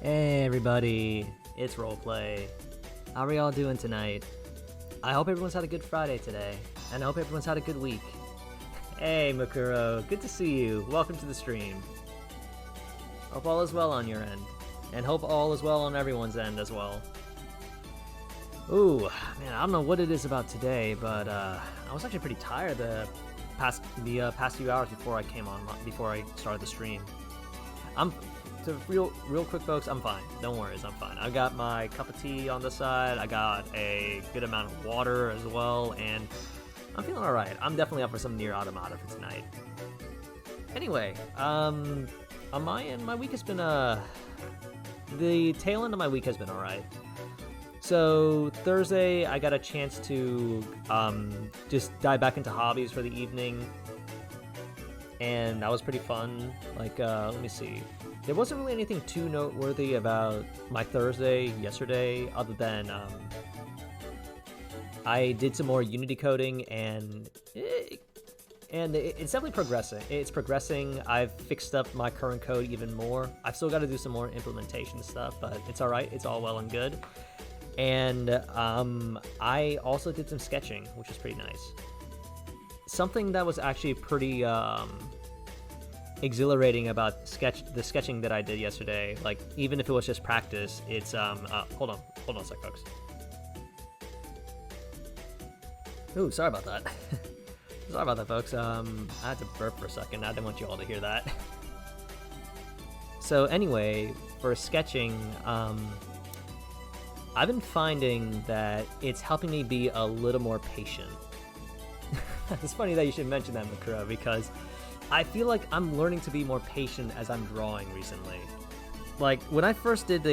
Hey everybody, it's Roleplay. How are y'all doing tonight? I hope everyone's had a good Friday today, and I hope everyone's had a good week. Hey Makuro, good to see you. Welcome to the stream. Hope all is well on your end, and hope all is well on everyone's end as well. Ooh, man, I don't know what it is about today, but I was actually pretty tired the past few hours before I started the stream. Real quick, folks, I'm fine. Don't worry, I'm fine. I got my cup of tea on the side. I got a good amount of water as well, and I'm feeling all right. I'm definitely up for some Nier Automata for tonight. Anyway, on my end, my week has been the tail end of my week has been all right. So Thursday, I got a chance to just dive back into hobbies for the evening, and that was pretty fun. Like, let me see. There wasn't really anything too noteworthy about my Thursday yesterday, other than I did some more Unity coding, and it's definitely progressing. It's progressing. I've fixed up my current code even more. I've still got to do some more implementation stuff, but it's all right. It's all well and good. And I also did some sketching, which was pretty nice. Something that was actually pretty exhilarating about the sketching that I did yesterday, like even if it was just practice, it's hold on a sec, folks. Ooh, sorry about that. Sorry about that, folks. I had to burp for a second. I didn't want you all to hear that. So anyway, for sketching, I've been finding that it's helping me be a little more patient. It's funny that you should mention that, Makuro, because I feel like I'm learning to be more patient as I'm drawing recently. Like when I first did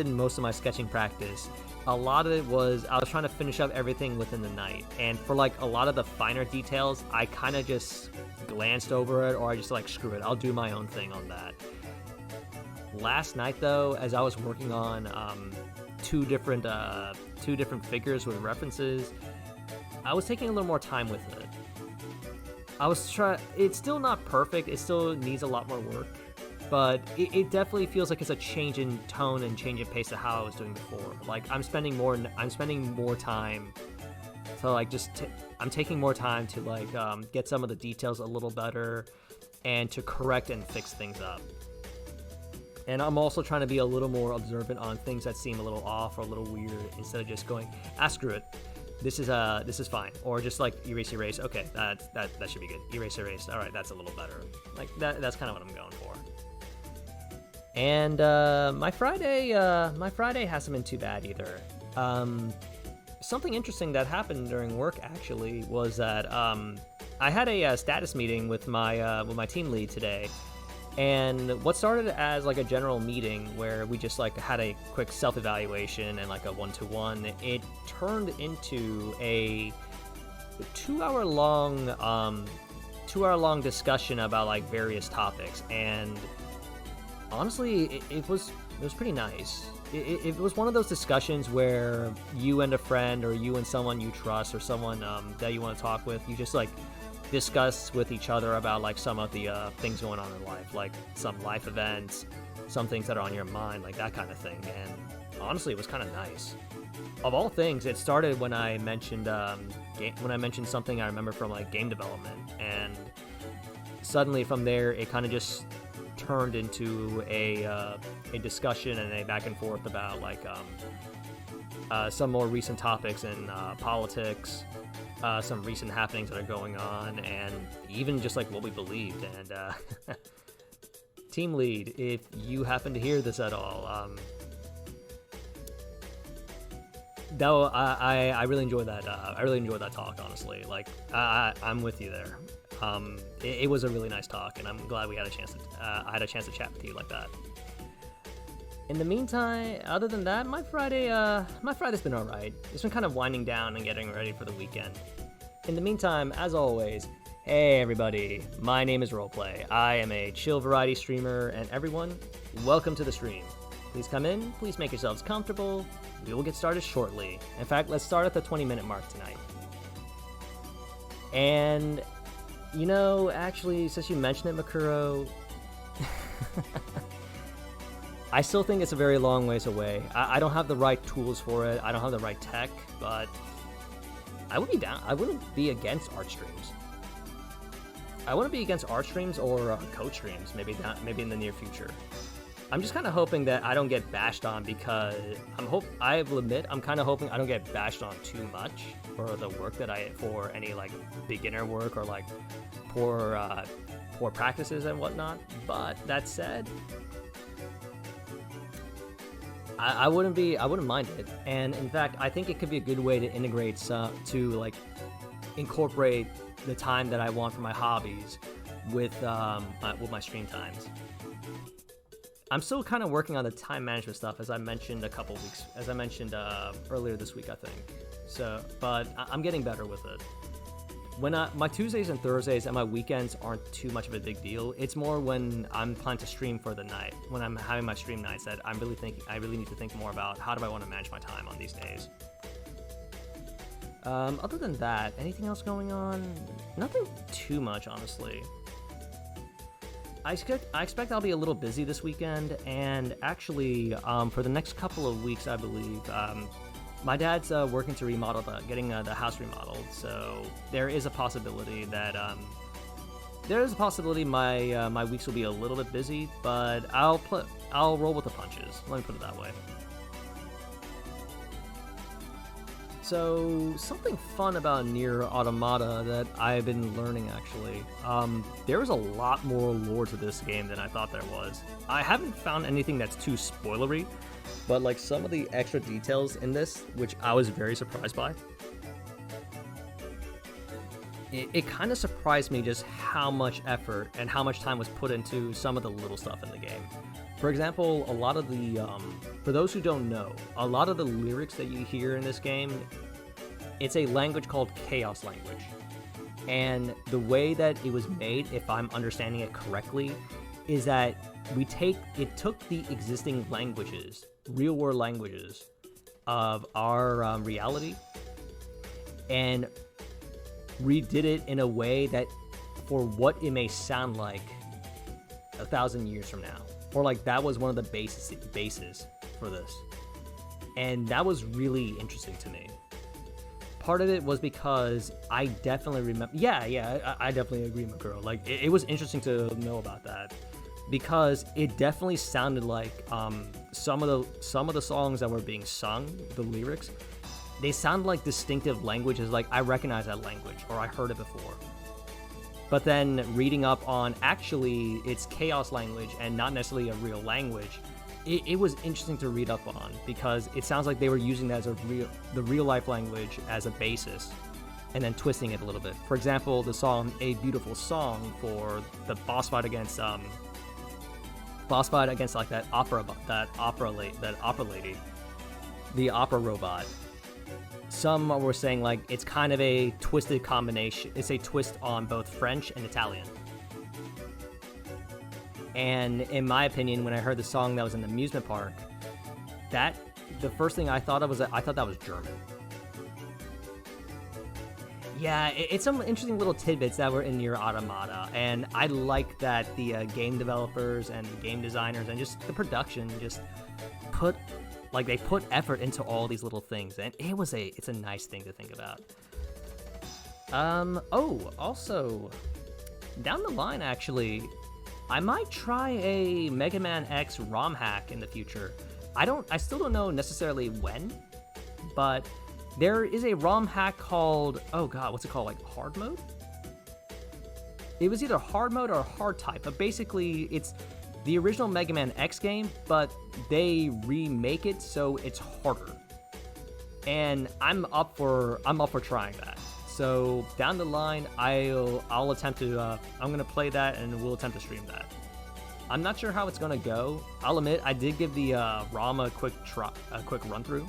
most of my sketching practice, a lot of it was I was trying to finish up everything within the night, and for like a lot of the finer details, I kind of just glanced over it, or I just like, screw it, I'll do my own thing on that. Last night though, as I was working on two different figures with references, I was taking a little more time with it. It's still not perfect, it still needs a lot more work, but it definitely feels like it's a change in tone and change in pace to how I was doing before. Like I'm spending more time to like I'm taking more time to like get some of the details a little better and to correct and fix things up. And I'm also trying to be a little more observant on things that seem a little off or a little weird, instead of just going, screw it, this is fine, or just like erase. Okay, that should be good. Erase. All right, that's a little better. Like that's kind of what I'm going for. And my Friday hasn't been too bad either. Something interesting that happened during work actually was that I had a status meeting with my team lead today. And what started as like a general meeting where we just like had a quick self-evaluation and like a one-to-one, it turned into a 2 hour long discussion about like various topics. And honestly, it was pretty nice. It was one of those discussions where you and a friend, or you and someone you trust, or someone that you want to talk with, you just like discuss with each other about like some of the things going on in life, like some life events, some things that are on your mind, like that kind of thing. And honestly, it was kind of nice. Of all things, it started when I mentioned something I remember from like game development, and suddenly from there it kind of just turned into a discussion and a back and forth about like some more recent topics in politics, some recent happenings that are going on, and even just like what we believed. And team lead, if you happen to hear this at all, I really enjoyed that. I really enjoyed that talk, honestly. Like I'm with you there. It was a really nice talk, and I'm glad we had a chance to I had a chance to chat with you like that. In the meantime, other than that, my Friday's been alright. It's been kind of winding down and getting ready for the weekend. In the meantime, as always, hey everybody, my name is Roleplay. I am a chill variety streamer, and everyone, welcome to the stream. Please come in, please make yourselves comfortable. We will get started shortly. In fact, let's start at the 20-minute mark tonight. And, you know, actually, since you mentioned it, Makuro, I still think it's a very long ways away. I don't have the right tools for it. I don't have the right tech, but I would be down. I wouldn't be against art streams. I wouldn't be against art streams or code streams. Maybe in the near future. I'm just kind of hoping that I don't get bashed on because I will admit I'm kind of hoping I don't get bashed on too much for the work for any like beginner work or like poor practices and whatnot. But that said, I wouldn't mind it. And in fact, I think it could be a good way to integrate to like incorporate the time that I want for my hobbies with my stream times. I'm still kind of working on the time management stuff, as I mentioned earlier this week, I think. So, but I'm getting better with it. When my Tuesdays and Thursdays and my weekends aren't too much of a big deal. It's more when I'm planning to stream for the night, when I'm having my stream nights, that I really need to think more about how do I want to manage my time on these days. Other than that, anything else going on? Nothing too much, honestly. I expect I'll be a little busy this weekend, and actually, for the next couple of weeks, I believe, my dad's working to getting the house remodeled. So there is a possibility that my weeks will be a little bit busy, but I'll roll with the punches. Let me put it that way. So, something fun about Nier Automata that I've been learning, actually. There's a lot more lore to this game than I thought there was. I haven't found anything that's too spoilery, but like some of the extra details in this, which I was very surprised by. It kind of surprised me just how much effort and how much time was put into some of the little stuff in the game. For example, a lot of the, for those who don't know, a lot of the lyrics that you hear in this game, it's a language called Chaos Language. And the way that it was made, if I'm understanding it correctly, is that it took the existing languages, real world languages of our reality, and redid it in a way that for what it may sound like 1,000 years from now. Or like that was one of the bases for this. And that was really interesting to me. Part of it was because I definitely remember... I definitely agree, my girl. Like, it was interesting to know about that. Because it definitely sounded like some of the songs that were being sung, the lyrics, they sound like distinctive languages. Like, I recognize that language, or I heard it before. But then reading up on actually it's Chaos Language and not necessarily a real language, it was interesting to read up on because it sounds like they were using that as the real life language as a basis and then twisting it a little bit. For example, the song A Beautiful Song for the boss fight against like that opera lady, the opera robot. Some were saying like it's kind of a twisted combination. It's a twist on both French and Italian. And in my opinion, when I heard the song that was in the amusement park, the first thing I thought of was that I thought that was German. Yeah, it's some interesting little tidbits that were in Nier Automata, and I like that the game developers and the game designers and just the production just put effort into all these little things, and it's a nice thing to think about. Also, down the line, actually, I might try a Mega Man X ROM hack in the future. I still don't know necessarily when, but there is a ROM hack called, what's it called, like hard mode? It was either hard mode or hard type, but basically it's the original Mega Man X game, but they remake it so it's harder. And I'm up for trying that. So down the line, I'll attempt to I'm gonna play that and we'll attempt to stream that. I'm not sure how it's gonna go. I'll admit I did give the ROM a quick run through,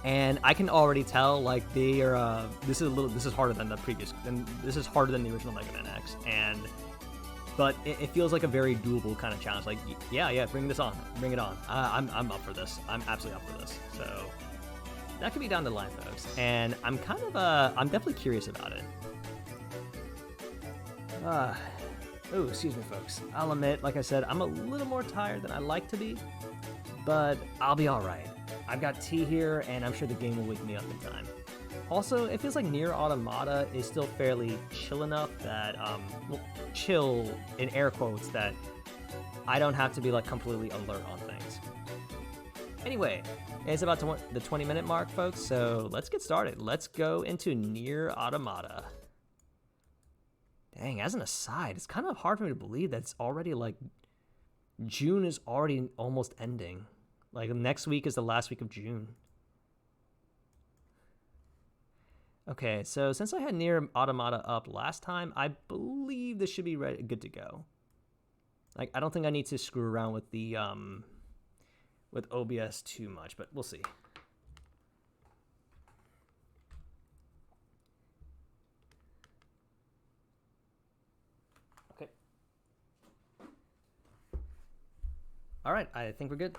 and I can already tell like they are. This is harder than the previous, and this is harder than the original Mega Man X, but it feels like a very doable kind of challenge. Like, yeah, bring it on. I'm up for this. I'm absolutely up for this. So that could be down the line, folks. And I'm kind of I'm definitely curious about it. Oh, excuse me, folks. I'll admit, like I said, I'm a little more tired than I like to be, but I'll be alright. I've got tea here, and I'm sure the game will wake me up in time. Also, it feels like Nier Automata is still fairly chill enough that, well, chill in air quotes, that I don't have to be like completely alert on things. Anyway, it's about the 20-minute mark, folks, so let's get started. Let's go into Nier Automata. Dang, as an aside, it's kind of hard for me to believe that it's already like June is already almost ending. Like next week is the last week of June. Okay, so since I had Nier Automata up last time, I believe this should be ready, good to go. Like, I don't think I need to screw around with the with OBS too much, but we'll see. Okay. All right, I think we're good.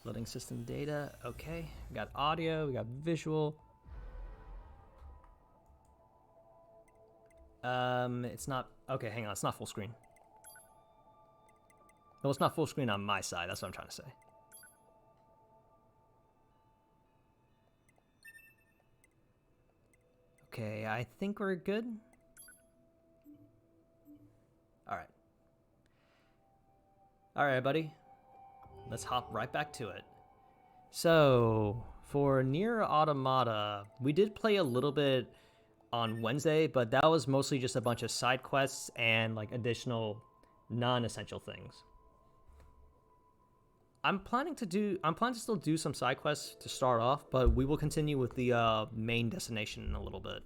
Loading system data. Okay, we got audio, we got visual. It's not, okay, hang on, it's not full screen. Well, it's not full screen on my side, that's what I'm trying to say. Okay, I think we're good. All right, buddy. Let's hop right back to it. So, for Nier Automata, we did play a little bit on Wednesday, but that was mostly just a bunch of side quests and like additional non-essential things. I'm planning to still do some side quests to start off, but we will continue with the main destination in a little bit.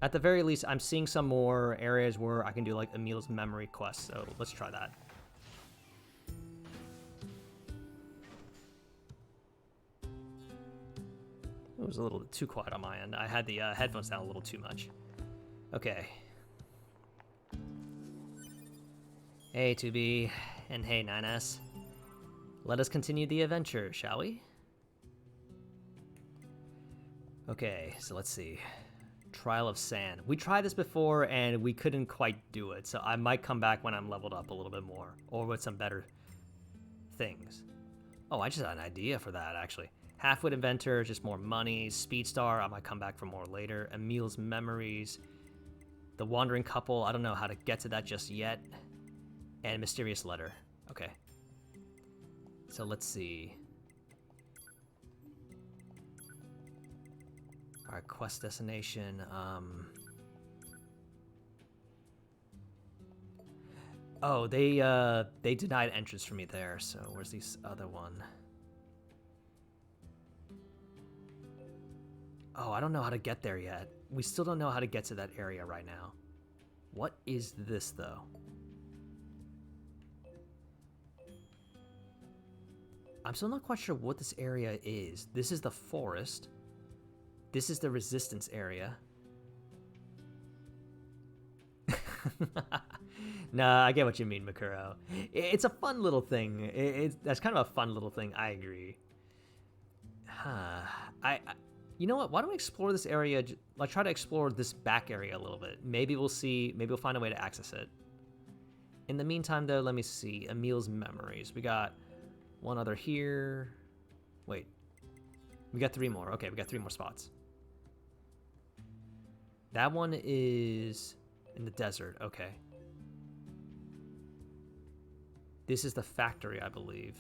At the very least, I'm seeing some more areas where I can do like Emil's memory quests, so let's try that. It was a little too quiet on my end. I had the headphones down a little too much. Okay. Hey, 2B, and hey, 9S. Let us continue the adventure, shall we? Okay, so let's see. Trial of Sand. We tried this before, and we couldn't quite do it, so I might come back when I'm leveled up a little bit more, or with some better things. Oh, I just had an idea for that, actually. Half-Wit Inventor, just more money. Speedstar, I might come back for more later. Emil's Memories. The Wandering Couple, I don't know how to get to that just yet. And Mysterious Letter. Okay. So let's see. Alright, quest destination. Oh, they denied entrance for me there, so where's this other one? Oh, I don't know how to get there yet. We still don't know how to get to that area right now. What is this, though? I'm still not quite sure what this area is. This is the forest. This is the resistance area. Nah, I get what you mean, Makuro. It's a fun little thing. That's kind of a fun little thing. I agree. Huh. You know what? Why don't we explore this area? Like, try to explore this back area a little bit. Maybe we'll see. Maybe we'll find a way to access it. In the meantime, though, let me see. Emil's Memories. We got one other here. Wait. We got 3 more. Okay, we got 3 more spots. That one is in the desert. Okay. This is the factory, I believe.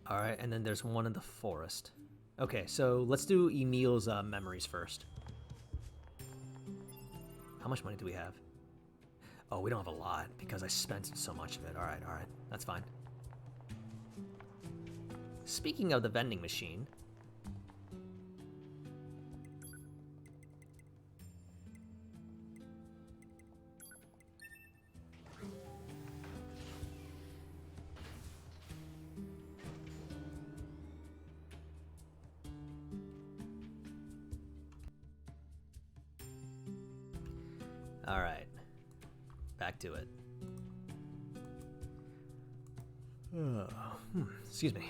All right, and then there's one in the forest. Okay, so let's do Emil's memories first. How much money do we have? Oh, we don't have a lot because I spent so much of it. All right, that's fine. Speaking of the vending machine, All right. Back to it. Excuse me.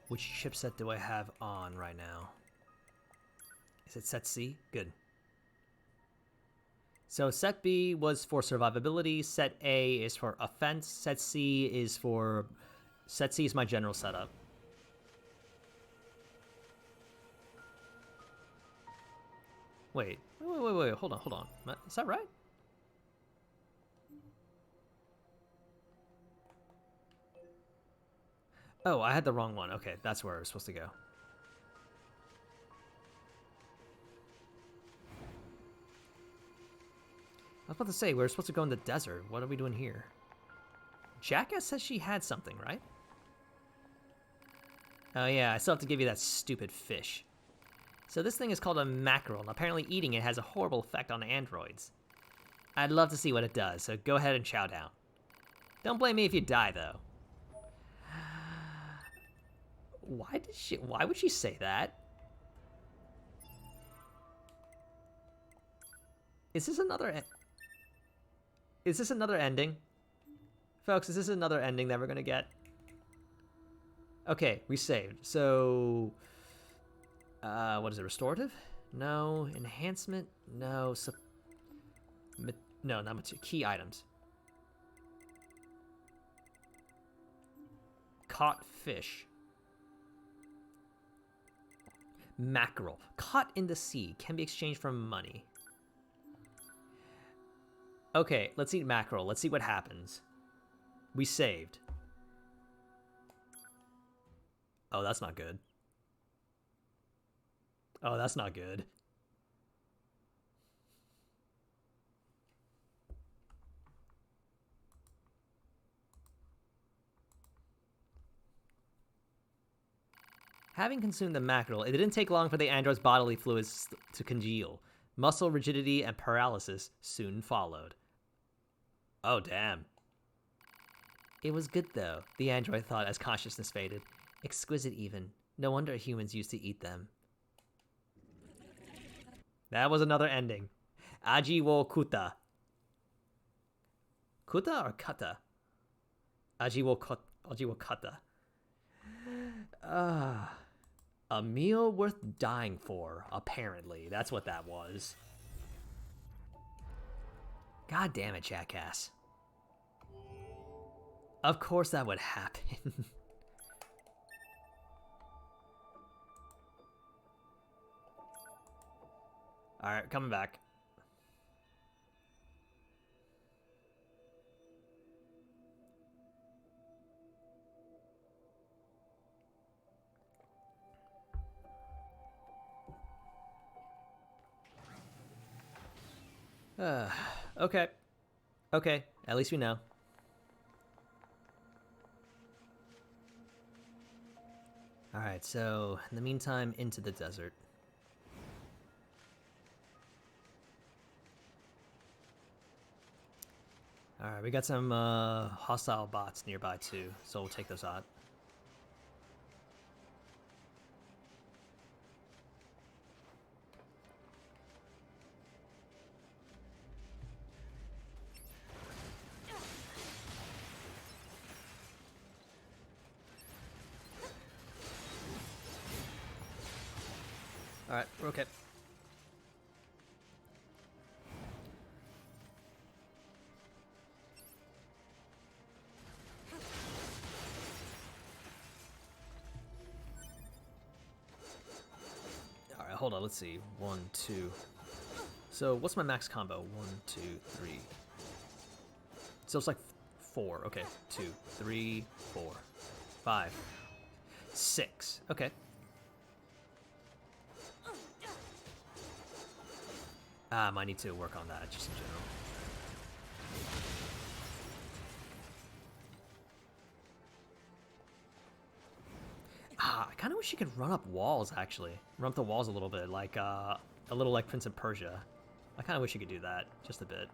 Which chipset do I have on right now? Is it set C? Good. So set B was for survivability, set A is for offense, set C is my general setup. Wait, hold on. Is that right? Oh, I had the wrong one. Okay, that's where I was supposed to go. I was about to say, we were supposed to go in the desert. What are we doing here? Jackass says she had something, right? Oh yeah, I still have to give you that stupid fish. So this thing is called a mackerel, and apparently eating it has a horrible effect on androids. I'd love to see what it does, so go ahead and chow down. Don't blame me if you die, though. Why would she say that? Is this another ending? Folks, is this another ending that we're gonna get? Okay, we saved. So, what is it, restorative? No. Enhancement? No. No, not much. Key items. Caught fish. Mackerel. Caught in the sea. Can be exchanged for money. Okay, let's eat mackerel. Let's see what happens. We saved. Oh, that's not good. Oh, that's not good. Having consumed the mackerel, it didn't take long for the android's bodily fluids to congeal. Muscle rigidity and paralysis soon followed. Oh, damn. It was good, though, the android thought as consciousness faded. Exquisite, even. No wonder humans used to eat them. That was another ending. Aji wo kuta. Kuta or kata? Aji wo kata. A meal worth dying for, apparently. That's what that was. God damn it, jackass. Of course that would happen. Alright, coming back. Okay. Okay, at least we know. Alright, so in the meantime, into the desert. Alright, we got some hostile bots nearby too, so we'll take those out. Alright, we're okay. Alright, hold on, let's see. 1, 2. So, what's my max combo? 1, 2, 3. So it's like 4. Okay, 2, 3, 4, 5, 6. Okay. I might need to work on that, just in general. I kind of wish you could run up walls, actually. Run up the walls a little bit, like, a little like Prince of Persia. I kind of wish you could do that, just a bit.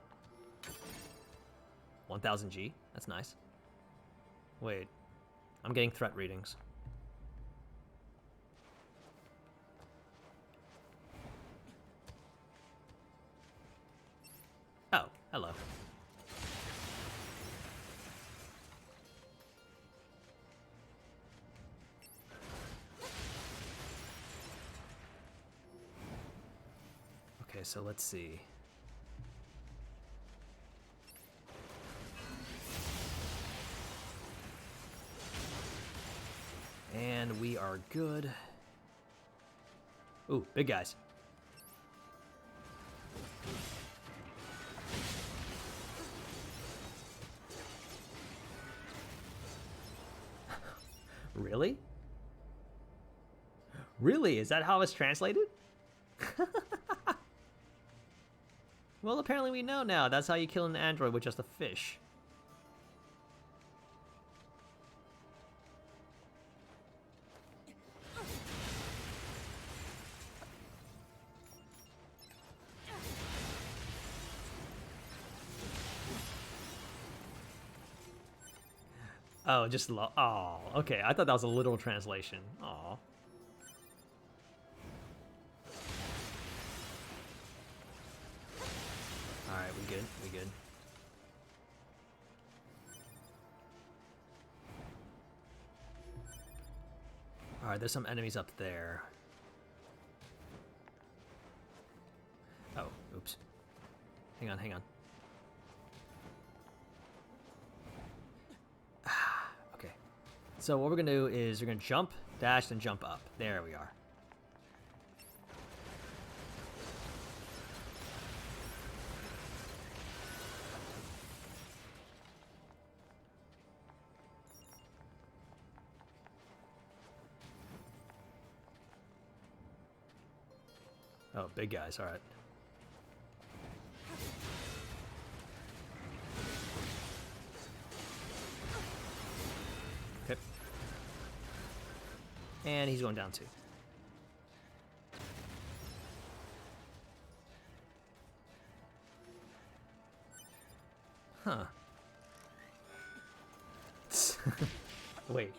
1000 G. That's nice. Wait. I'm getting threat readings. Oh, hello. Okay, so let's see. And we are good. Ooh, big guys. Really? Really? Is that how it's translated? Well, apparently we know now. That's how you kill an android with just a fish. Oh, just oh, okay. I thought that was a literal translation. Aw. Alright, we good. We good. Alright, there's some enemies up there. Oh, oops. Hang on, hang on. Okay. So what we're gonna do is we're gonna jump, dash, and jump up. There we are. Oh, big guys, alright. Okay. And he's going down too. Huh. Wait.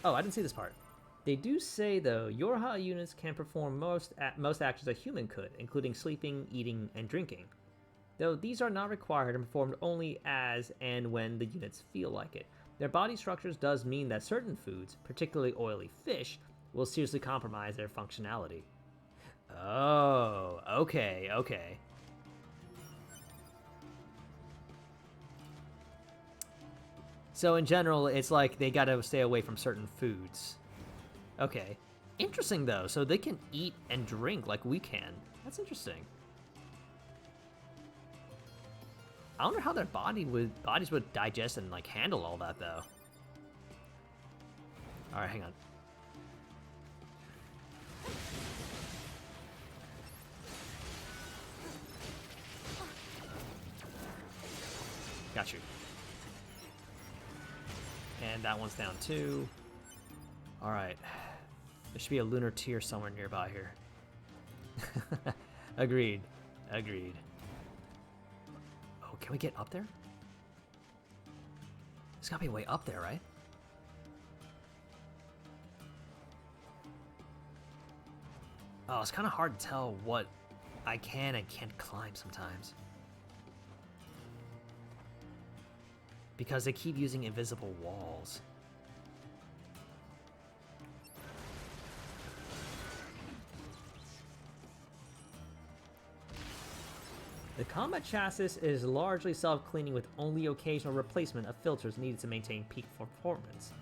Oh, I didn't see this part. They do say, though, Yorha units can perform most actions a human could, including sleeping, eating, and drinking. Though these are not required and performed only as and when the units feel like it. Their body structures does mean that certain foods, particularly oily fish, will seriously compromise their functionality. Oh, okay, okay. So in general, it's like they gotta stay away from certain foods. Okay. Interesting, though. So they can eat and drink like we can. That's interesting. I wonder how their bodies would digest and, like, handle all that, though. Alright, hang on. Got you. And that one's down, too. Alright. There should be a lunar tier somewhere nearby here. Agreed. Agreed. Oh, can we get up there? There's gotta be a way up there, right? Oh, it's kind of hard to tell what I can and can't climb sometimes. Because they keep using invisible walls. The combat chassis is largely self-cleaning with only occasional replacement of filters needed to maintain peak performance.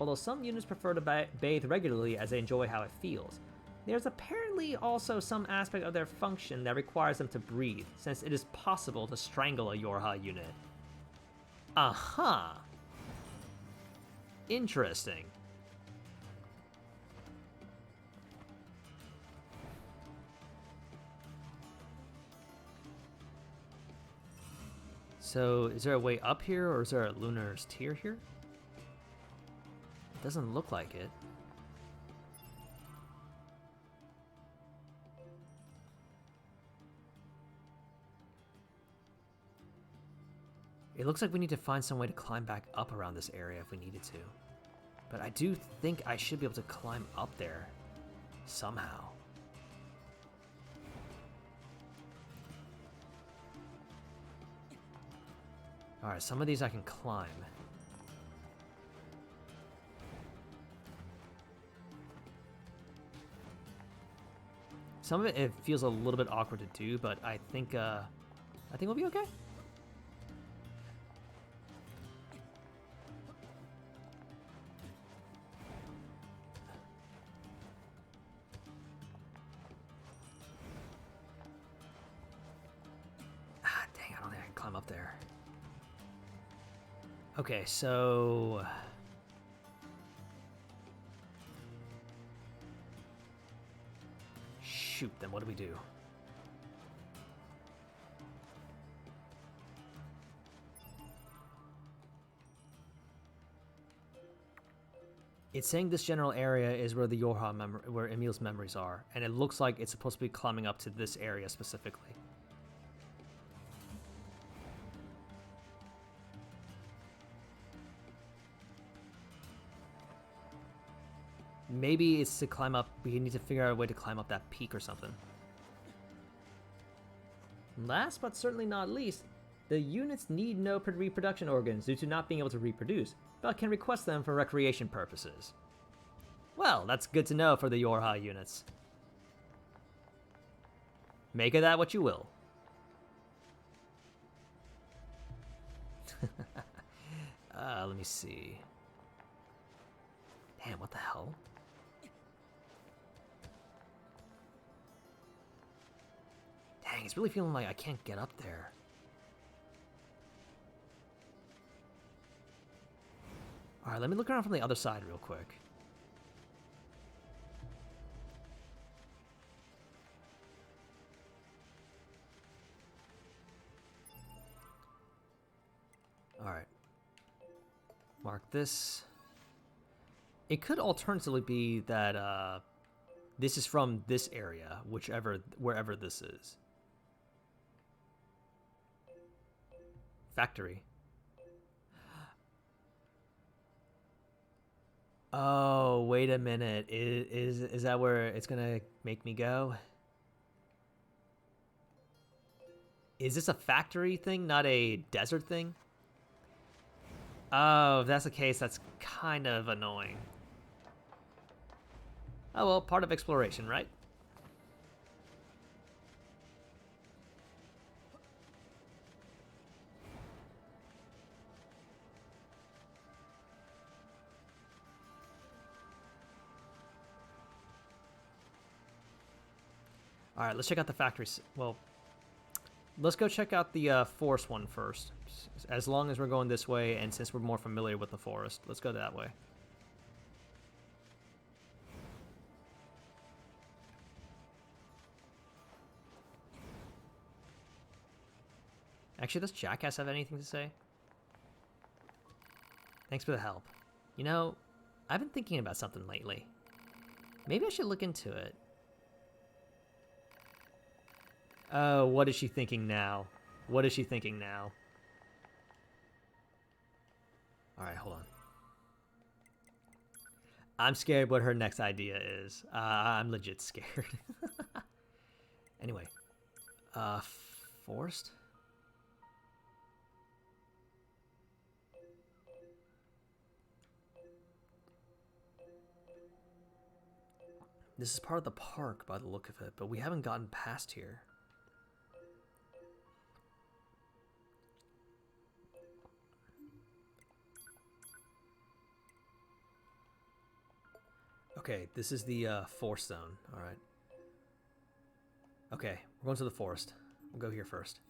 Although some units prefer to bathe regularly as they enjoy how it feels. There's apparently also some aspect of their function that requires them to breathe, since it is possible to strangle a Yorha unit. Aha! Interesting. So, is there a way up here, or is there a lunar's tier here? It doesn't look like it. It looks like we need to find some way to climb back up around this area if we needed to. But I do think I should be able to climb up there somehow. Alright, some of these I can climb. Some of it feels a little bit awkward to do, but I think we'll be okay. Ah, dang, I don't think I can climb up there. Okay, so shoot, then what do we do? It's saying this general area is where the where Emil's memories are, and it looks like it's supposed to be climbing up to this area specifically. Maybe it's to climb up. We need to figure out a way to climb up that peak or something. Last but certainly not least, the units need no reproduction organs due to not being able to reproduce, but can request them for recreation purposes. Well, that's good to know for the Yorha units. Make of that what you will. Let me see. Damn, what the hell? Dang, it's really feeling like I can't get up there. Alright, let me look around from the other side real quick. Alright. Mark this. It could alternatively be that this is from this area, wherever this is. Factory. Oh, wait a minute. Is that where it's gonna make me go? Is this a factory thing, not a desert thing? Oh, if that's the case, that's kind of annoying. Oh well, part of exploration, right? Alright, let's check out the factories. Well, let's go check out the forest one first. As long as we're going this way, and since we're more familiar with the forest, let's go that way. Actually, does Jackass have anything to say? Thanks for the help. You know, I've been thinking about something lately. Maybe I should look into it. Oh, what is she thinking now? What is she thinking now? Alright, hold on. I'm scared what her next idea is. I'm legit scared. Anyway. Forest? This is part of the park by the look of it, but we haven't gotten past here. Okay, this is the forest zone. All right. Okay, we're going to the forest. We'll go here first.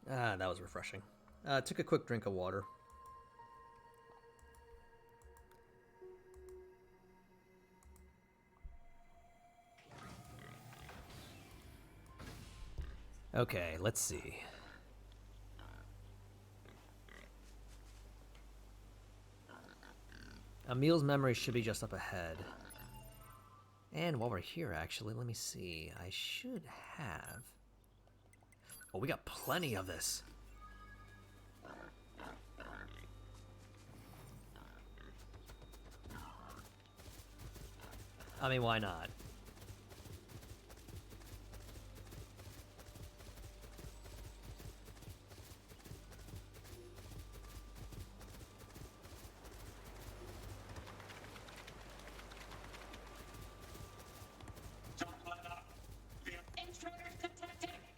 Ah, that was refreshing. Took a quick drink of water. Okay, let's see. Emil's memory should be just up ahead. And while we're here, actually, let me see. I should have... Oh, we got plenty of this. I mean, why not?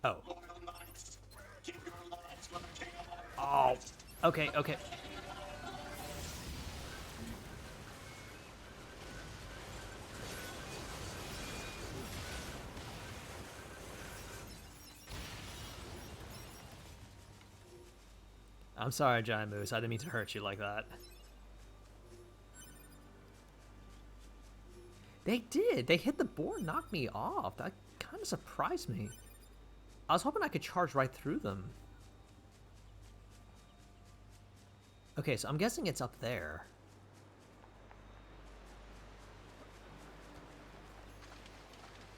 Oh. Oh. Okay, okay. I'm sorry, Giant Moose. I didn't mean to hurt you like that. They did. They hit the board, knocked me off. That kind of surprised me. I was hoping I could charge right through them. Okay, so I'm guessing it's up there.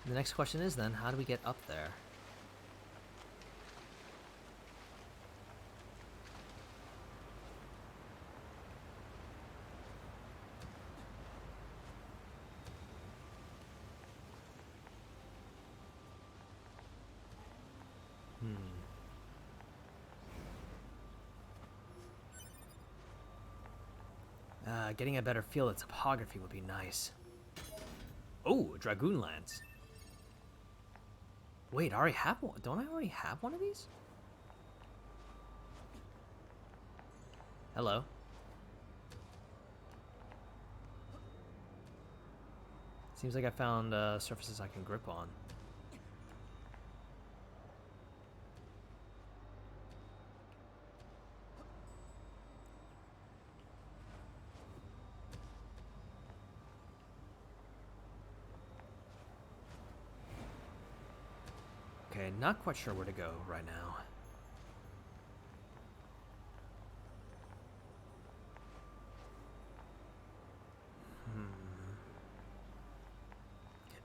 The next question is then, how do we get up there? Getting a better feel of topography would be nice. Oh, Dragoon Lance. Wait, I already have one. Don't I already have one of these? Hello. Seems like I found surfaces I can grip on. Okay, not quite sure where to go right now.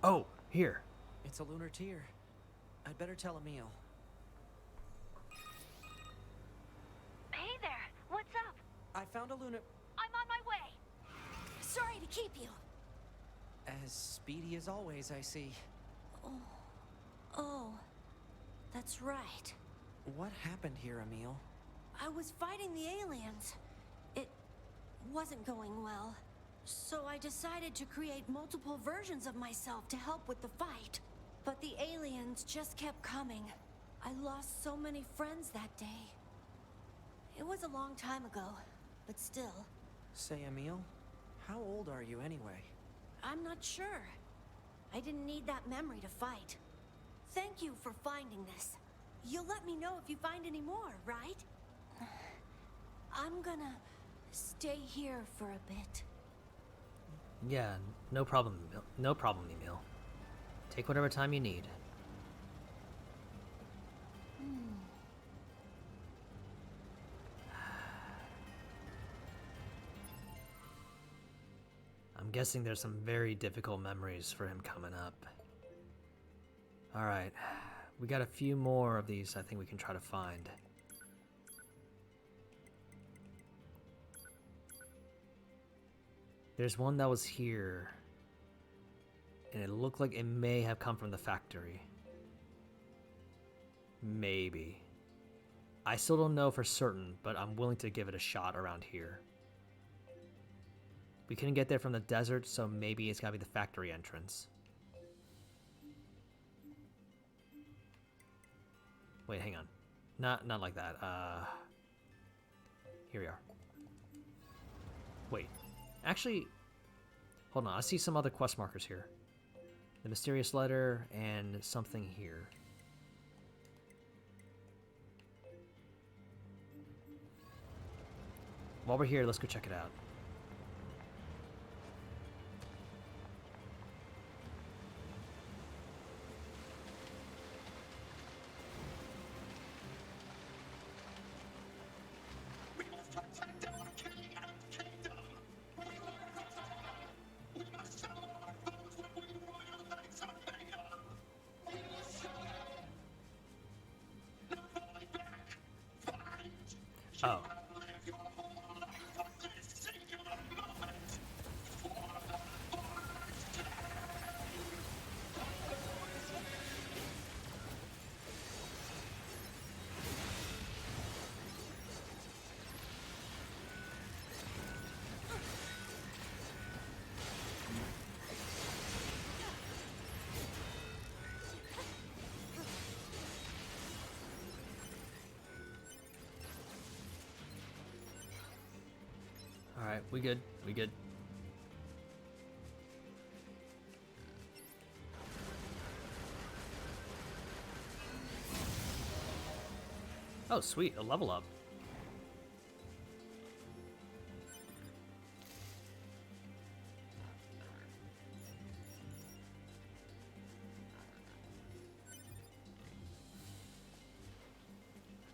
Oh, here. It's a lunar tier. I'd better tell Emil. Hey there, what's up? I found a lunar... I'm on my way. Sorry to keep you. As speedy as always, I see. Oh, that's right. What happened here, Emil? I was fighting the aliens. It wasn't going well. So I decided to create multiple versions of myself to help with the fight. But the aliens just kept coming. I lost so many friends that day. It was a long time ago, but still. Say, Emil, how old are you anyway? I'm not sure. I didn't need that memory to fight. Thank you for finding this. You'll let me know if you find any more, right? I'm gonna stay here for a bit. Yeah, no problem. No problem, Emil. Take whatever time you need. I'm guessing there's some very difficult memories for him coming up. Alright, we got a few more of these I think we can try to find. There's one that was here, and it looked like it may have come from the factory. Maybe. I still don't know for certain, but I'm willing to give it a shot around here. We couldn't get there from the desert, so maybe it's gotta be the factory entrance. Wait, hang on. Not like that. Here we are. Wait. Actually, hold on. I see some other quest markers here. The mysterious letter and something here. While we're here, let's go check it out. Oh. Alright, we good. We good. Oh, sweet. A level up.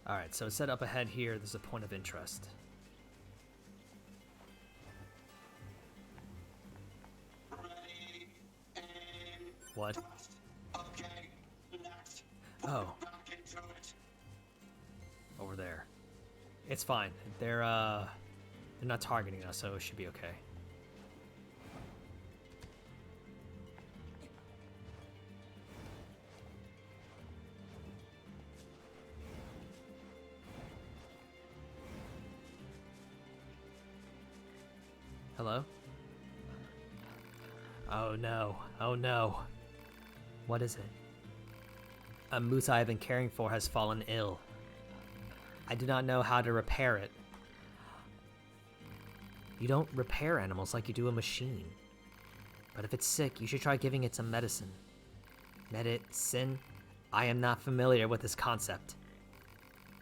Alright, so set up ahead here. There's a point of interest. What? Okay, next. Oh. Back into it. Over there. It's fine. They're not targeting us, so it should be okay. Hello? Oh no. Oh no. What is it? A moose I have been caring for has fallen ill. I do not know how to repair it. You don't repair animals like you do a machine. But if it's sick, you should try giving it some medicine. Medicine? I am not familiar with this concept.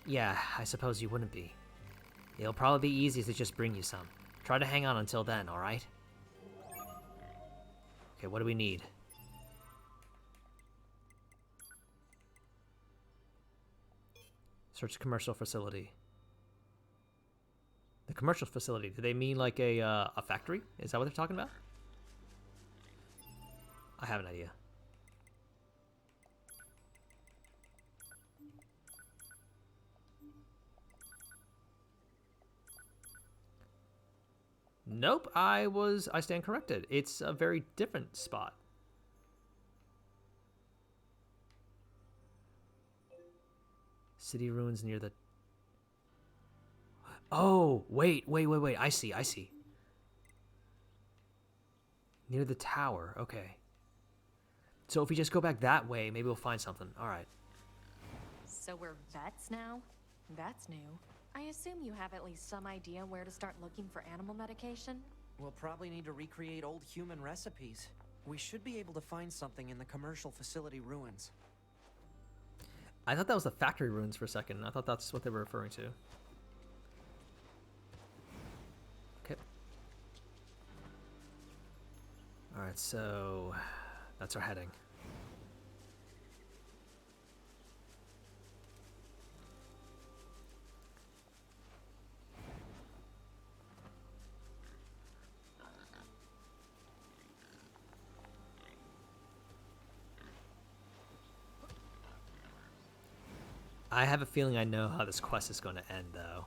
Yeah, I suppose you wouldn't be. It'll probably be easy to just bring you some. Try to hang on until then, alright? Okay, what do we need? Search commercial facility. The commercial facility, do they mean like a factory? Is that what they're talking about? I have an idea. Nope, I stand corrected. It's a very different spot. City ruins near the... Oh, wait. I see. Near the tower, okay. So if we just go back that way, maybe we'll find something. All right. So we're vets now? That's new. I assume you have at least some idea where to start looking for animal medication? We'll probably need to recreate old human recipes. We should be able to find something in the commercial facility ruins. I thought that was the factory ruins for a second. I thought that's what they were referring to. Okay. All right, so that's our heading. I have a feeling I know how this quest is going to end, though.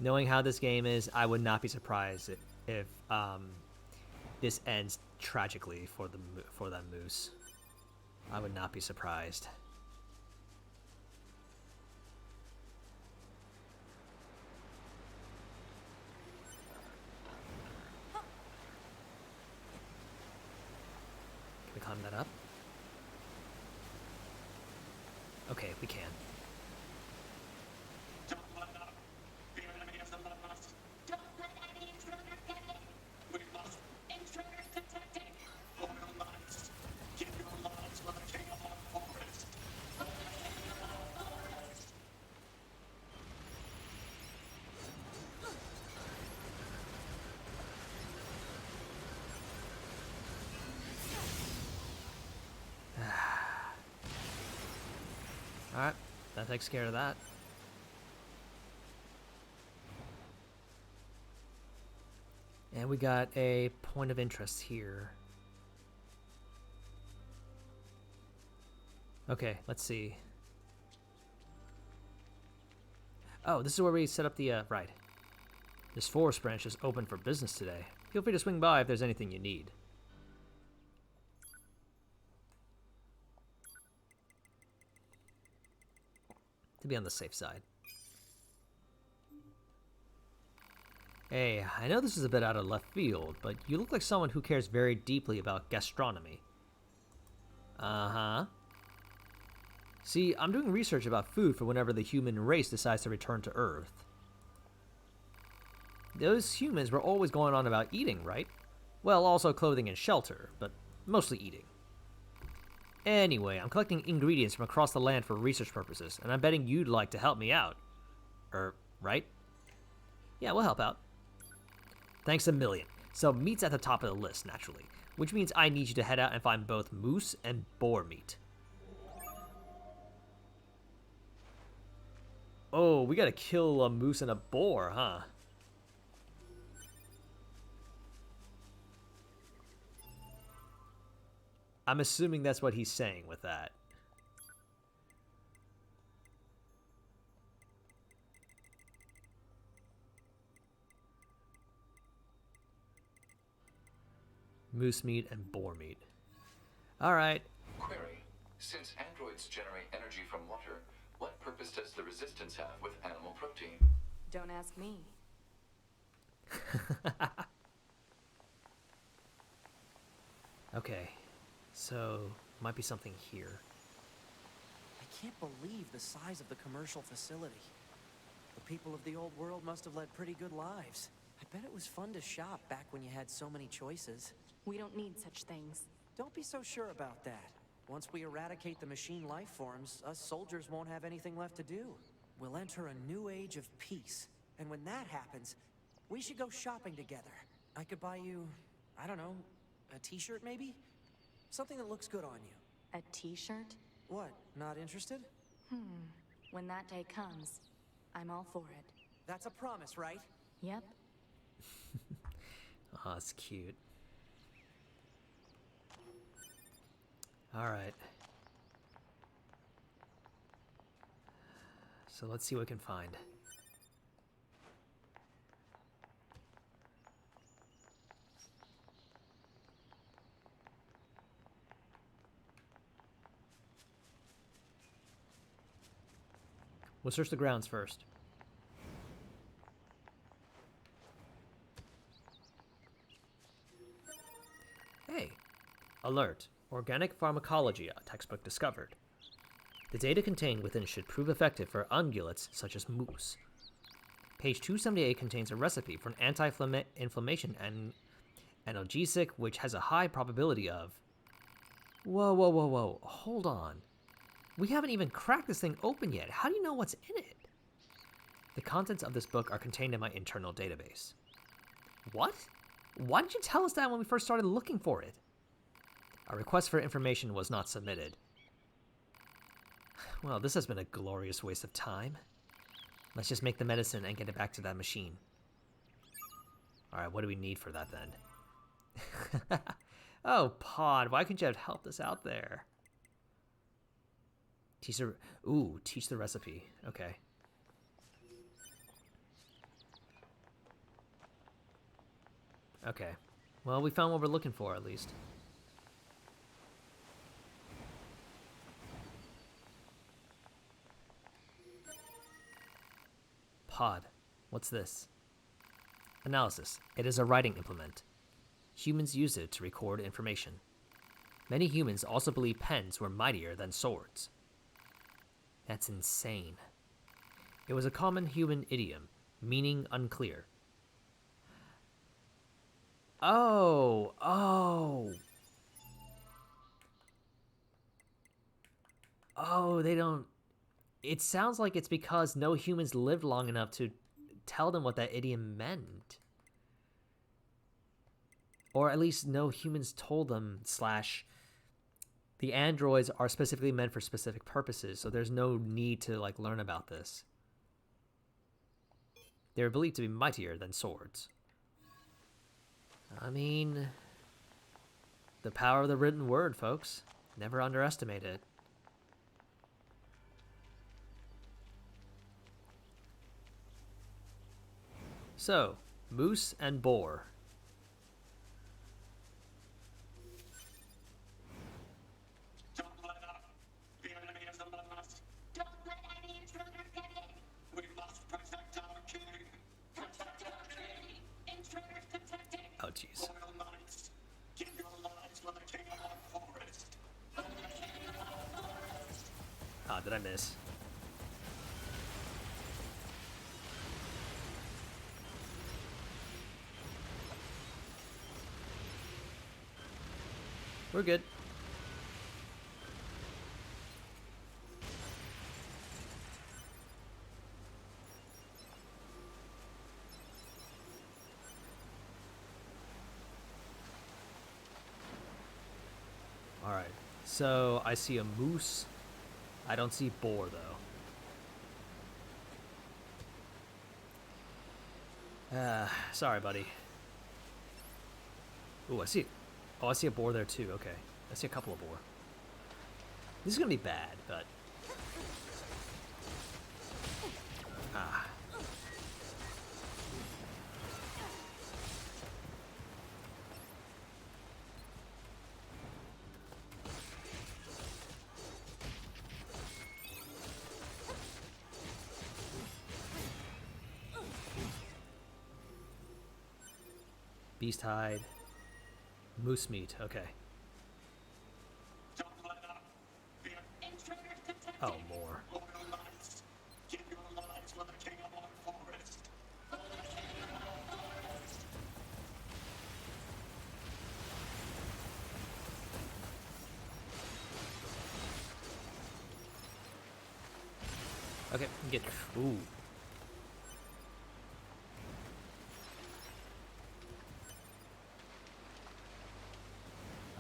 Knowing how this game is, I would not be surprised if this ends tragically for that moose. I would not be surprised. Can we climb that up? Okay, we can. Don't let up. The enemy is above us. Don't let any intruders get in. We must. Intruders detected. Loyal knights, give your lives for the king of our forest. Alright, that takes care of that. And we got a point of interest here. Okay, let's see. Oh, this is where we set up the, right. This forest branch is open for business today. Feel free to swing by if there's anything you need. To be on the safe side. Hey, I know this is a bit out of left field, but you look like someone who cares very deeply about gastronomy. Uh-huh. See, I'm doing research about food for whenever the human race decides to return to Earth. Those humans were always going on about eating, right? Well, also clothing and shelter, but mostly eating. Anyway, I'm collecting ingredients from across the land for research purposes, and I'm betting you'd like to help me out. Right? Yeah, we'll help out. Thanks a million. So meat's at the top of the list, naturally, which means I need you to head out and find both moose and boar meat. Oh, we gotta kill a moose and a boar, huh? I'm assuming that's what he's saying with that. Moose meat and boar meat. Alright. Query. Since androids generate energy from water, what purpose does the resistance have with animal protein? Don't ask me. Okay. So, might be something here. I can't believe the size of the commercial facility. The people of the old world must have led pretty good lives. I bet it was fun to shop back when you had so many choices. We don't need such things. Don't be so sure about that. Once we eradicate the machine life forms, us soldiers won't have anything left to do. We'll enter a new age of peace. And when that happens, we should go shopping together. I could buy you, I don't know, a t-shirt maybe? Something that looks good on you. A t-shirt? What, not interested? When that day comes, I'm all for it. That's a promise, right? Yep. Oh, that's cute. Alright. So let's see what we can find. We'll search the grounds first. Hey. Alert. Organic pharmacology textbook discovered. The data contained within should prove effective for ungulates such as moose. Page 278 contains a recipe for an anti-inflammation and analgesic which has a high probability of... Whoa. Hold on. We haven't even cracked this thing open yet. How do you know what's in it? The contents of this book are contained in my internal database. What? Why did you tell us that when we first started looking for it? A request for information was not submitted. Well, this has been a glorious waste of time. Let's just make the medicine and get it back to that machine. Alright, what do we need for that then? Oh, Pod, why couldn't you have helped us out there? Teach the recipe. Okay. Okay. Well, we found what we're looking for, at least. Pod. What's this? Analysis. It is a writing implement. Humans use it to record information. Many humans also believe pens were mightier than swords. That's insane. It was a common human idiom, meaning unclear. Oh. Oh, they don't... It sounds like it's because no humans lived long enough to tell them what that idiom meant. Or at least no humans told them, / the androids are specifically meant for specific purposes, so there's no need to, learn about this. They were believed to be mightier than swords. I mean, the power of the written word, folks. Never underestimate it. So, moose and boar. Don't let up. The enemy is among us. Don't let any intruder get in. We must protect our king. Protect our king. Intruders detected. Oh, jeez. Loyal knights, give your lives for the king of our forest. Ah, did I miss? We're good. Alright, so I see a moose. I don't see boar, though. Sorry, buddy. Ooh, I see. Oh, I see a boar there, too. Okay. I see a couple of boar. This is gonna be bad, but... Ah. Beast hide. Moose meat, okay. Don't let up. The intruders detected. Oh, more. Loyal knights, give your lives for the king of our forest. Okay, get... Ooh.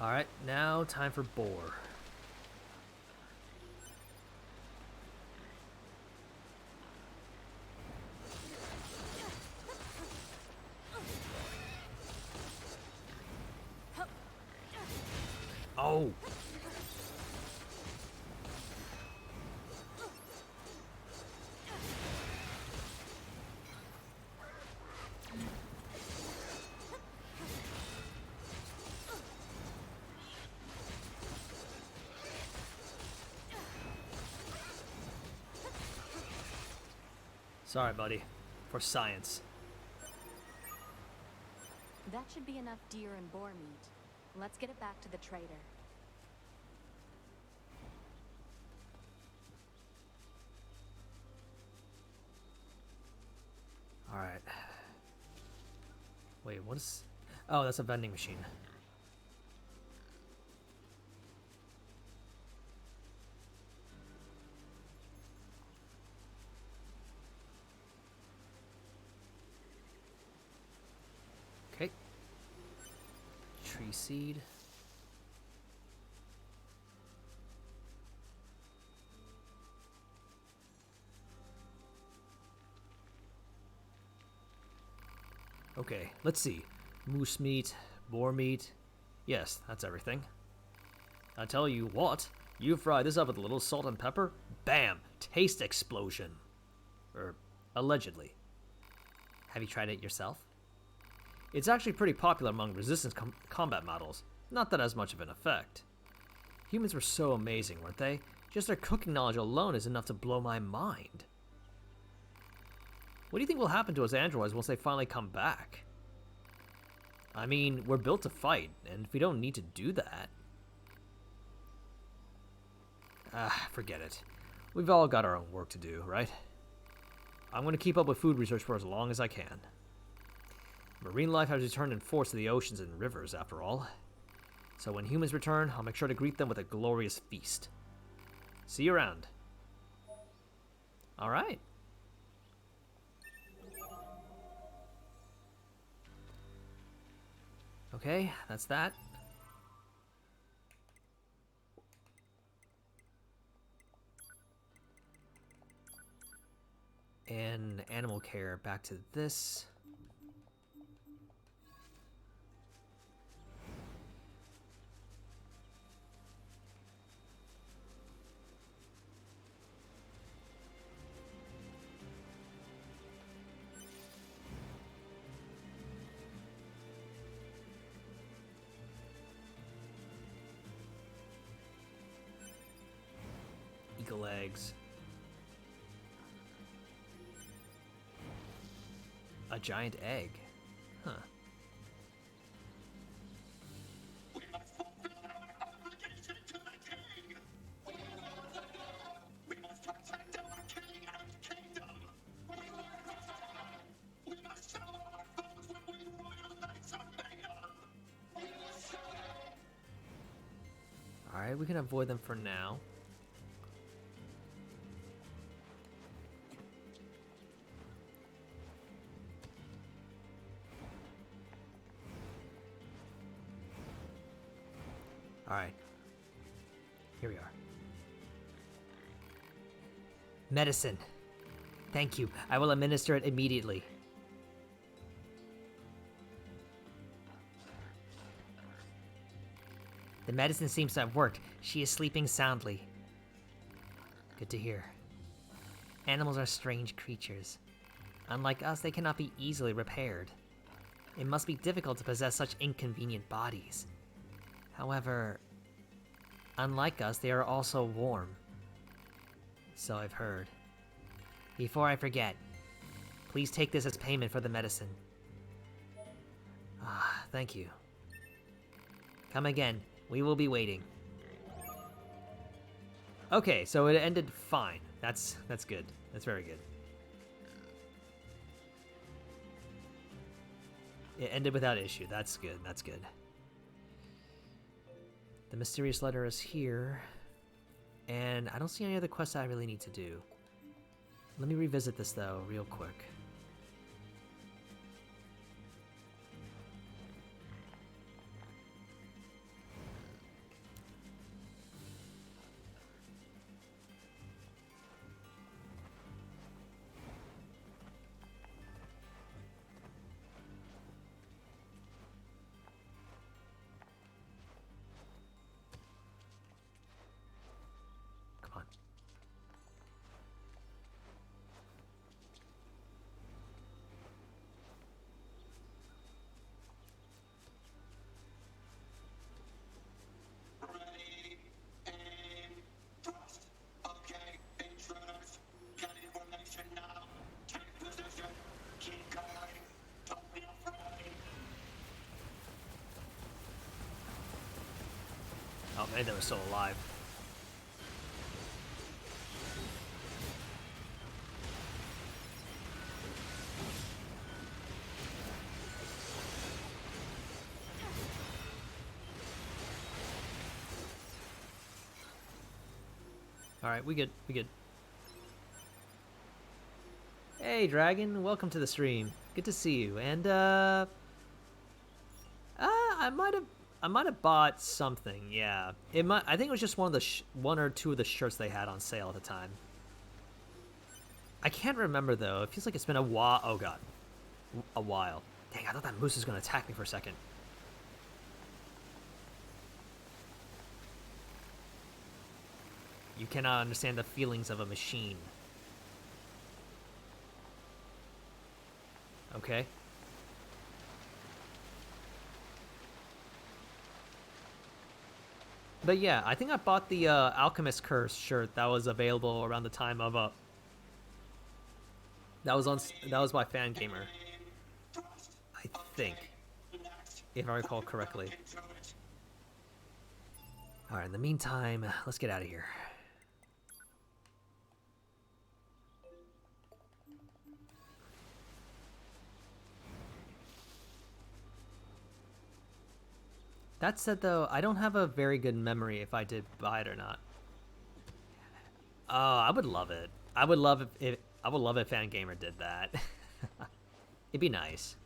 Alright, now time for boar. Oh! Sorry, buddy. For science. That should be enough deer and boar meat. Let's get it back to the trader. Alright. Wait, what is... Oh, that's a vending machine. Okay. Tree seed. Okay, let's see. Moose meat, boar meat. Yes, that's everything. I tell you what, you fry this up with a little salt and pepper, bam, taste explosion. Allegedly. Have you tried it yourself? It's actually pretty popular among resistance combat models, not that it has much of an effect. Humans were so amazing, weren't they? Just their cooking knowledge alone is enough to blow my mind. What do you think will happen to us androids once they finally come back? I mean, we're built to fight, and we don't need to do that. Forget it. We've all got our own work to do, right? I'm going to keep up with food research for as long as I can. Marine life has returned in force to the oceans and rivers, after all. So when humans return, I'll make sure to greet them with a glorious feast. See you around. Alright. Okay, that's that. And animal care, back to this. eagle eggs. A giant egg. Huh. We must fulfill our obligation to the king. We must protect our king and kingdom. We must show our foes what we royal knights are made of. Alright, we can avoid them for now. Alright. Here we are. Medicine. Thank you. I will administer it immediately. The medicine seems to have worked. She is sleeping soundly. Good to hear. Animals are strange creatures. Unlike us, they cannot be easily repaired. It must be difficult to possess such inconvenient bodies. However, unlike us, they are also warm. So I've heard. Before I forget, please take this as payment for the medicine. Ah, thank you. Come again. We will be waiting. Okay, so it ended fine. That's good. That's very good. It ended without issue. That's good. That's good. The mysterious letter is here. And I don't see any other quests I really need to do. Let me revisit this, though, real quick. Come on. Ready, aim, thrust. Okay, intruders. Get information now. Take position. Keep going. Don't be afraid. Oh man, they were still alive. Alright, we good. We good. Hey, Dragon. Welcome to the stream. Good to see you. And, I might have bought something. Yeah, I think it was just one of the one or two of the shirts they had on sale at the time. I can't remember though. It feels like it's been a while. Oh god, a while. Dang, I thought that moose was gonna attack me for a second. You cannot understand the feelings of a machine. Okay. But yeah, I think I bought the Alchemist Curse shirt that was available around the time of that was by Fan Gamer. I think, if I recall correctly. All right. In the meantime, let's get out of here. That said, though, I don't have a very good memory if I did buy it or not. Oh, I would love it. I would love if Fan Gamer did that. It'd be nice.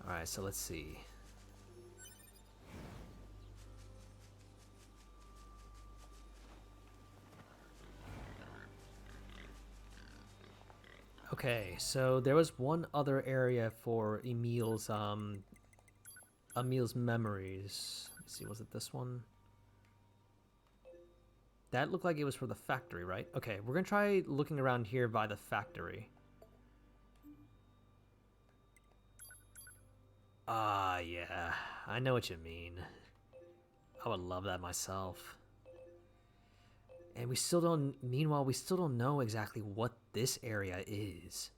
All right, so let's see. Okay, so there was one other area for Emil's memories. Let's see, was it this one? That looked like it was for the factory, right? Okay, we're gonna try looking around here by the factory. Ah, yeah. I know what you mean. I would love that myself. And we still don't... Meanwhile, we still don't know exactly what this area is.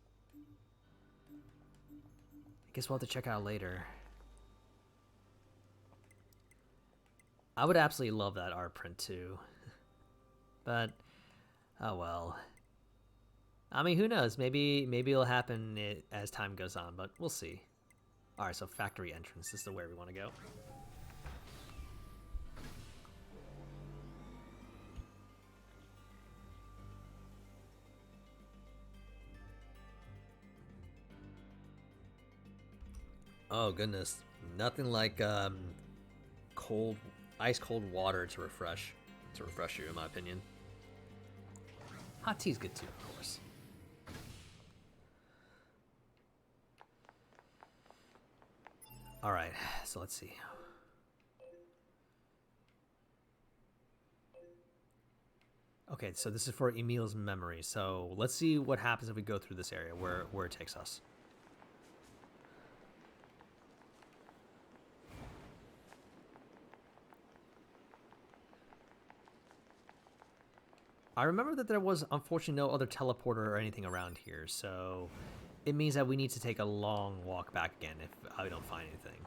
I guess we'll have to check out later. I would absolutely love that art print too. But, oh well. I mean, who knows? Maybe it'll happen as time goes on, but we'll see. Alright, so factory entrance. This is the way we want to go. Oh goodness, nothing like cold, ice cold water to refresh you, in my opinion. Hot tea's good too, of course. All right, so let's see. Okay, so this is for Emil's memory. So let's see what happens if we go through this area, where it takes us. I remember that there was, unfortunately, no other teleporter or anything around here, so it means that we need to take a long walk back again if I don't find anything.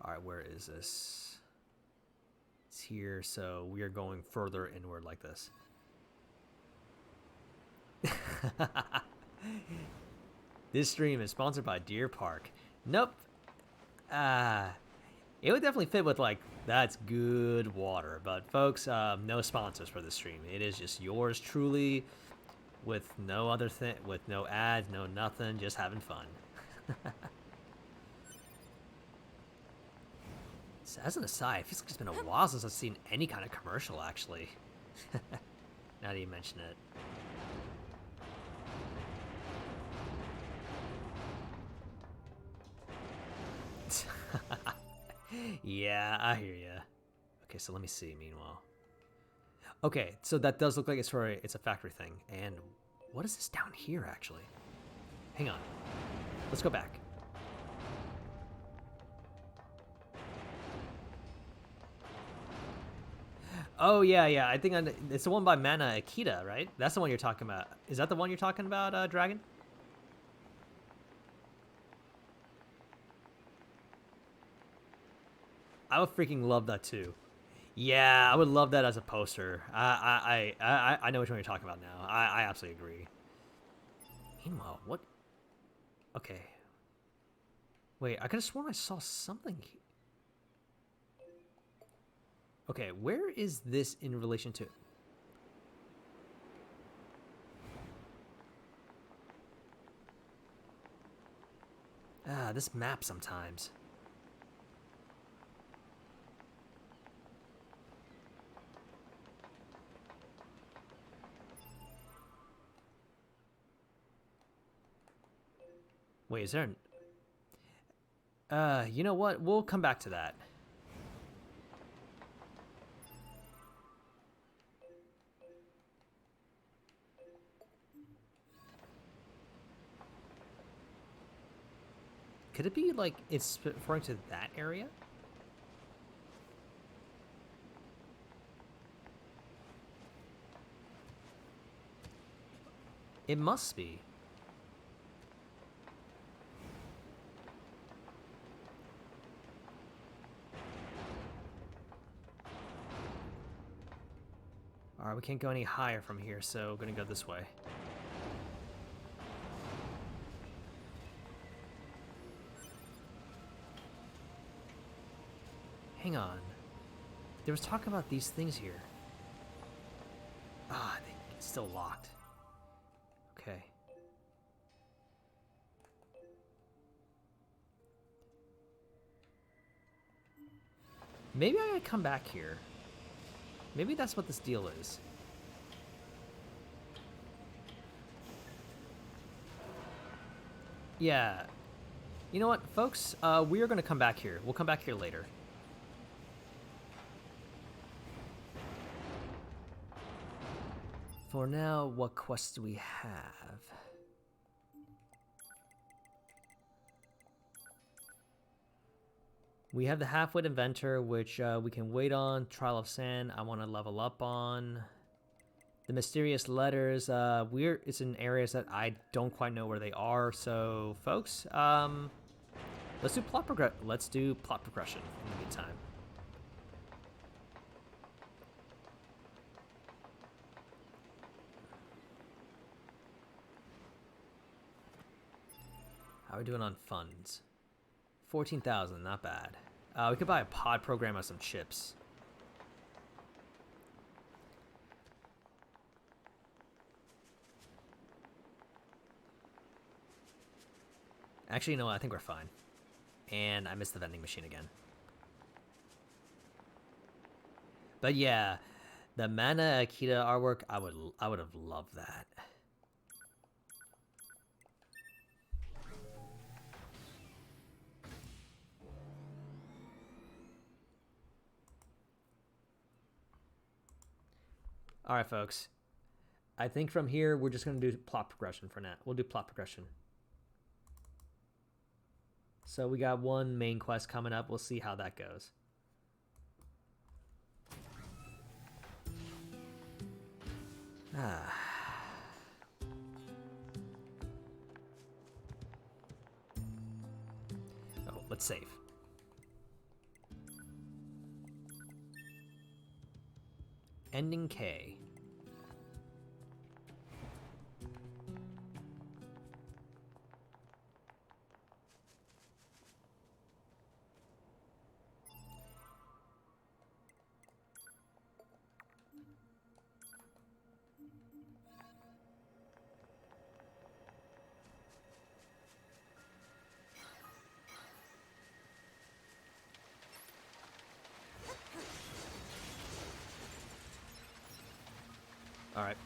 Alright, where is this? It's here, so we are going further inward like this. This stream is sponsored by Deer Park. Nope. It would definitely fit with, like, that's good water. But, folks, no sponsors for this stream. It is just yours truly with no other thing, with no ads, no nothing, just having fun. So, as an aside, it feels like it's been a while since I've seen any kind of commercial, actually. Now that you mention it. Yeah, I hear ya. Okay, so let me see, meanwhile. Okay, so that does look like it's a factory thing. And what is this down here, actually? Hang on. Let's go back. Oh, yeah. I think it's the one by Mana Akita, right? That's the one you're talking about. Is that the one you're talking about, Dragon? I would freaking love that too. Yeah, I would love that as a poster. I know which one you're talking about now. I absolutely agree. Meanwhile, what? Okay. Wait, I could have sworn I saw something. Okay, where is this in relation to? This map sometimes. Wait, is there an... you know what? We'll come back to that. Could it be like it's referring to that area? It must be. Alright, we can't go any higher from here, so we're gonna go this way. Hang on. There was talk about these things here. Ah, it's still locked. Okay. Maybe I gotta come back here. Maybe that's what this deal is. Yeah. You know what, folks? We are gonna come back here. We'll come back here later. For now, what quests do we have? We have the Half-Wit Inventor, which we can wait on. Trial of Sand, I want to level up on. The Mysterious Letters, it's in areas that I don't quite know where they are. So, folks, let's do plot progression in the meantime. How are we doing on funds? 14,000, not bad. We could buy a pod program of some chips. Actually, you know what? I think we're fine. And I missed the vending machine again. But yeah, the Mana Akita artwork, I would have loved that. All right, folks. I think from here, we're just going to do plot progression for now. We'll do plot progression. So we got one main quest coming up. We'll see how that goes. Oh, let's save. Ending K. All right.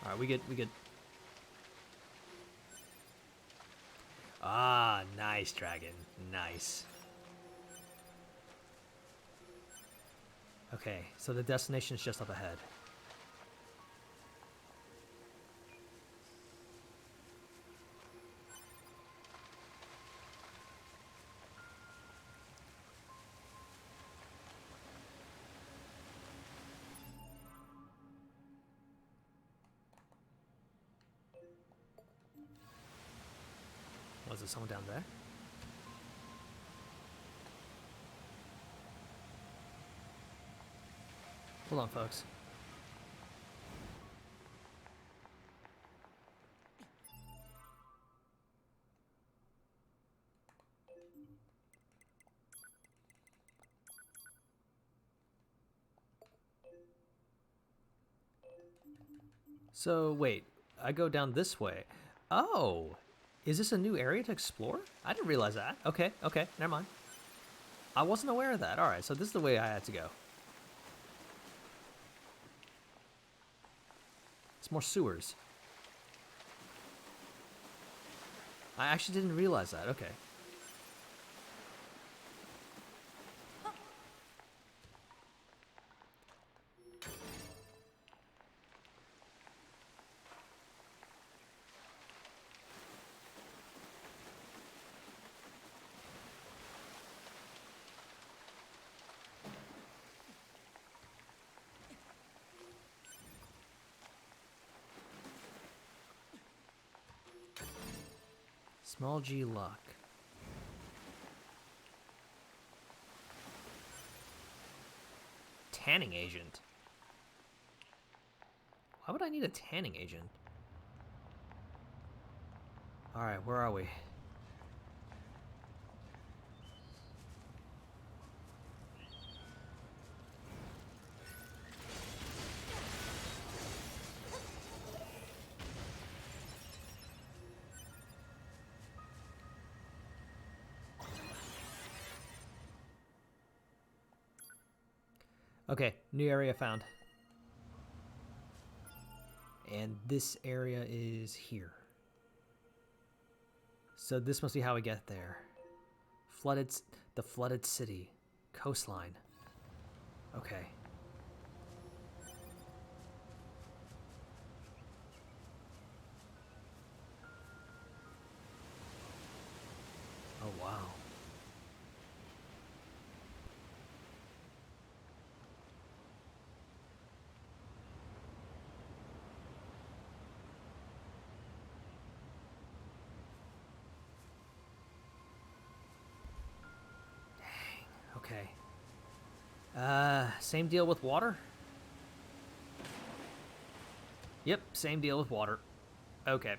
All right, we good. Ah, nice, dragon. Nice. Okay, so the destination is just up ahead. Was there someone down there? Hold on, folks. So, wait. I go down this way. Oh! Is this a new area to explore? I didn't realize that. Okay, never mind. I wasn't aware of that. Alright, so this is the way I had to go. It's more sewers. I actually didn't realize that. Okay. Small G luck. Tanning agent. Why would I need a tanning agent? Alright, where are we? Okay, new area found. And this area is here. So this must be how we get there. Flooded... The flooded city. Coastline. Okay. Oh, wow. Okay. Same deal with water? Yep, same deal with water. Okay.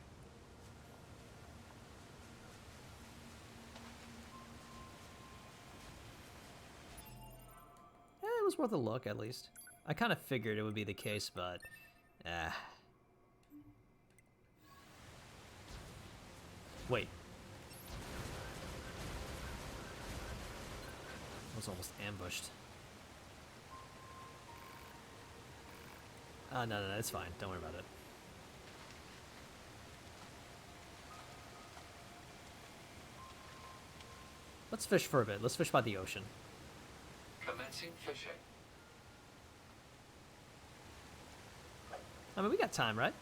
It was worth a look, at least. I kind of figured it would be the case, but... Wait. I was almost ambushed. No, it's fine. Don't worry about it. Let's fish for a bit. Let's fish by the ocean. Commencing fishing. I mean, we got time, right?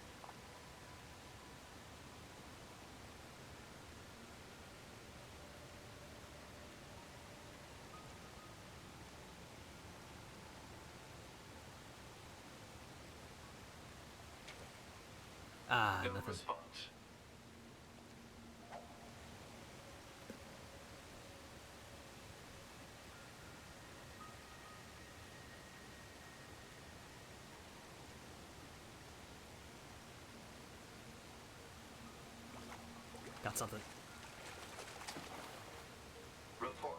No Nothing. response. Got something. Report.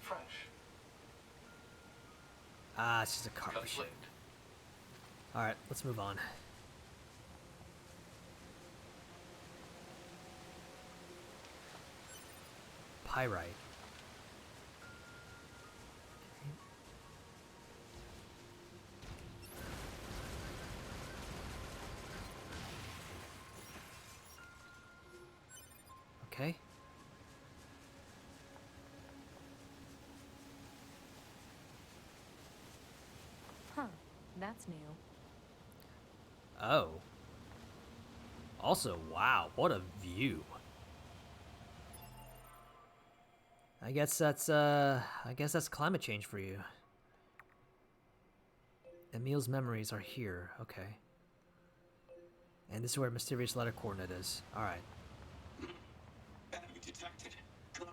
Fresh. It's just a car. Complete. Alright, let's move on. Pyrite. Okay. Huh, that's new. Oh. Also, wow, what a view. I guess that's climate change for you. Emil's memories are here, okay. And this is where mysterious letter coordinate is. Alright. Enemy detected. Go.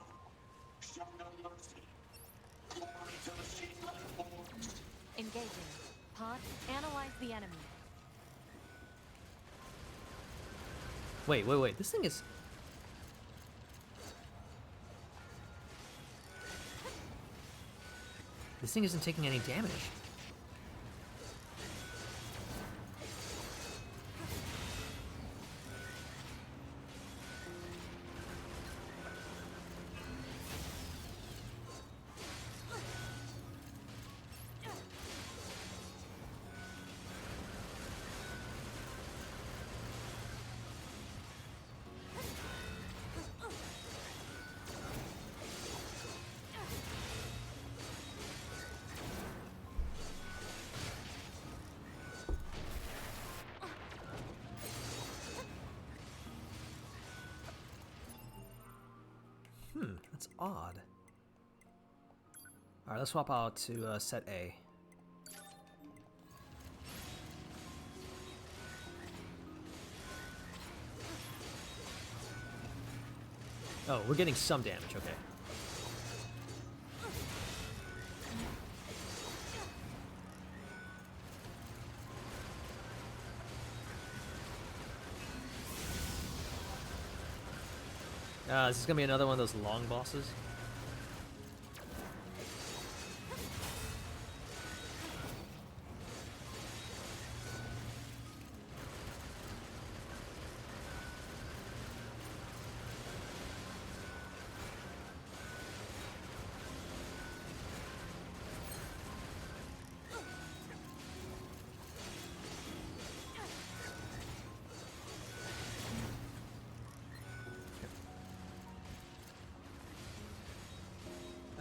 Show no mercy. Glory to machine life forms. Engaging. Pod, analyze the enemy. Wait. This thing is... This thing isn't taking any damage. That's odd. Alright, let's swap out to set A. Oh, we're getting some damage, okay. Is this gonna be another one of those long bosses?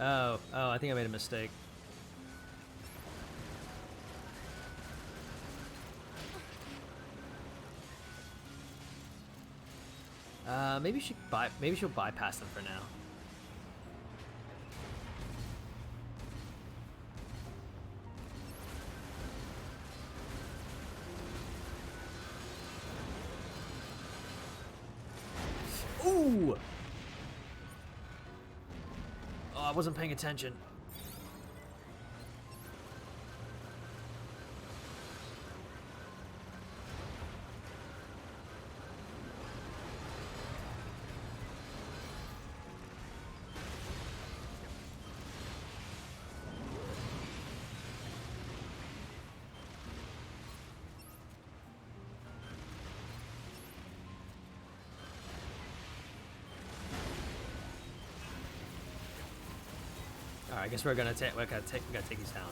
Oh, I think I made a mistake. Maybe she'll bypass them for now. Ooh! Oh, I wasn't paying attention. All right, I guess we gotta take these down.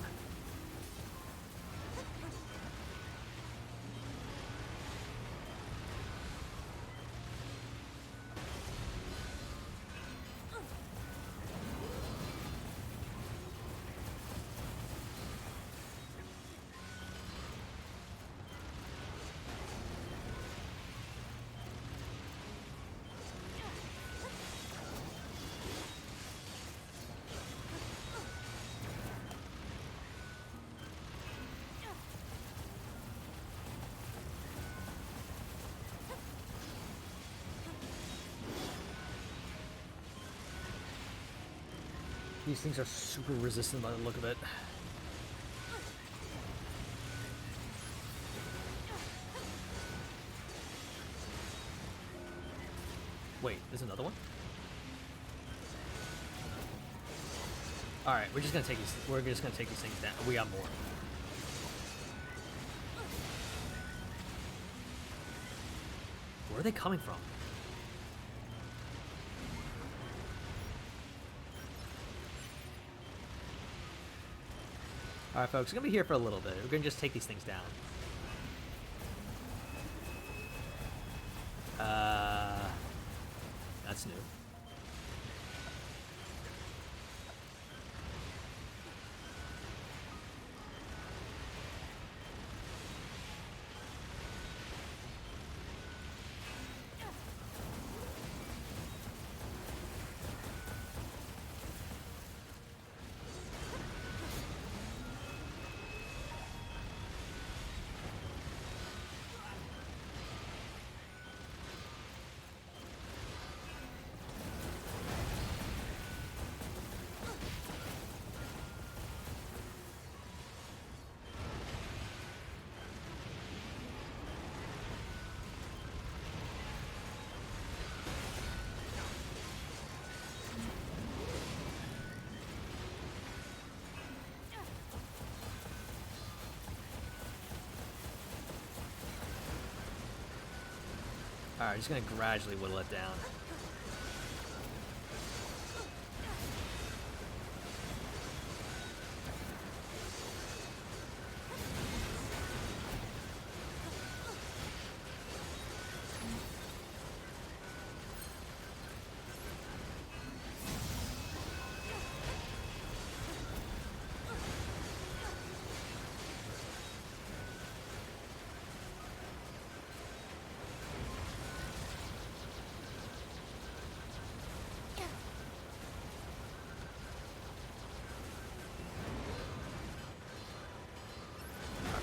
These things are super resistant by the look of it. Wait, there's another one? Alright, we're just gonna take these things down. We got more. Where are they coming from? Alright, folks, we're gonna be here for a little bit. We're gonna just take these things down. That's new. Alright, just gonna gradually whittle it down.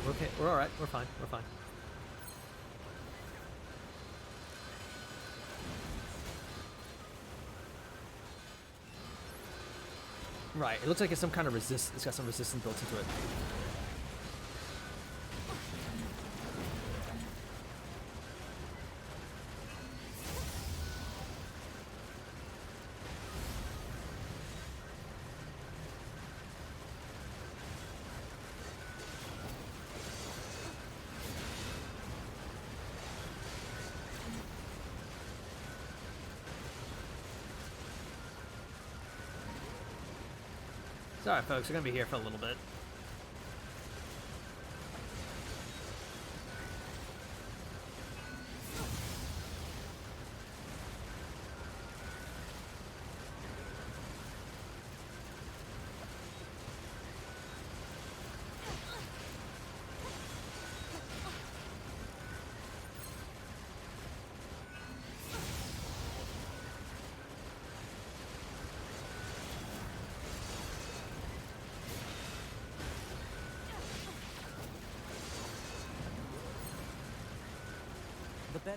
We're okay. We're alright. We're fine. We're fine. Right. It looks like it's some kind of resist. It's got some resistance built into it. It's alright, folks. We're gonna be here for a little bit.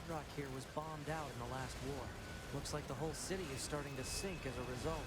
bedrock here was bombed out in the last war. Looks like the whole city is starting to sink as a result.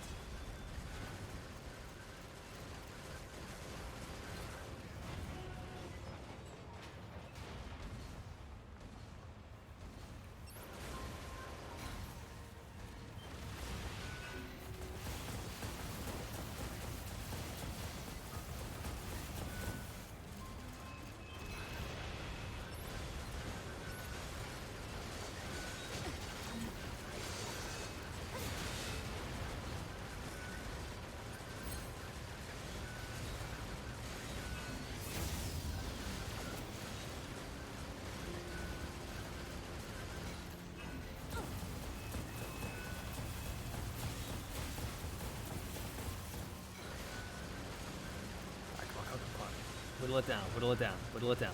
Whittle it down, whittle it down, whittle it down.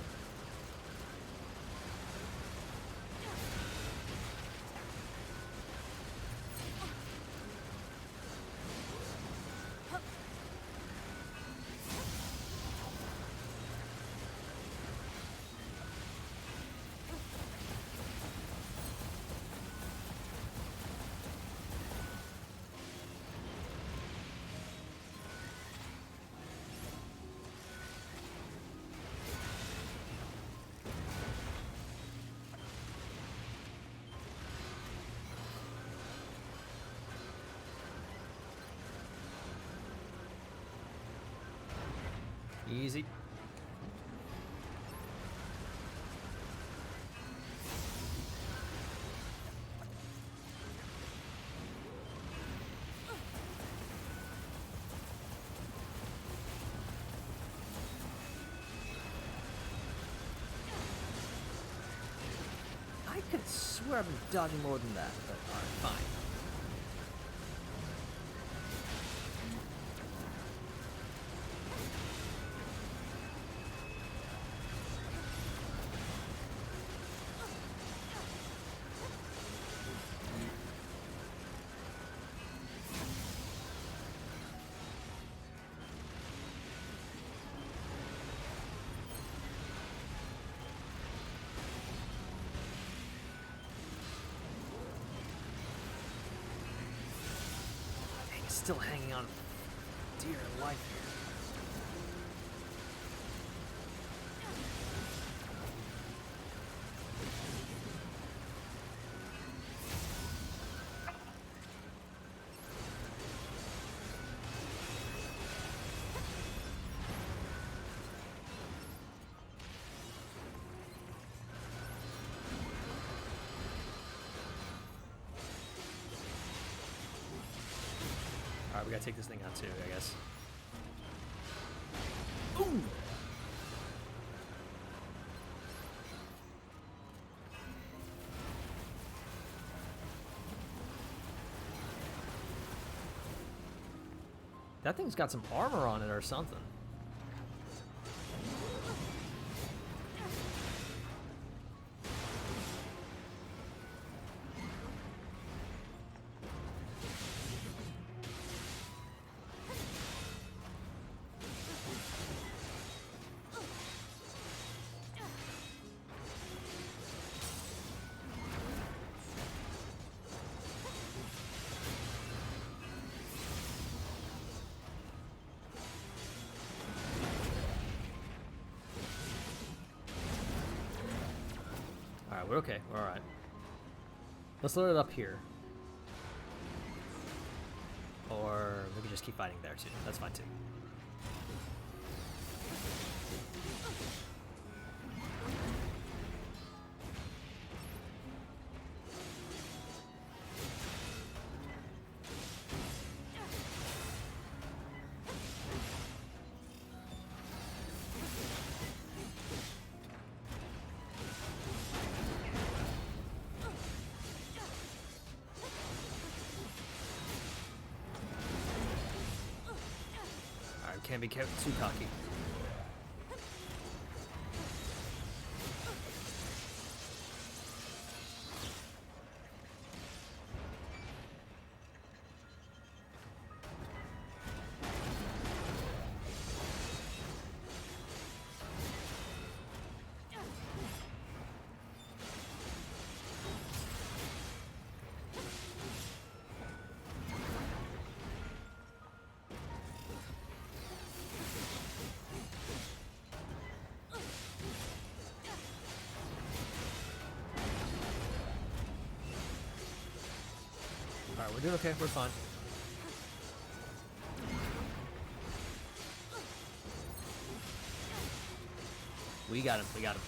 Easy. I could swear I've been dodging more than that, but alright, fine. Still hanging on dear life here. Alright, we gotta take this thing out too, I guess. Ooh! That thing's got some armor on it or something. Alright, we're okay. We're alright. Let's load it up here. Or we can just keep fighting there too. That's fine too. Can't be too cocky. we're doing okay. We're fine. We got him. We got him.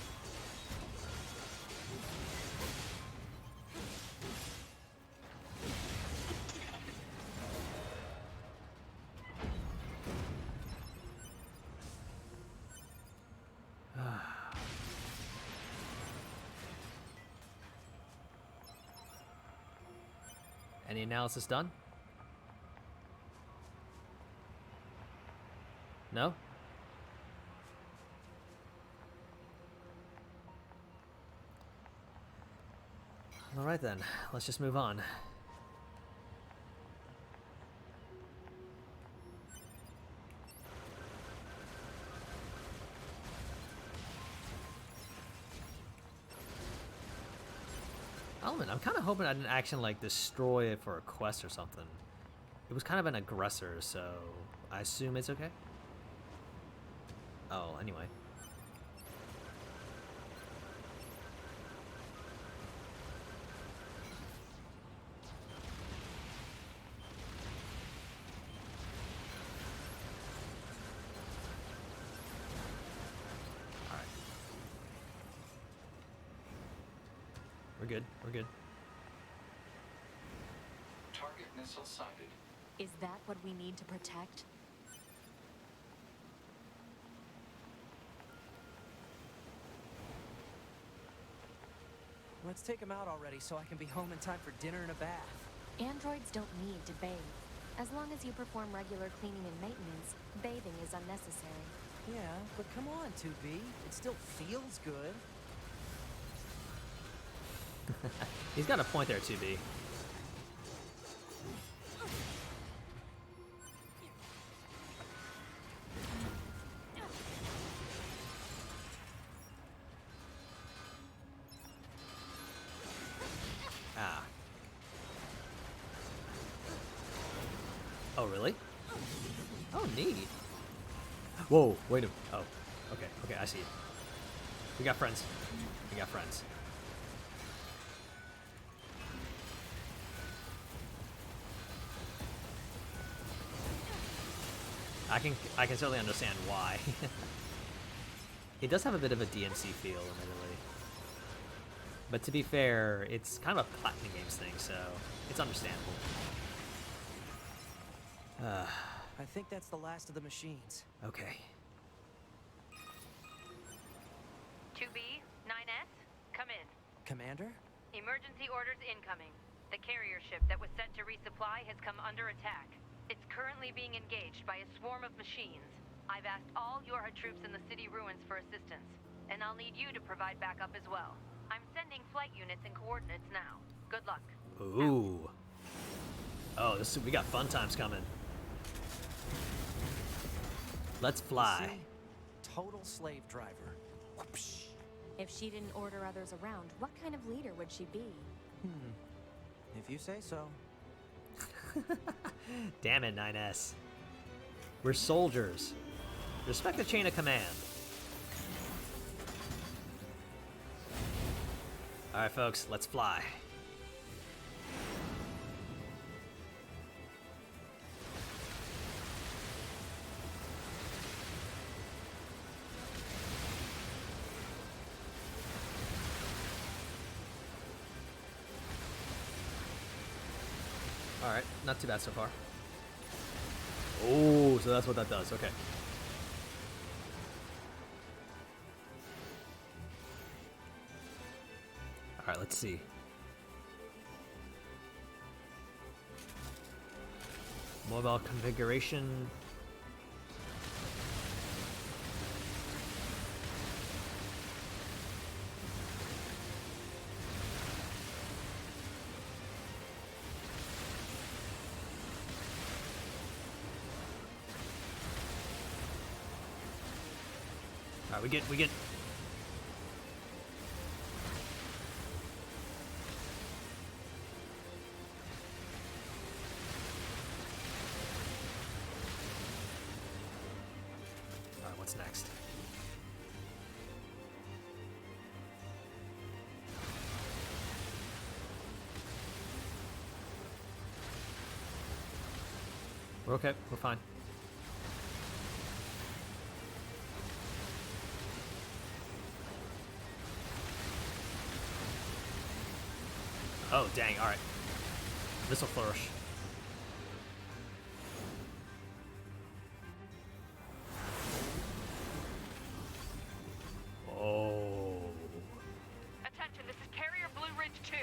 Any analysis done? No? Alright then, let's just move on. Element, I'm kind of hoping I didn't actually like destroy it for a quest or something. It was kind of an aggressor, so I assume it's okay. Oh, anyway. Alright. We're good, we're good. Target missile sighted. Is that what we need to protect? Let's take him out already so I can be home in time for dinner and a bath. Androids don't need to bathe. As long as you perform regular cleaning and maintenance, bathing is unnecessary. Yeah, but come on, 2B. It still feels good. He's got a point there, 2B. Ah. Oh, really? Oh, neat. Whoa, wait a... Oh, okay, okay, I see. We got friends. We got friends. I can certainly understand why. It does have a bit of a DMC feel, admittedly. But to be fair, it's kind of a Platinum Games thing, so it's understandable. I think that's the last of the machines. Okay. 2B, 9S, come in. Commander? Emergency orders incoming. The carrier ship that was sent to resupply has come under attack. It's currently being engaged by a swarm of machines. I've asked all Yorha troops in the city ruins for assistance, and I'll need you to provide backup as well. I'm sending flight units and coordinates now. Good luck. Ooh. Oh, we got fun times coming. Let's fly. See? Total slave driver. Whoopsh. If she didn't order others around, what kind of leader would she be? If you say so. Damn it, 9S. We're soldiers. Respect the chain of command. Alright, folks, let's fly. Alright, not too bad so far. Oh, so that's what that does, okay. Alright, let's see. Mobile configuration. Alright, we get. Alright, what's next? We're okay. We're fine. Oh, dang. All right. Missile flourish. Oh. Attention, this is Carrier Blue Ridge 2.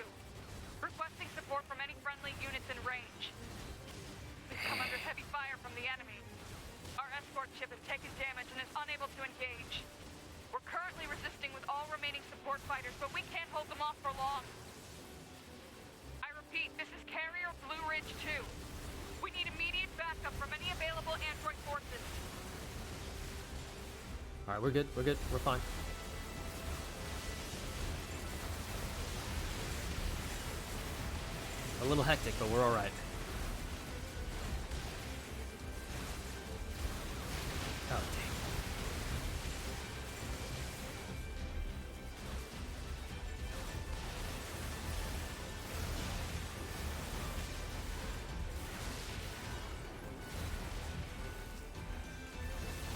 Requesting support from any friendly units in range. We've come under heavy fire from the enemy. Our escort ship has taken damage and is unable to engage. We're currently resisting with all remaining support fighters, but we can't hold them off for long. I repeat, this is Carrier Blue Ridge 2. We need immediate backup from any available android forces. All right, we're good. We're good. We're fine. A little hectic, but we're all right. Oh, dang.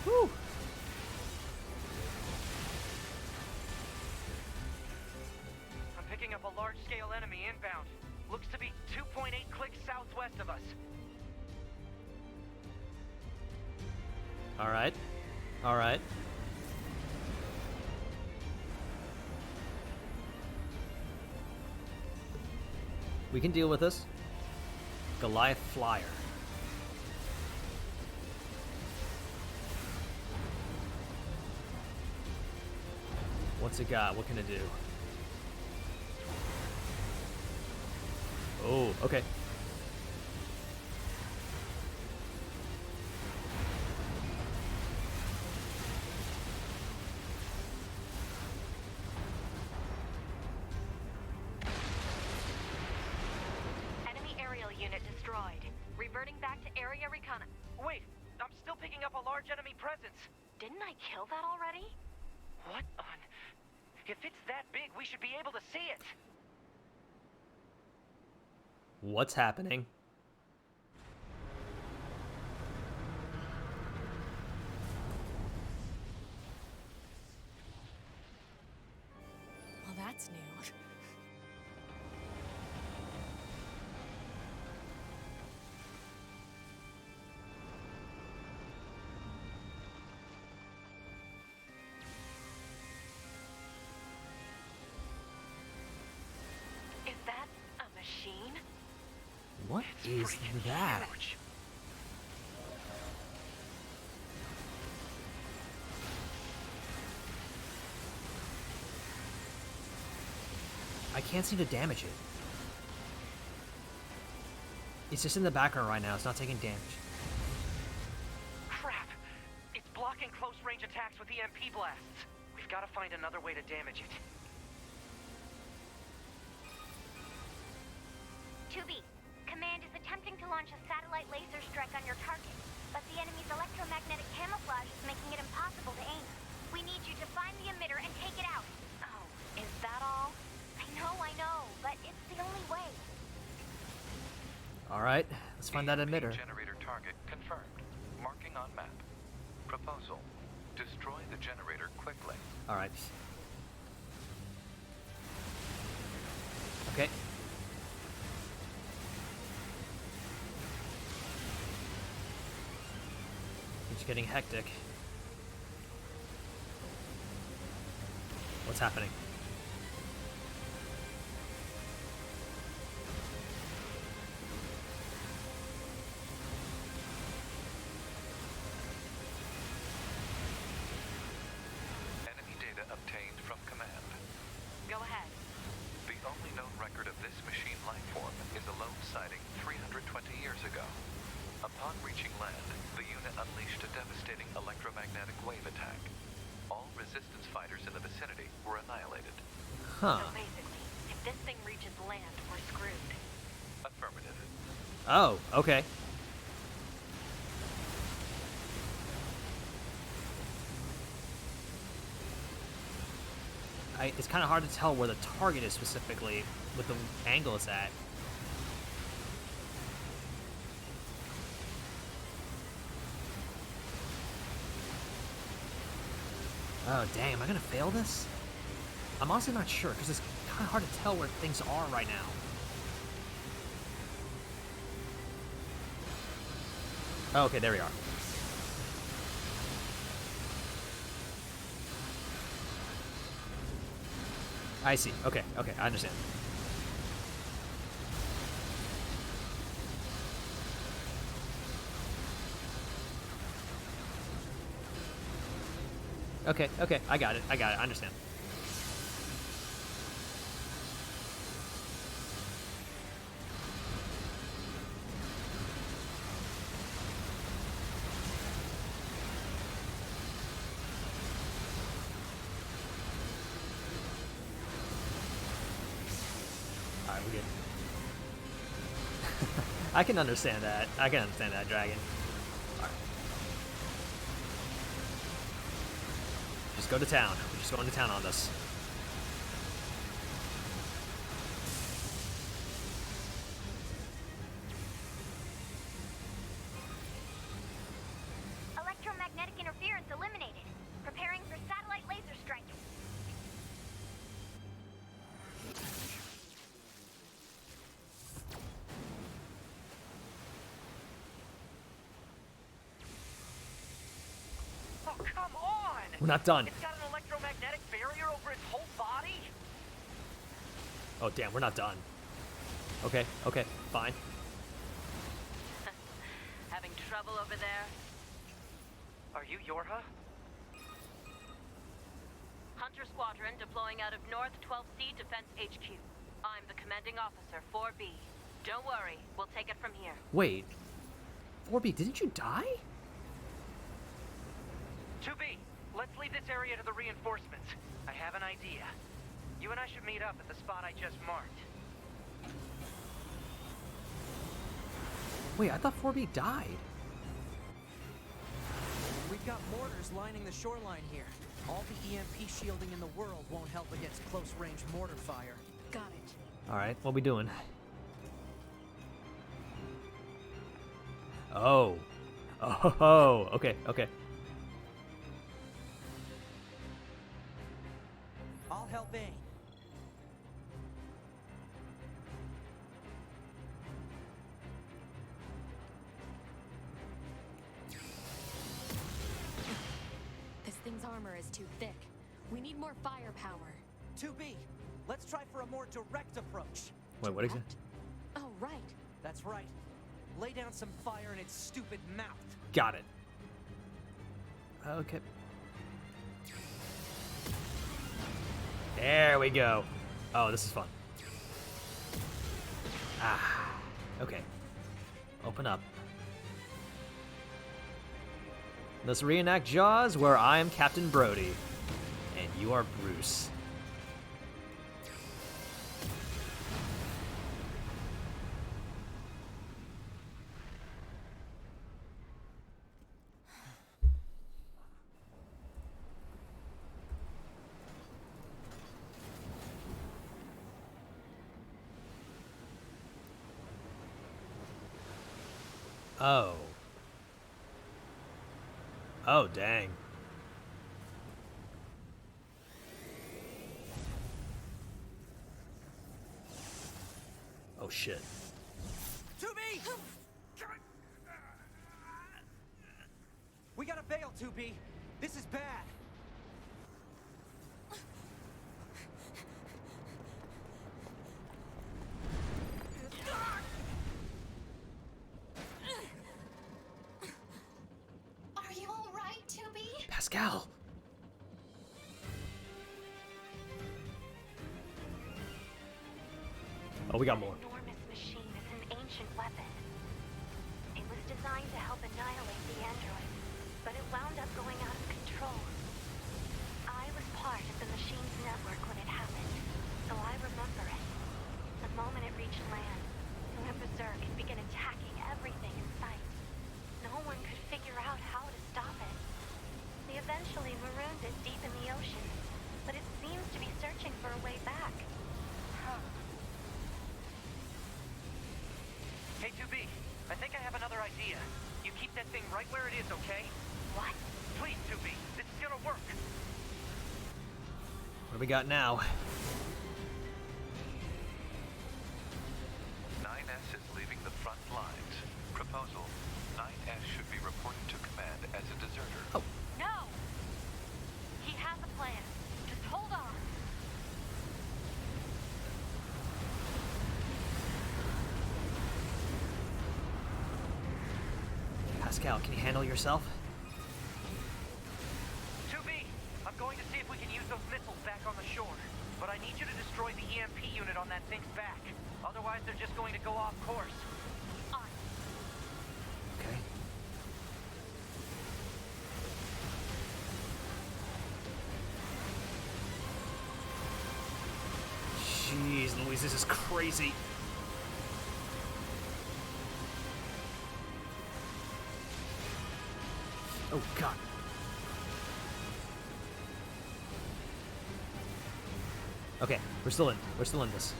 Whew. I'm picking up a large-scale enemy inbound. Looks to be 2.8 clicks southwest of us. All right. All right. We can deal with this. Goliath Flyer. What's it got? What can it do? Oh, okay. Enemy aerial unit destroyed. Reverting back to area recon. Wait, I'm still picking up a large enemy presence. Didn't I kill that already? What on? If it's that big, we should be able to see it. What's happening? Well, that's new. Is that a machine? What is that? Huge. I can't seem to damage it. It's just in the background right now. It's not taking damage. Crap! It's blocking close-range attacks with EMP blasts. We've got to find another way to damage it. 2B, Command is attempting to launch a satellite laser strike on your target, but the enemy's electromagnetic camouflage is making it impossible to aim. We need you to find the emitter and take it out. Oh, is that all? I know, but it's the only way. All right, let's find that emitter. Generator target confirmed. Marking on map. Proposal. Destroy the generator quickly. All right. Okay. It's getting hectic. What's happening? Enemy data obtained from command. Go ahead. The only known record of this machine life form is a lone sighting 320 years ago. Upon reaching land, the unit unleashed a devastating electromagnetic wave attack. All resistance fighters in the vicinity were annihilated. Huh. So basically, if this thing reaches land, we're screwed. Affirmative. Oh, okay. It's kind of hard to tell where the target is specifically with the angle it's at. Oh, dang, am I gonna fail this? I'm honestly not sure, because it's kind of hard to tell where things are right now. Oh, okay, there we are. I see. Okay, okay, I understand. Okay, okay, I got it, I understand. Alright, we're good. I can understand that. I can understand that, Dragon. Alright. Just go to town. We're just going to town on this. Electromagnetic interference eliminated. Preparing for satellite laser strike. Oh, come on! We're not done. It's got an electromagnetic barrier over its whole body? Oh, damn, we're not done. Okay, okay, fine. Having trouble over there? Are you Yorha? Hunter Squadron deploying out of North 12C Defense HQ. I'm the commanding officer, 4B. Don't worry, we'll take it from here. Wait. 4B, didn't you die? 2B, let's leave this area to the reinforcements. I have an idea. You and I should meet up at the spot I just marked. Wait, I thought 4B died. We've got mortars lining the shoreline here. All the EMP shielding in the world won't help against close-range mortar fire. Got it. Alright, what we doing? Oh. Oh, okay, okay. I'll help aim. This thing's armor is too thick. We need more firepower. 2B, let's try for a more direct approach. Wait, what exactly? Oh, right. That's right. Lay down some fire in its stupid mouth. Got it. Okay. There we go. Oh, this is fun. Ah. Okay. Open up. Let's reenact Jaws, where I am Captain Brody, and you are Bruce. Oh. Oh, dang. Oh, shit. 2B! We gotta bail, 2B. This is bad. Are you all right, 2B? Pascal. Oh, we got more. That enormous machine is an ancient weapon. It was designed to help annihilate the androids, but it wound up going out of control. I was part of the machine's network when it happened, so I remember it. The moment it reached land, it went berserk and began attacking everything in sight. No one could figure out how to stop it. They eventually marooned it deep in the ocean, but it seems to be searching for a way back. Hey, 2B, I think I have another idea. You keep that thing right where it is, okay? What? Please, 2B, this is gonna work. do we got now? 9S is leaving the front lines. Proposal: 9S should be reporting to command as a deserter. Oh. No! He has a plan. Just hold on. Pascal, can you handle yourself? 2B, I'm going to see if we can use those missiles back on the shore. But I need you to destroy the EMP unit on that thing's back. Otherwise, they're just going to go off course. On. Okay. Jeez, Louise, this is crazy. Oh, God. Okay, we're still in. We're still in this.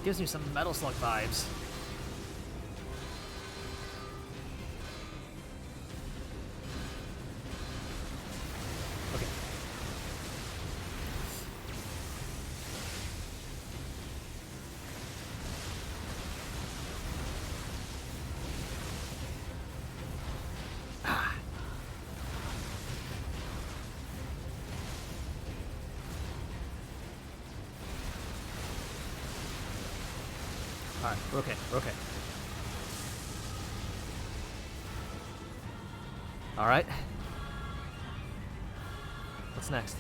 Gives me some Metal Slug vibes. Okay. Ah. Alright, we're okay, we're okay. Alright. What's next?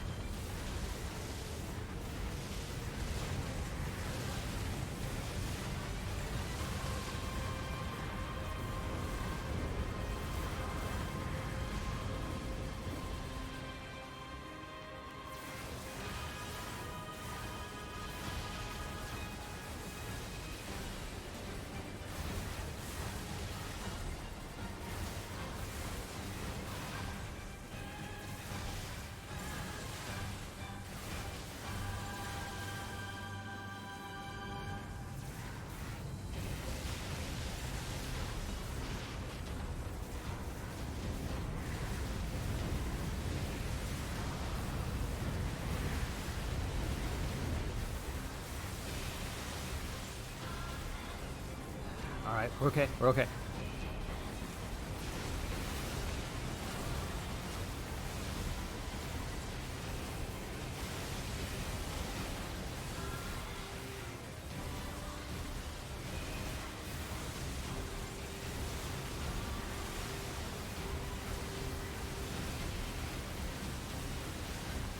Alright, we're okay, we're okay.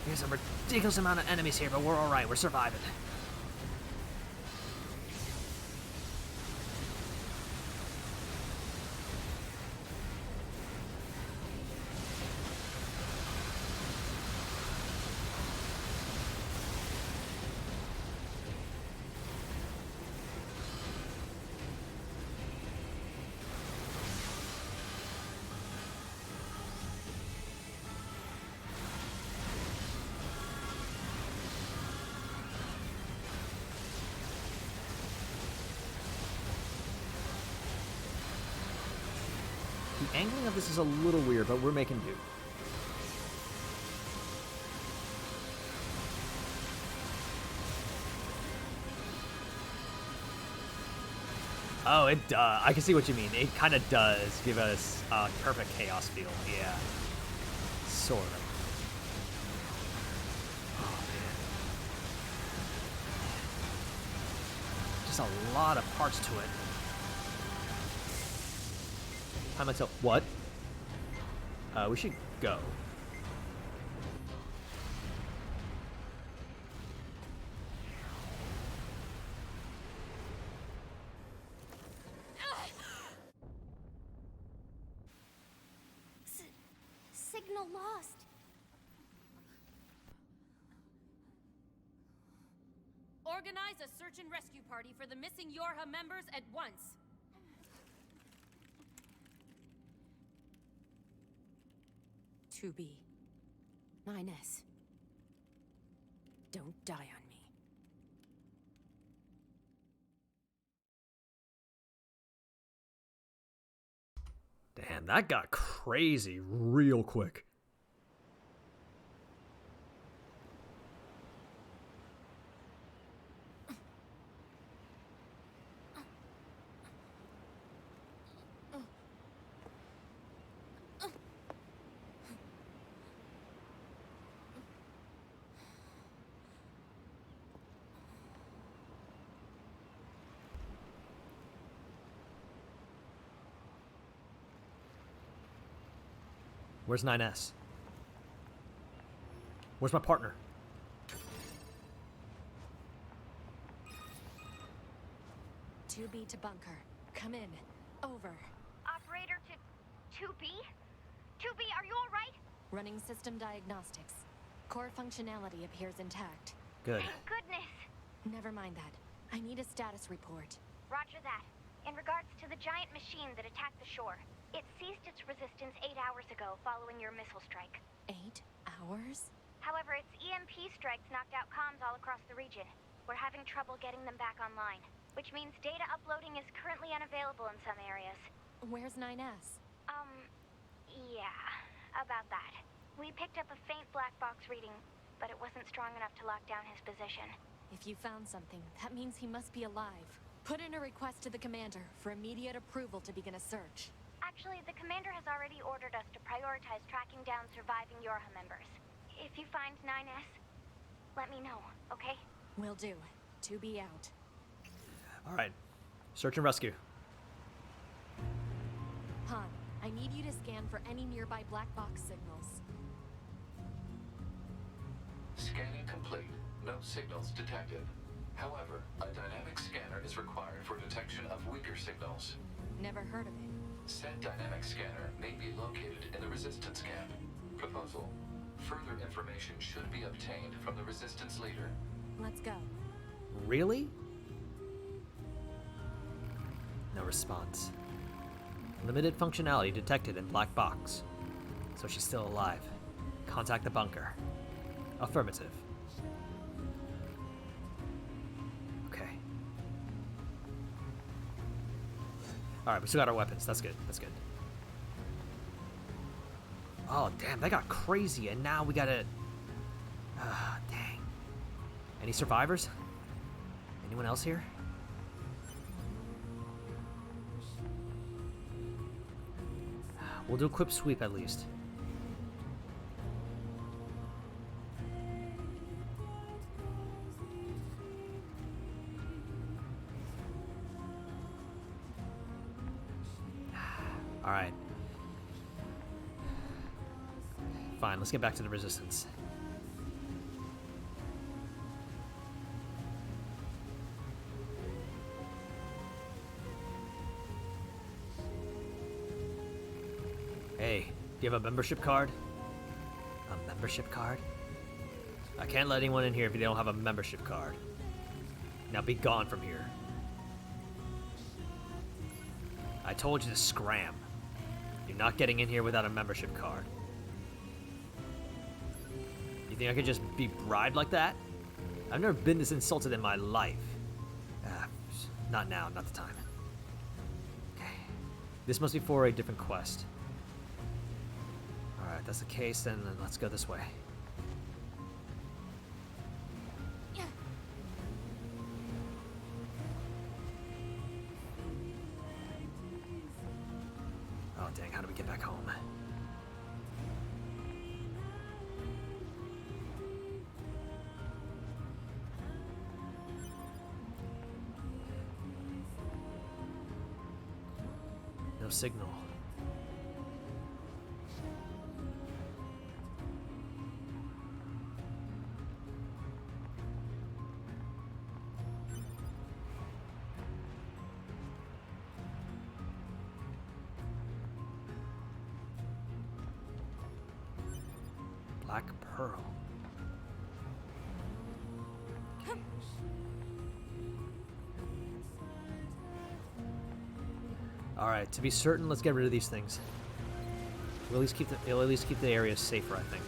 There's a ridiculous amount of enemies here, but we're alright, we're surviving. The angling of this is a little weird, but we're making do. Oh, it does. I can see what you mean. It kind of does give us a perfect chaos feel. Yeah. Sort of. Oh, man. Just a lot of parts to it. Time until what? We should go. Signal lost. Organize a search and rescue party for the missing Yorha members at once. To be 9S. Don't die on me. Damn, that got crazy real quick. Where's 9S? Where's my partner? To be to bunker. Come in. Over. Operator to 2B? 2B, are you alright? Running system diagnostics. Core functionality appears intact. Good. Thank goodness. Never mind that. I need a status report. Roger that. In regards to the giant machine that attacked the shore, it ceased its resistance 8 hours ago following your missile strike. 8 hours? However, its EMP strikes knocked out comms all across the region. We're having trouble getting them back online, which means data uploading is currently unavailable in some areas. Where's 9S? Yeah, about that. We picked up a faint black box reading, but it wasn't strong enough to lock down his position. If you found something, that means he must be alive. Put in a request to the commander for immediate approval to begin a search. Actually, the commander has already ordered us to prioritize tracking down surviving Yorha members. If you find 9S, let me know, okay? Will do. To be out. Alright. Search and rescue. Han, I need you to scan for any nearby black box signals. Scanning complete. No signals detected. However, a dynamic scanner is required for detection of weaker signals. Never heard of it. Said dynamic scanner may be located in the resistance camp. Proposal. Further information should be obtained from the resistance leader. Let's go. Really? No response. Limited functionality detected in black box. So she's still alive. Contact the bunker. Affirmative. Okay. Alright, we still got our weapons. That's good. That's good. Oh, damn. That got crazy. And now we gotta... dang. Any survivors? Anyone else here? We'll do a quick sweep at least. Alright. Fine, let's get back to the resistance. Hey, do you have a membership card? A membership card? I can't let anyone in here if you don't have a membership card. Now be gone from here. I told you to scram. You're not getting in here without a membership card. You think I could just be bribed like that? I've never been this insulted in my life. Not now, not the time. Okay. This must be for a different quest. Alright, if that's the case, then let's go this way. Oh dang, how do we get back home? No signal. Black Pearl. Alright, to be certain, let's get rid of these things. We'll it'll at least keep the area safer, I think.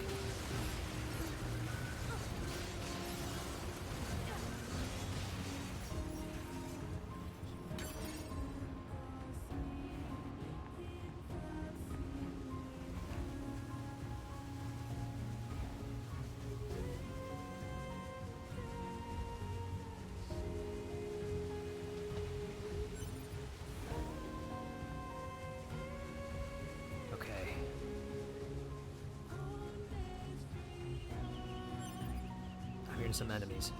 Some enemies.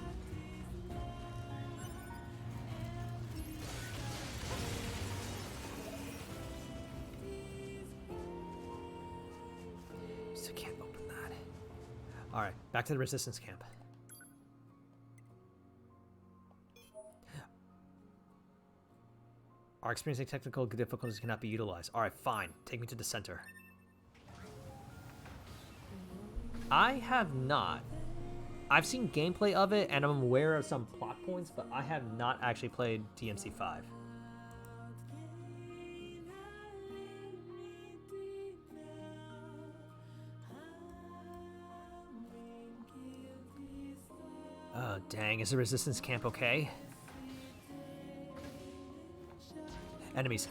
Still can't open that. All right, back to the resistance camp. Our experiencing technical difficulties cannot be utilized. All right, fine. Take me to the center. I have not. I've seen gameplay of it, and I'm aware of some plot points, but I have not actually played DMC5. Oh, dang. Is the resistance camp okay? Enemies.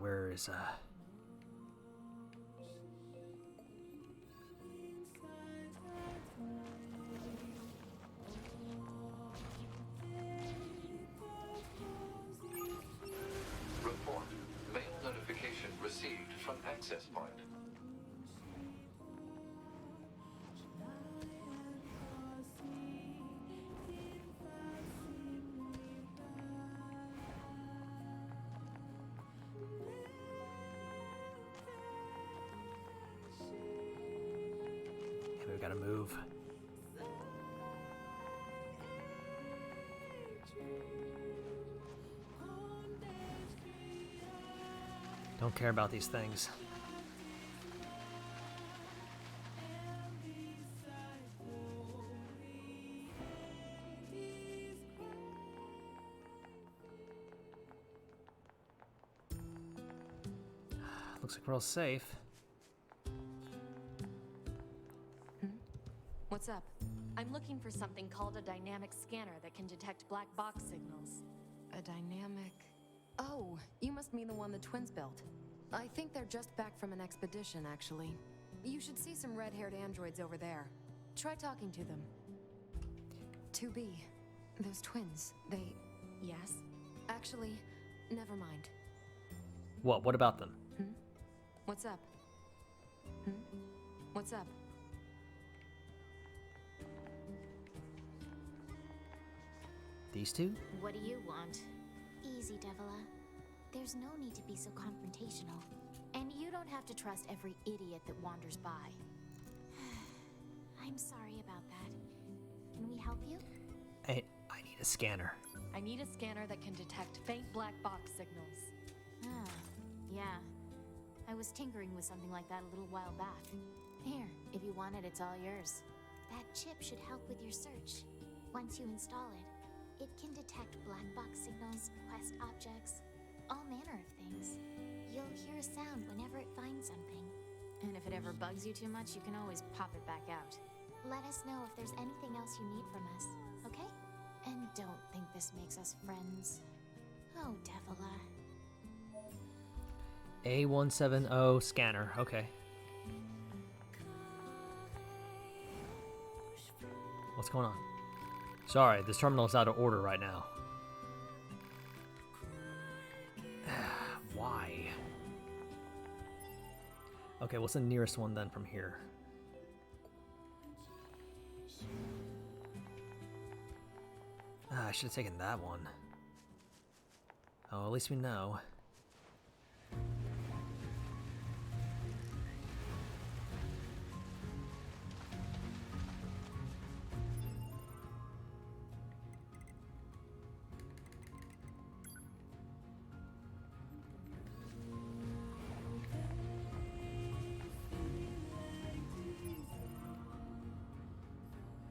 Where is Report. Mail notification received from access point. we gotta move. Don't care about these things. Looks like we're all safe. What's up? I'm looking for something called a dynamic scanner that can detect black box signals. A dynamic... Oh, you must mean the one the twins built. I think they're just back from an expedition, actually. You should see some red-haired androids over there. Try talking to them. 2B. Those twins, they... Yes? Actually, never mind. What? What about them? What's up? What's up? These two? What do you want? Easy, Devila. There's no need to be so confrontational. And you don't have to trust every idiot that wanders by. I'm sorry about that. Can we help you? I need a scanner. I need a scanner that can detect faint black box signals. Ah, yeah. I was tinkering with something like that a little while back. Here, if you want it, it's all yours. That chip should help with your search. Once you install it, it can detect black box signals, quest objects, all manner of things. You'll hear a sound whenever it finds something. And if it ever bugs you too much, you can always pop it back out. Let us know if there's anything else you need from us, okay? And don't think this makes us friends. Oh, Devila. A170 scanner. Okay. What's going on? Sorry, this terminal is out of order right now. Why? Okay, what's the nearest one then from here? I should have taken that one. Oh, at least we know.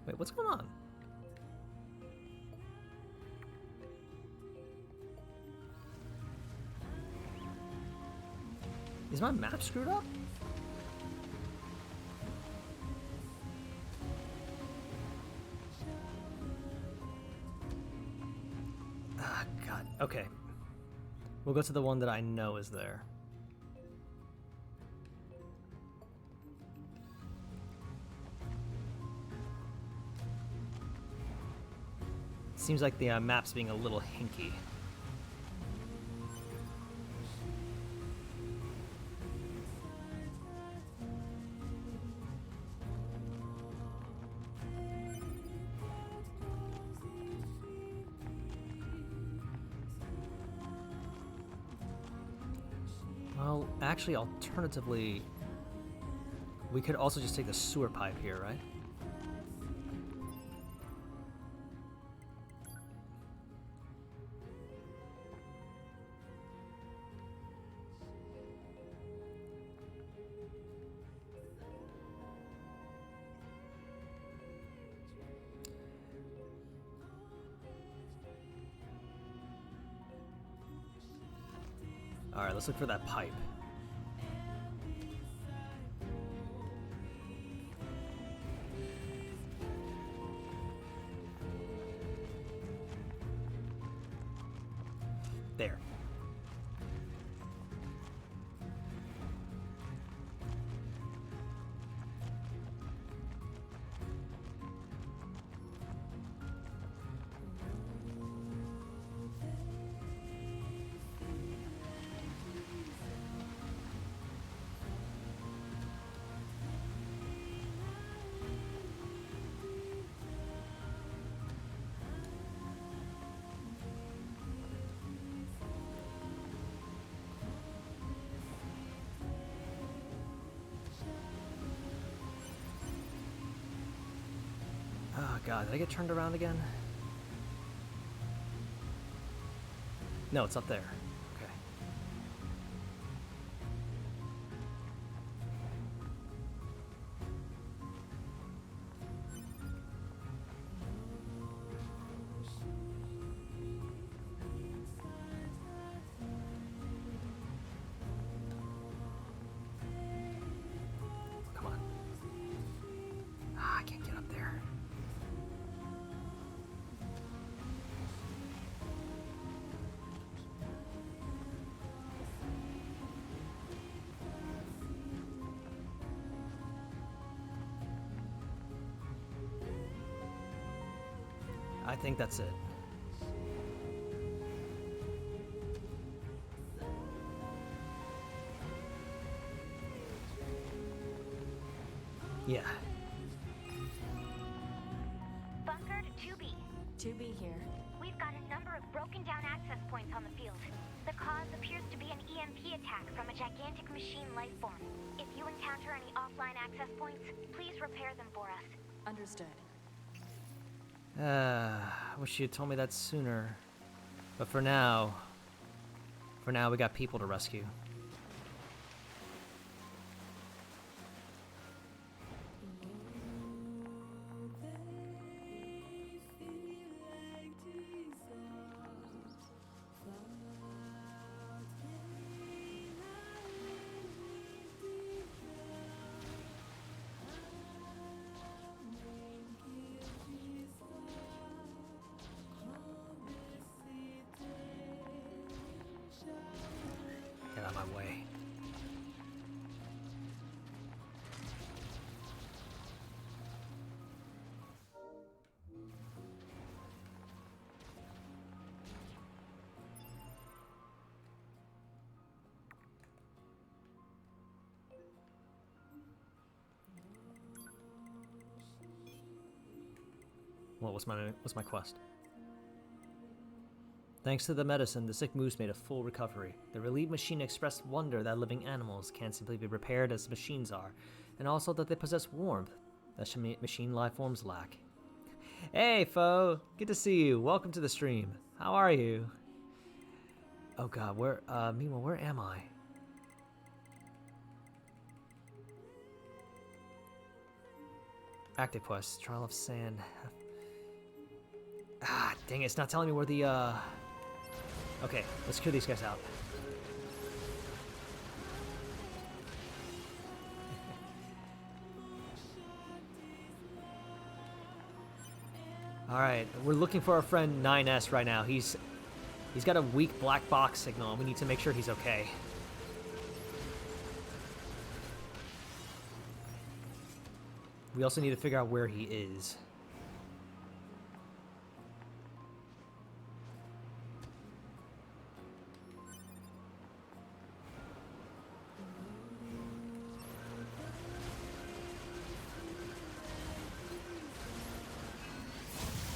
Wait, what's going on? Is my map screwed up? Ah, God. Okay. We'll go to the one that I know is there. Seems like the map's being a little hinky. Well, actually, alternatively, we could also just take the sewer pipe here, right? Alright, let's look for that pipe. There. Oh God, did I get turned around again? No, it's up there. Okay. Come on. Ah, I can't get up there. I think that's it. Yeah. Bunker to 2B. 2B here. We've got a number of broken down access points on the field. The cause appears to be an EMP attack from a gigantic machine life form. If you encounter any offline access points, please repair them for us. Understood. Wish you had told me that sooner. But for now, we got people to rescue. Get out of my way. What's my quest? Thanks to the medicine, the sick moose made a full recovery. The relieved machine expressed wonder that living animals can't simply be repaired as machines are, and also that they possess warmth that machine life forms lack. Hey, foe! Good to see you. Welcome to the stream. How are you? Oh God, meanwhile, where am I? Active quest. Trial of Sand. Ah, dang it. It's not telling me where the, Okay, let's clear these guys out. Alright, we're looking for our friend 9S right now. He's got a weak black box signal, and we need to make sure he's okay. We also need to figure out where he is.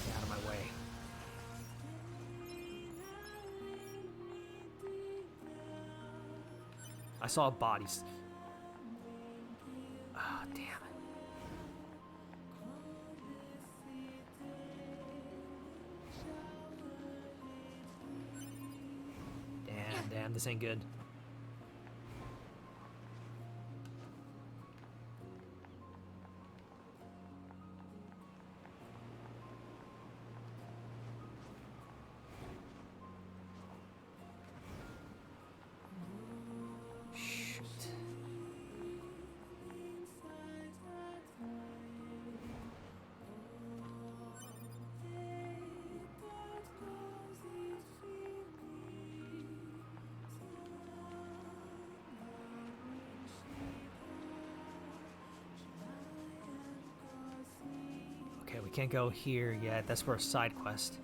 Get out of my way. I saw a body. Ah, damn it. Damn, this ain't good. Shit. Okay, we can't go here yet. That's for a side quest.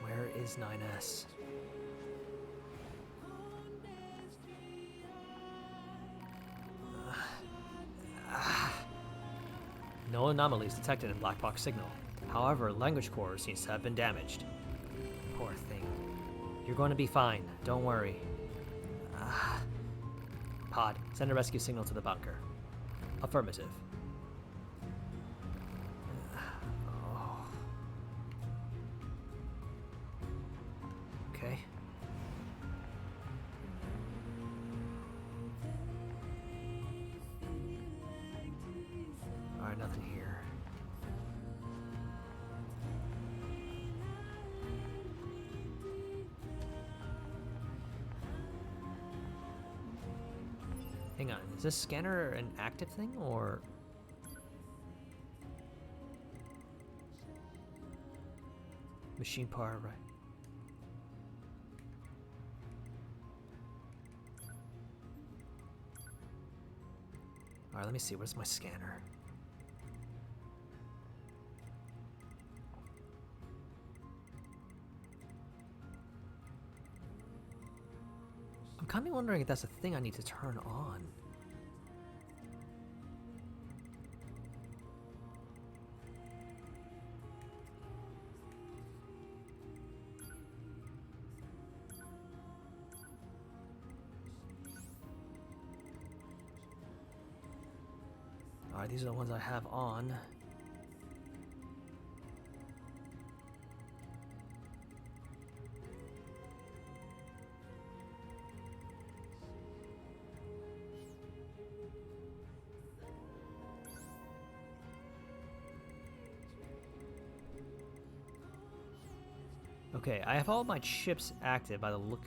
Where is 9S? No anomalies detected in black box signal. However, language core seems to have been damaged. Poor thing. You're going to be fine. Don't worry. Pod, send a rescue signal to the bunker. Affirmative. Oh. Okay. Alright, nothing here. Hang on, is this scanner an active thing, or... Machine power, right? Alright, let me see, where's my scanner? I'm kind of wondering if that's a thing I need to turn on. Alright, these are the ones I have on. Okay, I have all my chips active by the look.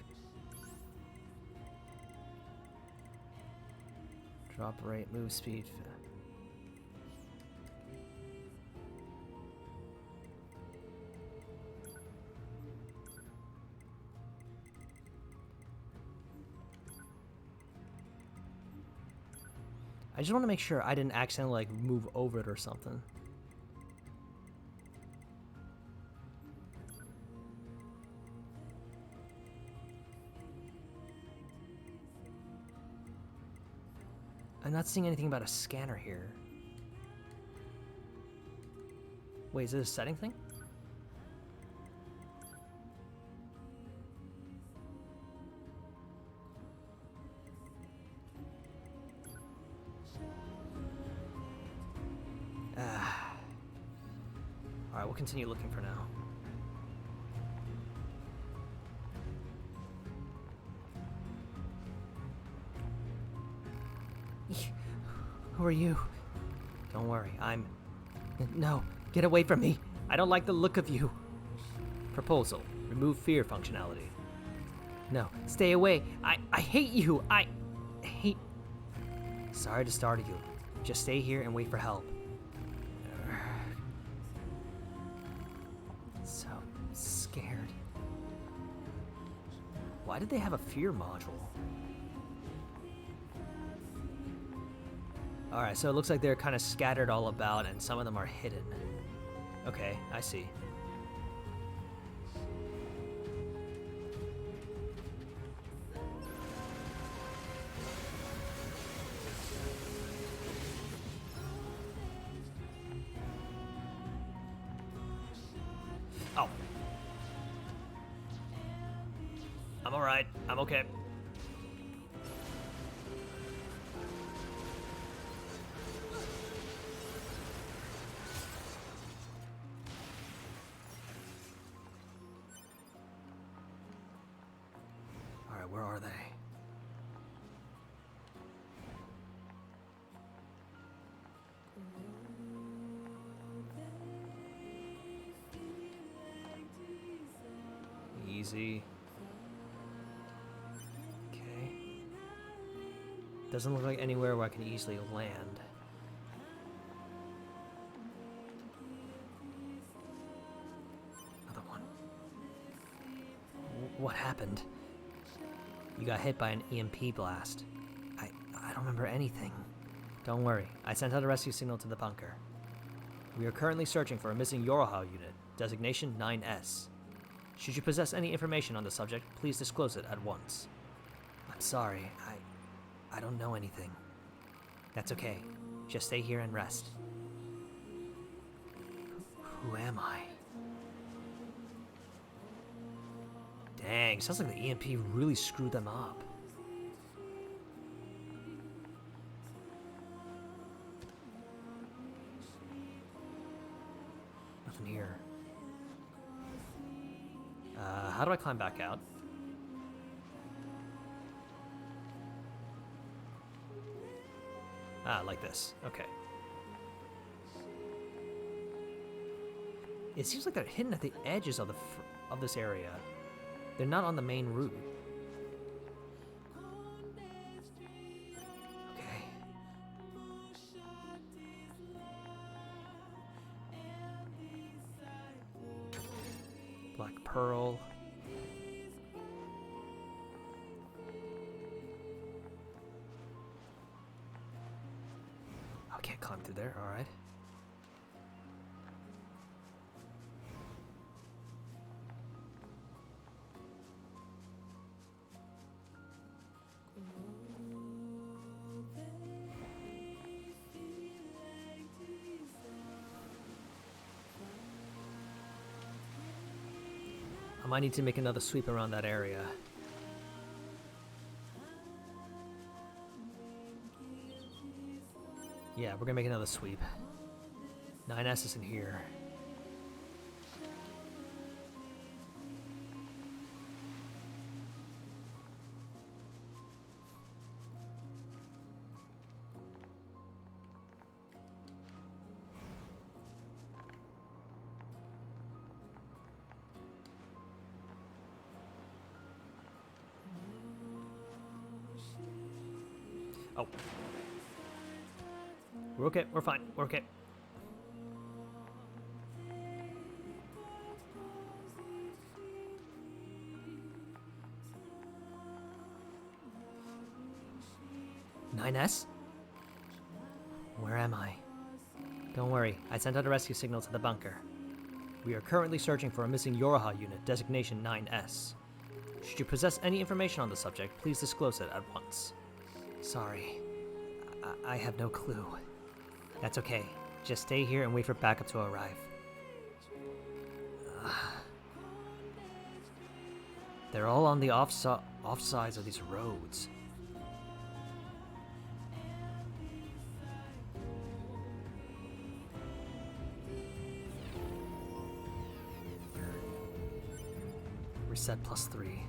Drop rate, move speed. I just want to make sure I didn't accidentally like move over it or something. I'm not seeing anything about a scanner here. Wait, is this a setting thing? Alright, we'll continue looking for now. Who are you? Don't worry, No, get away from me! I don't like the look of you! Proposal. Remove fear functionality. No, stay away! I hate you! I hate... Sorry to startle you. Just stay here and wait for help. So scared. Why did they have a fear module? Alright, so it looks like they're kind of scattered all about and some of them are hidden. Okay, I see. Oh. I'm alright. I'm okay. Alright, where are they? Easy. Okay. Doesn't look like anywhere where I can easily land. Another one. What happened? You got hit by an EMP blast. I don't remember anything. Don't worry, I sent out a rescue signal to the bunker. We are currently searching for a missing Yorohao unit, designation 9S. Should you possess any information on the subject, please disclose it at once. I'm sorry, I don't know anything. That's okay. Just stay here and rest. Who am I? Dang, sounds like the EMP really screwed them up. Nothing here. How do I climb back out? Ah, like this. Okay. It seems like they're hidden at the edges of this area. They're not on the main route. Okay. Black Pearl. I can't climb through there, alright. I might need to make another sweep around that area. Yeah, we're gonna make another sweep. 9S isn't here. Oh. We're okay. We're fine. We're okay. "9S? Where am I? Don't worry. I sent out a rescue signal to the bunker. We are currently searching for a missing Yoroha unit, designation 9S. Should you possess any information on the subject, please disclose it at once. Sorry. I have no clue. That's okay. Just stay here and wait for backup to arrive." They're all on the offsides of these roads. Reset +3.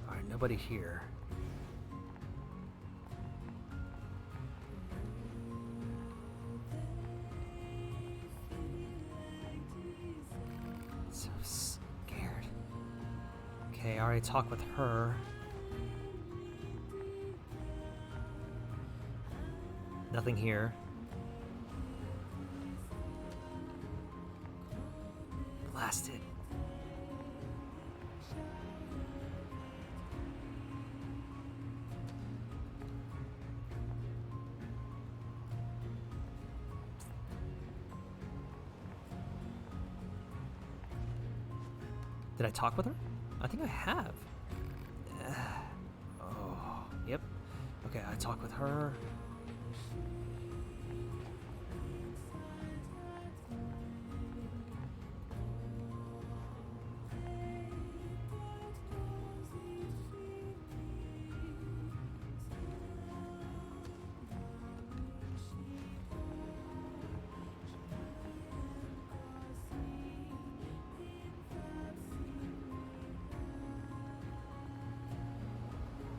Alright, nobody here. So scared. Okay, I already talked with her. Nothing here. Blasted. Did I talk with her? I think I have. Oh, yep. Okay, I talked with her.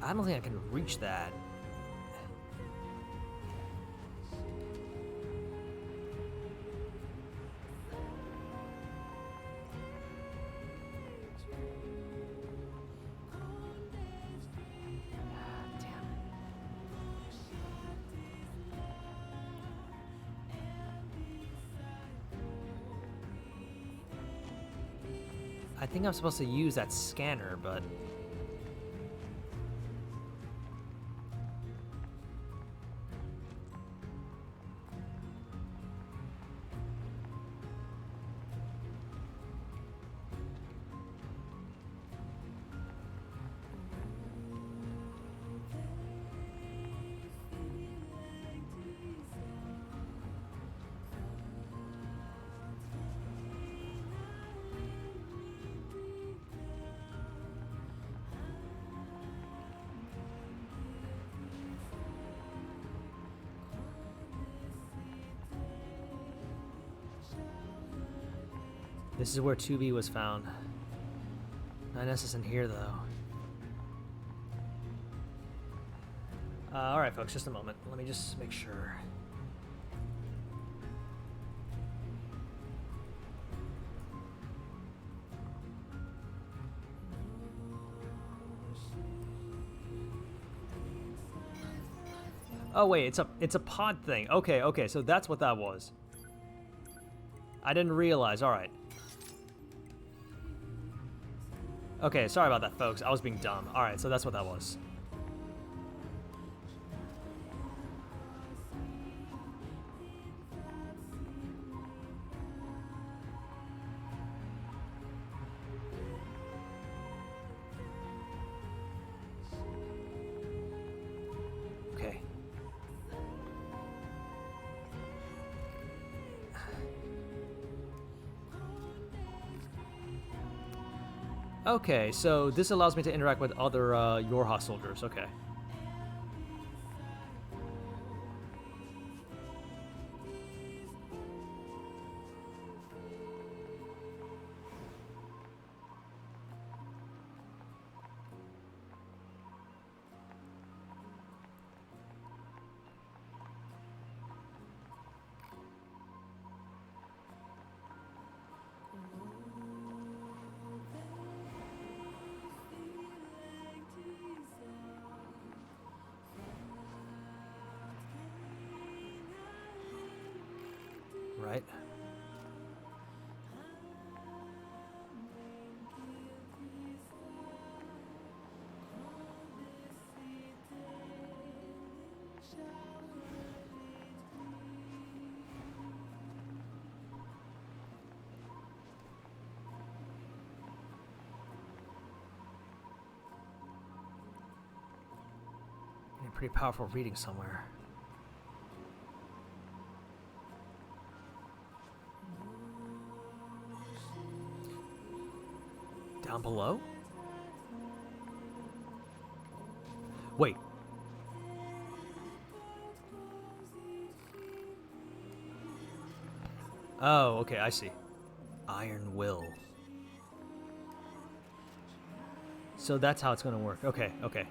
I don't think I can reach that. Damn. I think I'm supposed to use that scanner, but this is where 2B was found. Nines isn't here, though. Alright, folks, just a moment. Let me just make sure. Oh, wait, it's a pod thing. Okay, so that's what that was. I didn't realize. Alright. Okay, sorry about that, folks. I was being dumb. Alright, so that's what that was. Okay. Okay, so this allows me to interact with other Yorha soldiers. Okay. Right. A pretty powerful reading somewhere. Down below? Wait. Oh, okay, I see. Iron Will. So that's how it's gonna work. Okay, okay.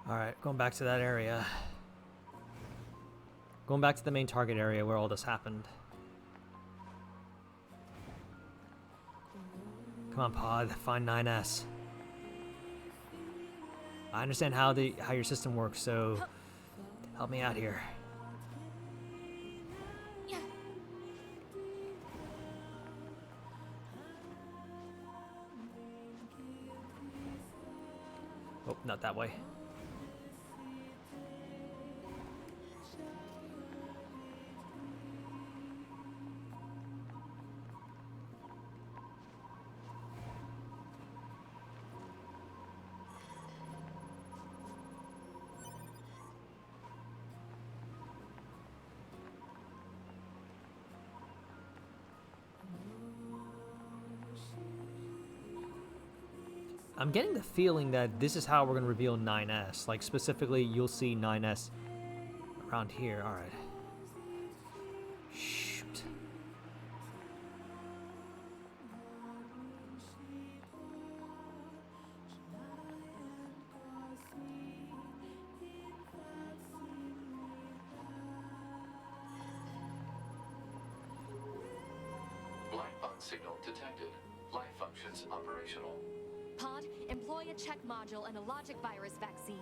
Alright, going back to that area. Going back to the main target area where all this happened. Come on, Pod, find 9S. I understand how your system works, so help me out here. Oh, not that way. I'm getting the feeling that this is how we're going to reveal 9S. Like, specifically, you'll see 9S around here. Alright. Shoot. Black box signal detected. Life functions operational. Pod, employ a check module and a logic virus vaccine.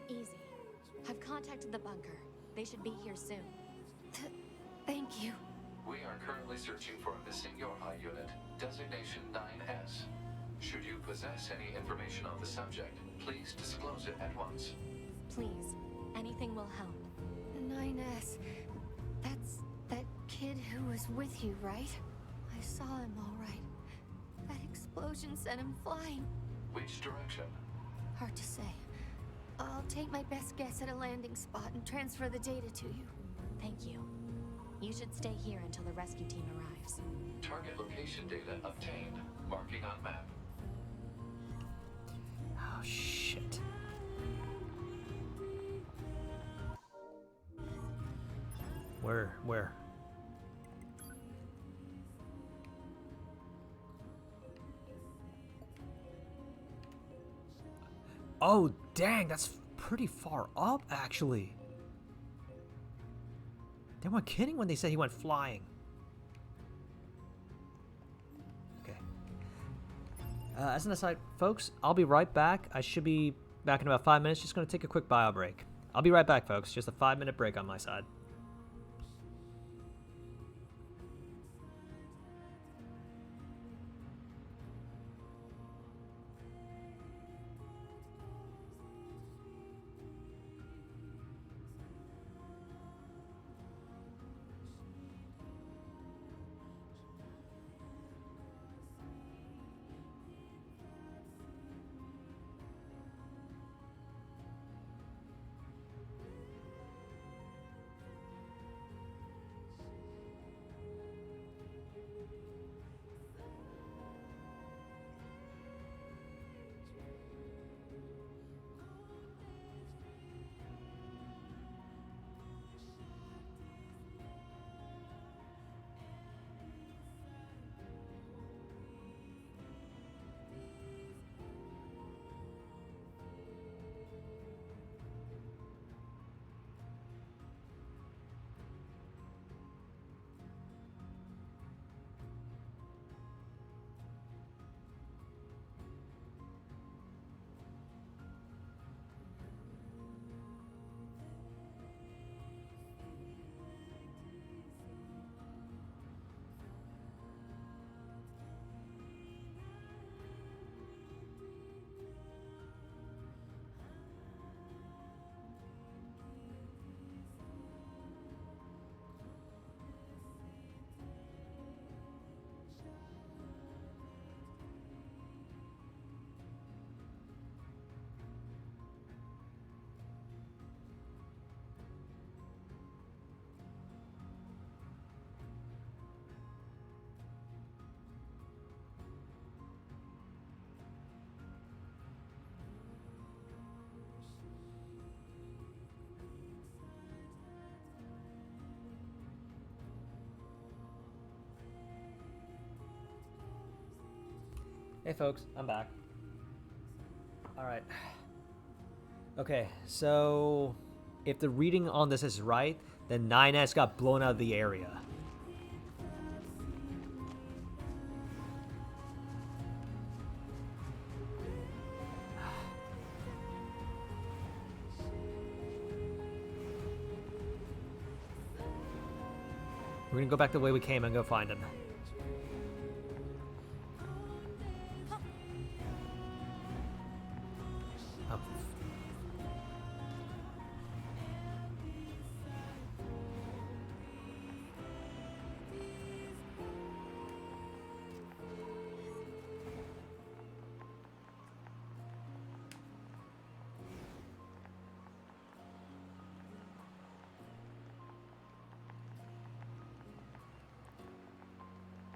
Easy. I've contacted the bunker. They should be here soon. Thank you. We are currently searching for a missing Yorha unit, designation 9S. Should you possess any information on the subject, please disclose it at once. Please, anything will help. 9S. That's that kid who was with you, right? I saw him all right. That explosion sent him flying. Which direction? Hard to say. I'll take my best guess at a landing spot and transfer the data to you. Thank you. You should stay here until the rescue team arrives. Target location data obtained. Marking on map. Oh, shit. Where? Oh, dang, that's pretty far up, actually. They weren't kidding when they said he went flying. Okay. As an aside, folks, I'll be right back. I should be back in about 5 minutes. Just going to take a quick bio break. I'll be right back, folks. Just a 5-minute break on my side. Hey folks, I'm back. Alright. Okay, so if the reading on this is right, then 9S got blown out of the area. We're gonna go back the way we came and go find him. Oh.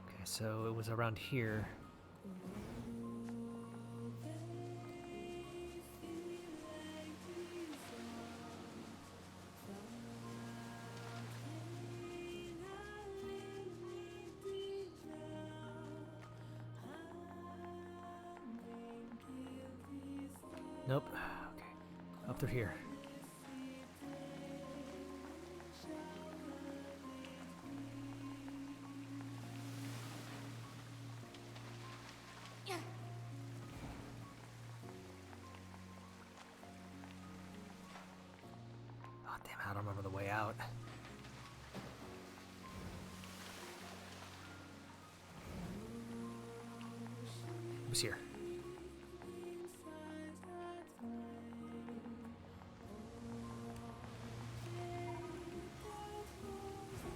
Okay, so it was around here. Nope. Okay. Up through here. Oh, damn, I don't remember the way out. It was here.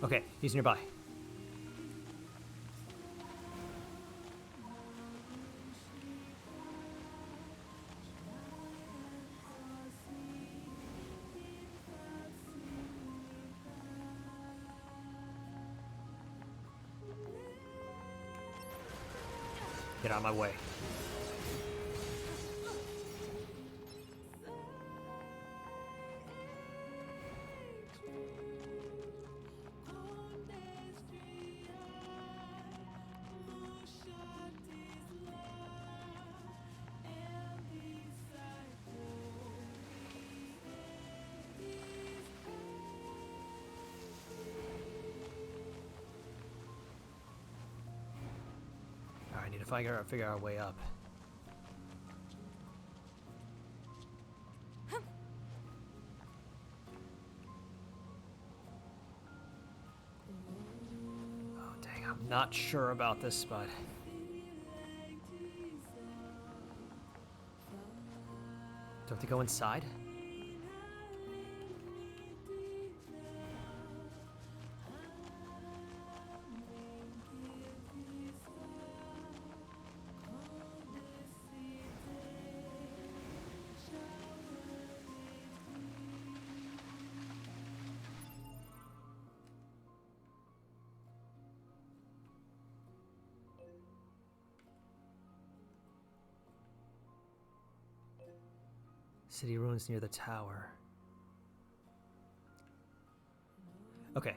Okay, he's nearby. Get out of my way. I need to figure our way up. Oh dang, I'm not sure about this spot. Do I have to go inside? City ruins near the tower. Okay.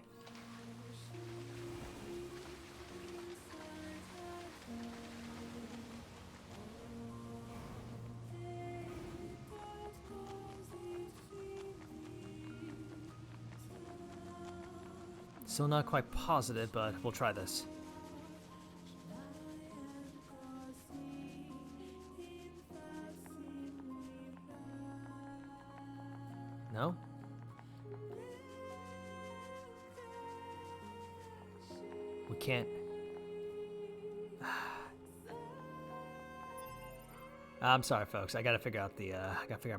Still not quite positive, but we'll try this. No? We can't. I'm sorry, folks. I gotta figure out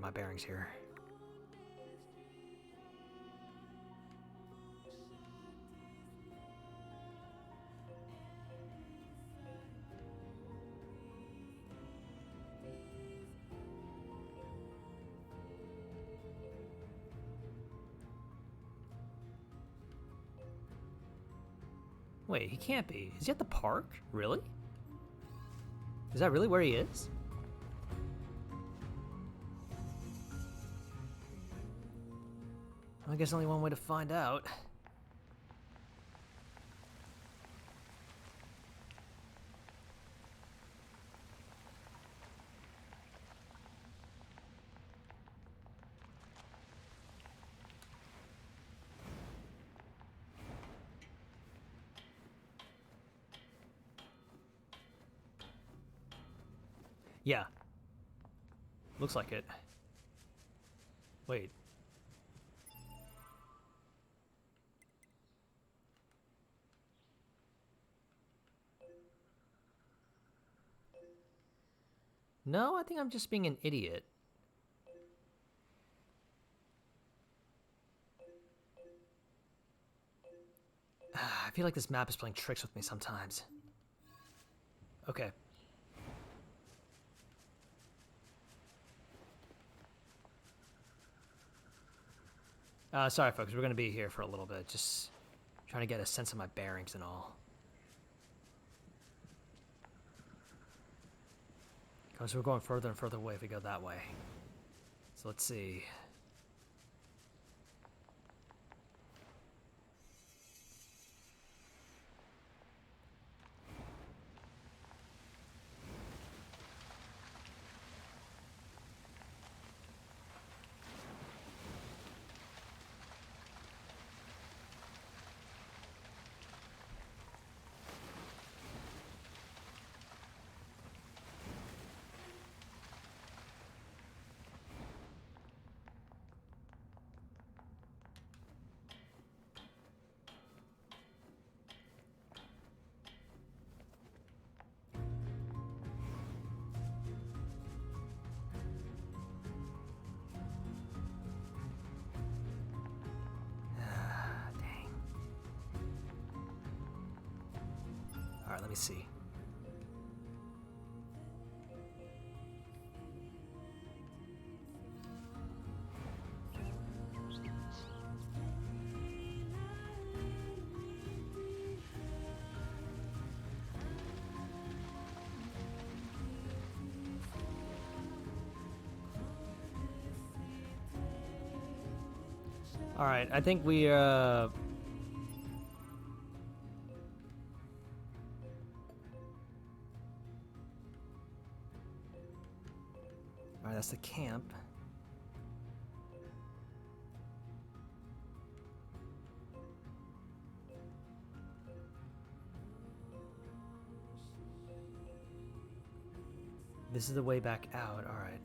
my bearings here. Wait, he can't be. Is he at the park? Really? Is that really where he is? I guess only one way to find out. Yeah. Looks like it. Wait. No, I think I'm just being an idiot. I feel like this map is playing tricks with me sometimes. Okay. Sorry, folks. We're going to be here for a little bit. Just trying to get a sense of my bearings and all. Because we're going further and further away if we go that way. So let's see. All right, let me see. All right, I think we Alright, that's the camp. This is the way back out, alright.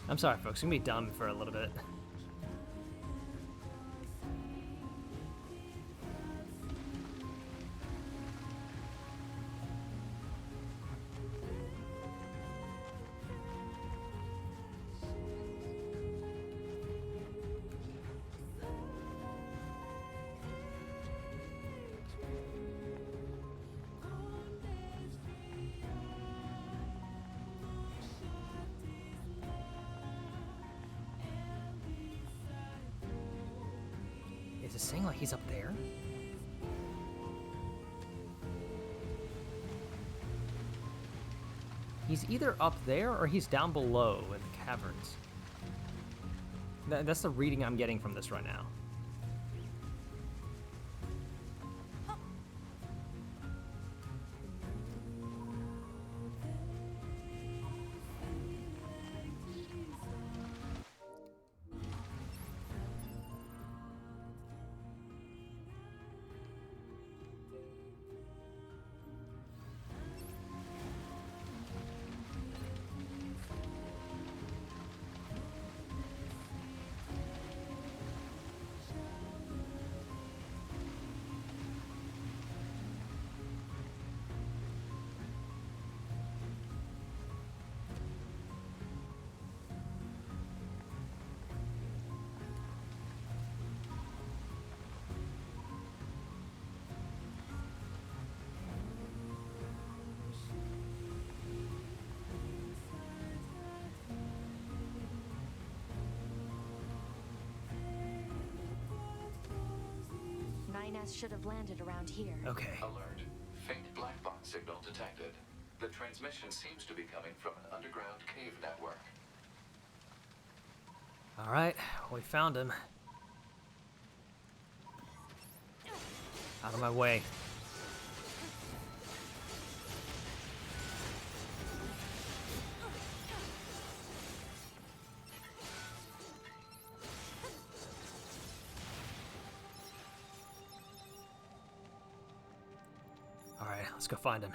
I'm sorry, folks. I'm gonna be dumb for a little bit. Is it saying like he's up there? He's either up there or he's down below in the caverns. That's the reading I'm getting from this right now. Should have landed around here. Okay. Alert. Faint black box signal detected. The transmission seems to be coming from an underground cave network. All right, we found him. Out of my way. Let's go find him.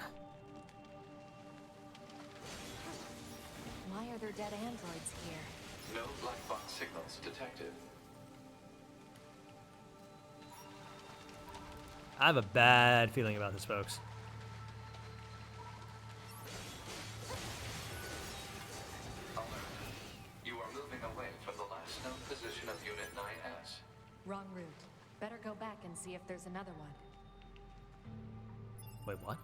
Why are there dead androids here? No black box signals detected. I have a bad feeling about this, folks. Alert. You are moving away from the last known position of Unit 9S. Wrong route. Better go back and see if there's another one. Wait, what?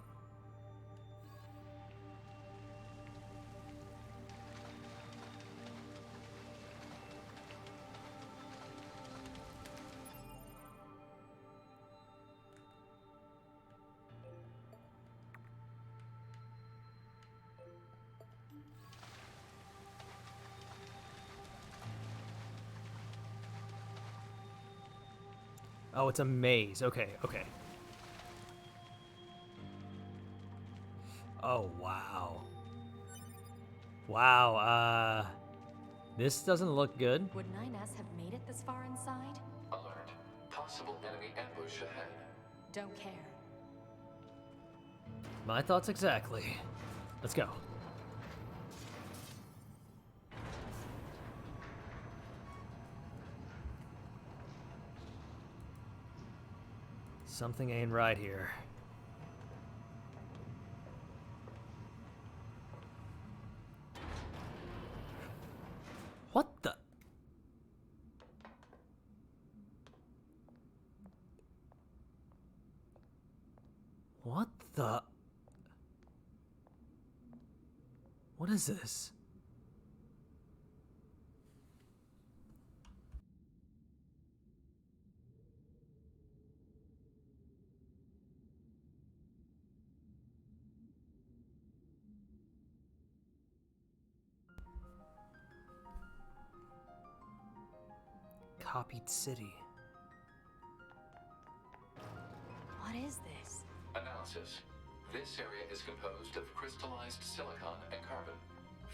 Oh, it's a maze. Okay, okay. Oh, wow. Wow, this doesn't look good. Would 9S have made it this far inside? Alert. Possible enemy ambush ahead. Don't care. My thoughts exactly. Let's go. Something ain't right here. What the? What the? What is this? Copied city. What is this? Analysis. This area is composed of crystallized silicon and carbon.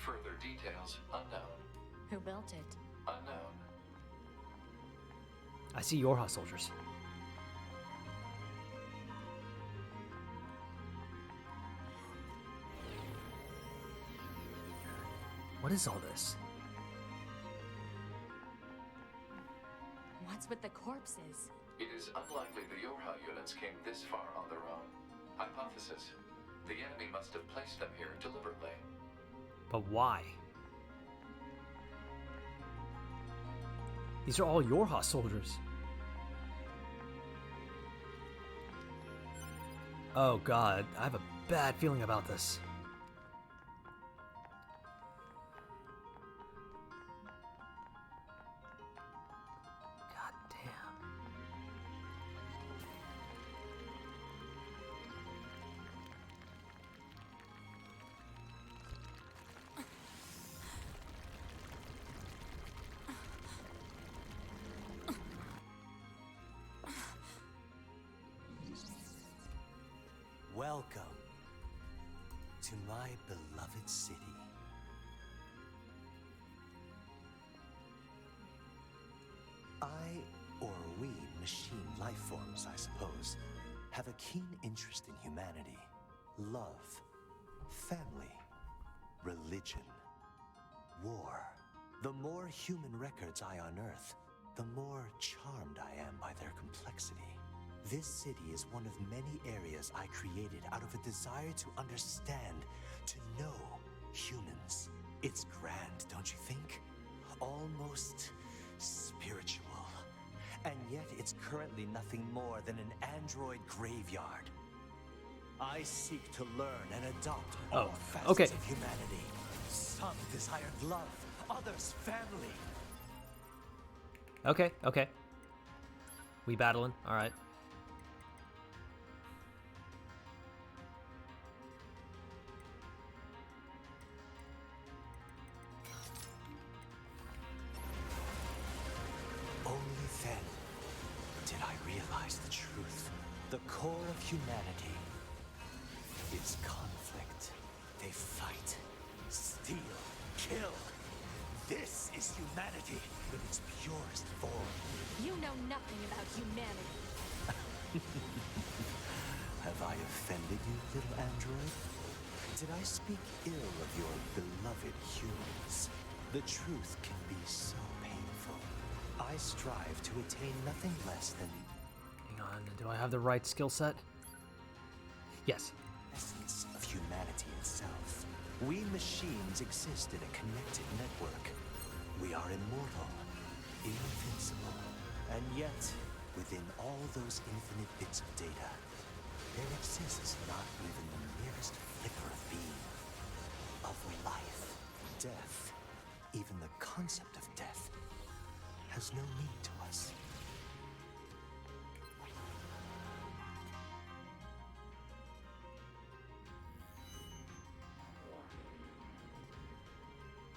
Further details unknown. Who built it? Unknown. I see Yorha soldiers. What is all this? What's with the corpses? It is unlikely the Yorha units came this far on their own. Hypothesis. The enemy must have placed them here deliberately. But why? These are all Yorha soldiers. Oh god, I have a bad feeling about this. God damn. Welcome to my beloved city. I, or we, machine life forms, I suppose, have a keen interest in humanity, love, family, religion, war. The more human records I unearth, the more charmed I am by their complexity. This city is one of many areas I created out of a desire to understand, to know humans. It's grand, don't you think? Almost spiritual. And yet it's currently nothing more than an android graveyard. I seek to learn and adopt all facets of humanity. Some desired love, others family. Okay, okay. We battling, alright. Only then did I realize the truth. The core of humanity is conflict. They fight, steal, kill. This is humanity in its purest form. You know nothing about humanity. Have I offended you, little android? Did I speak ill of your beloved humans? The truth can be so painful. I strive to attain nothing less than Hang on, do I have the right skill set? Yes. essence of humanity itself. We machines exist in a connected network. We are immortal, invincible, and yet, within all those infinite bits of data, there exists not even the merest flicker of being, of life. Death, even the concept of death, has no meaning to us.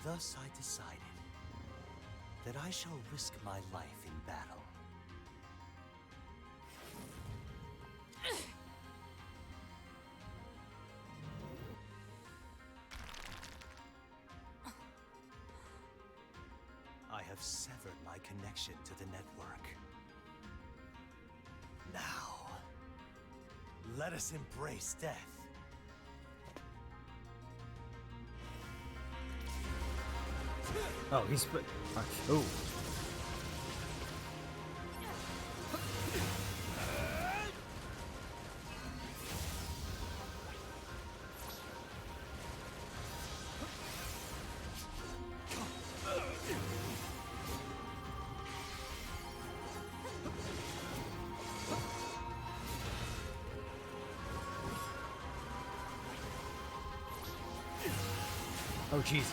Thus I decided that I shall risk my life in battle. I have severed my connection to the network. Now, let us embrace death. Oh, he's... Oh. Oh, jeez.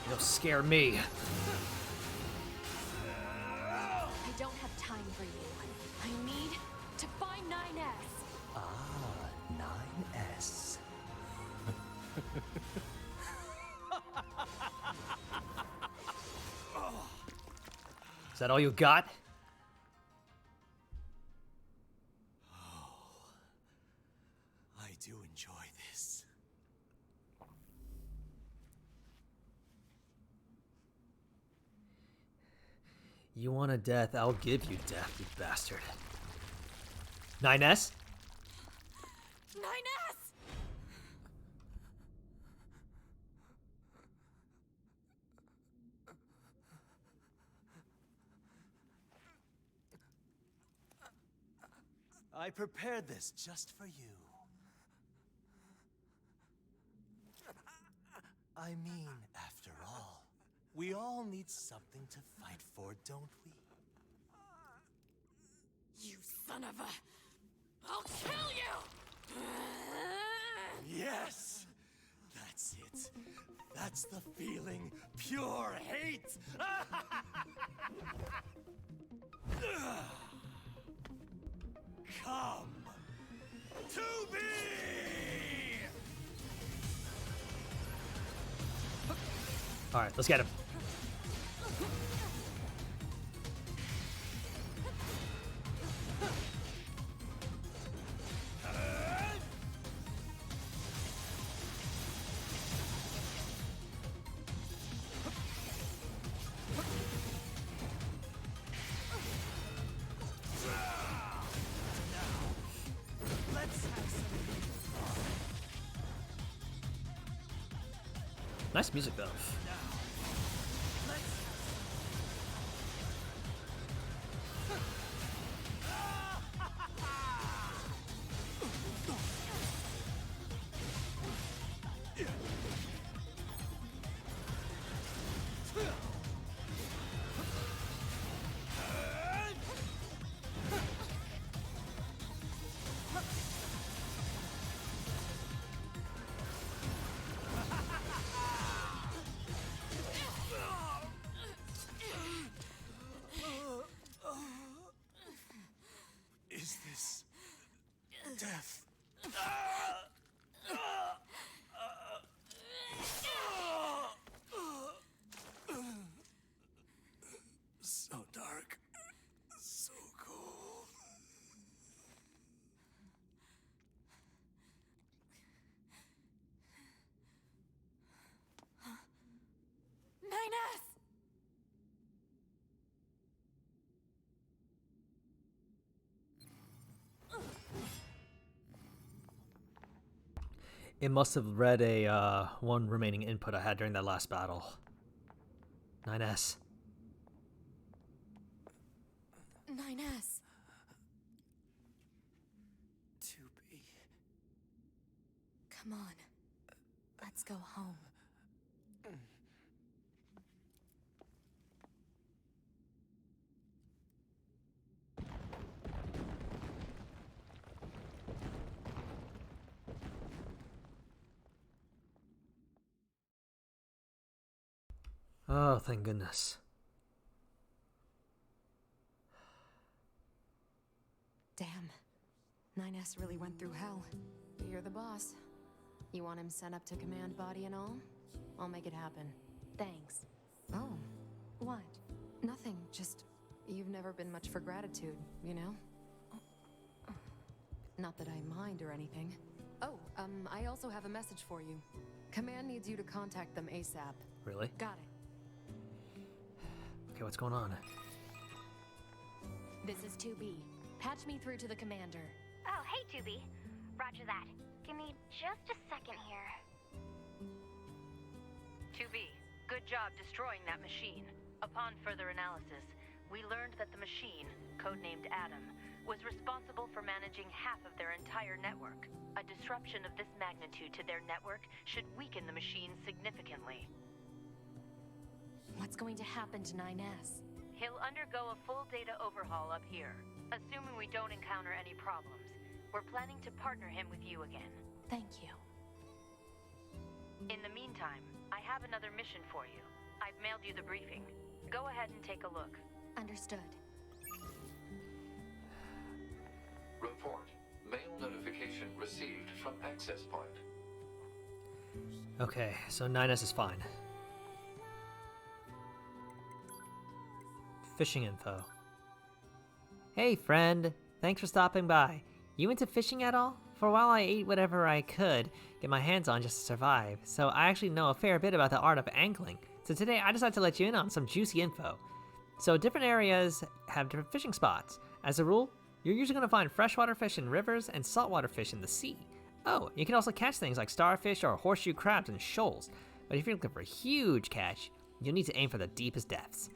You'll scare me. I don't have time for you. I need to find 9S. Ah, 9S. Is that all you got? I do enjoy this. You want a death, I'll give you death, you bastard. 9S? 9S! I prepared this just for you. I mean, after all, we all need something to fight for, don't we? You son of a... I'll kill you! Yes! That's it. That's the feeling. Pure hate! Come to me! Alright, let's get him. Nice music, though. Is this death? So dark, so cold. 9S! It must have read a one remaining input I had during that last battle. 9S. 9S. 2B. Come on. Let's go home. Oh, thank goodness. Damn. 9S really went through hell. You're the boss. You want him sent up to command body and all? I'll make it happen. Thanks. Oh, What? nothing. Just, you've never been much for gratitude, you know? Not that I mind or anything. Oh, I also have a message for you. Command needs you to contact them ASAP. Really? Got it. Okay, what's going on? This is 2B. Patch me through to the commander. Oh, hey, 2B. Roger that. Give me just a second here. 2B, good job destroying that machine. Upon further analysis, we learned that the machine, codenamed Adam, was responsible for managing half of their entire network. A disruption of this magnitude to their network should weaken the machine significantly. What's going to happen to 9S? He'll undergo a full data overhaul up here. Assuming we don't encounter any problems, we're planning to partner him with you again. Thank you. In the meantime, I have another mission for you. I've mailed you the briefing. Go ahead and take a look. Understood. Report. Mail notification received from access point. Okay, so 9S is fine. Fishing info. Hey friend, thanks for stopping by. You into fishing at all? For a while I ate whatever I could get my hands on just to survive, so I actually know a fair bit about the art of angling. So today I decided to let you in on some juicy info. So different areas have different fishing spots. As a rule, you're usually going to find freshwater fish in rivers and saltwater fish in the sea. Oh, you can also catch things like starfish or horseshoe crabs in shoals. But if you're looking for a huge catch, you'll need to aim for the deepest depths.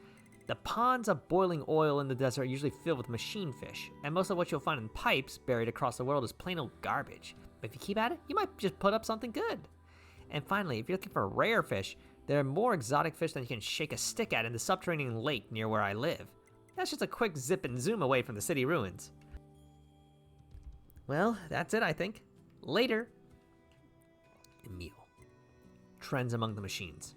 The ponds of boiling oil in the desert are usually filled with machine fish, and most of what you'll find in pipes buried across the world is plain old garbage. But if you keep at it, you might just put up something good. And finally, if you're looking for rare fish, there are more exotic fish than you can shake a stick at in the subterranean lake near where I live. That's just a quick zip and zoom away from the city ruins. Well, that's it, I think. Later. Emil. Trends among the machines.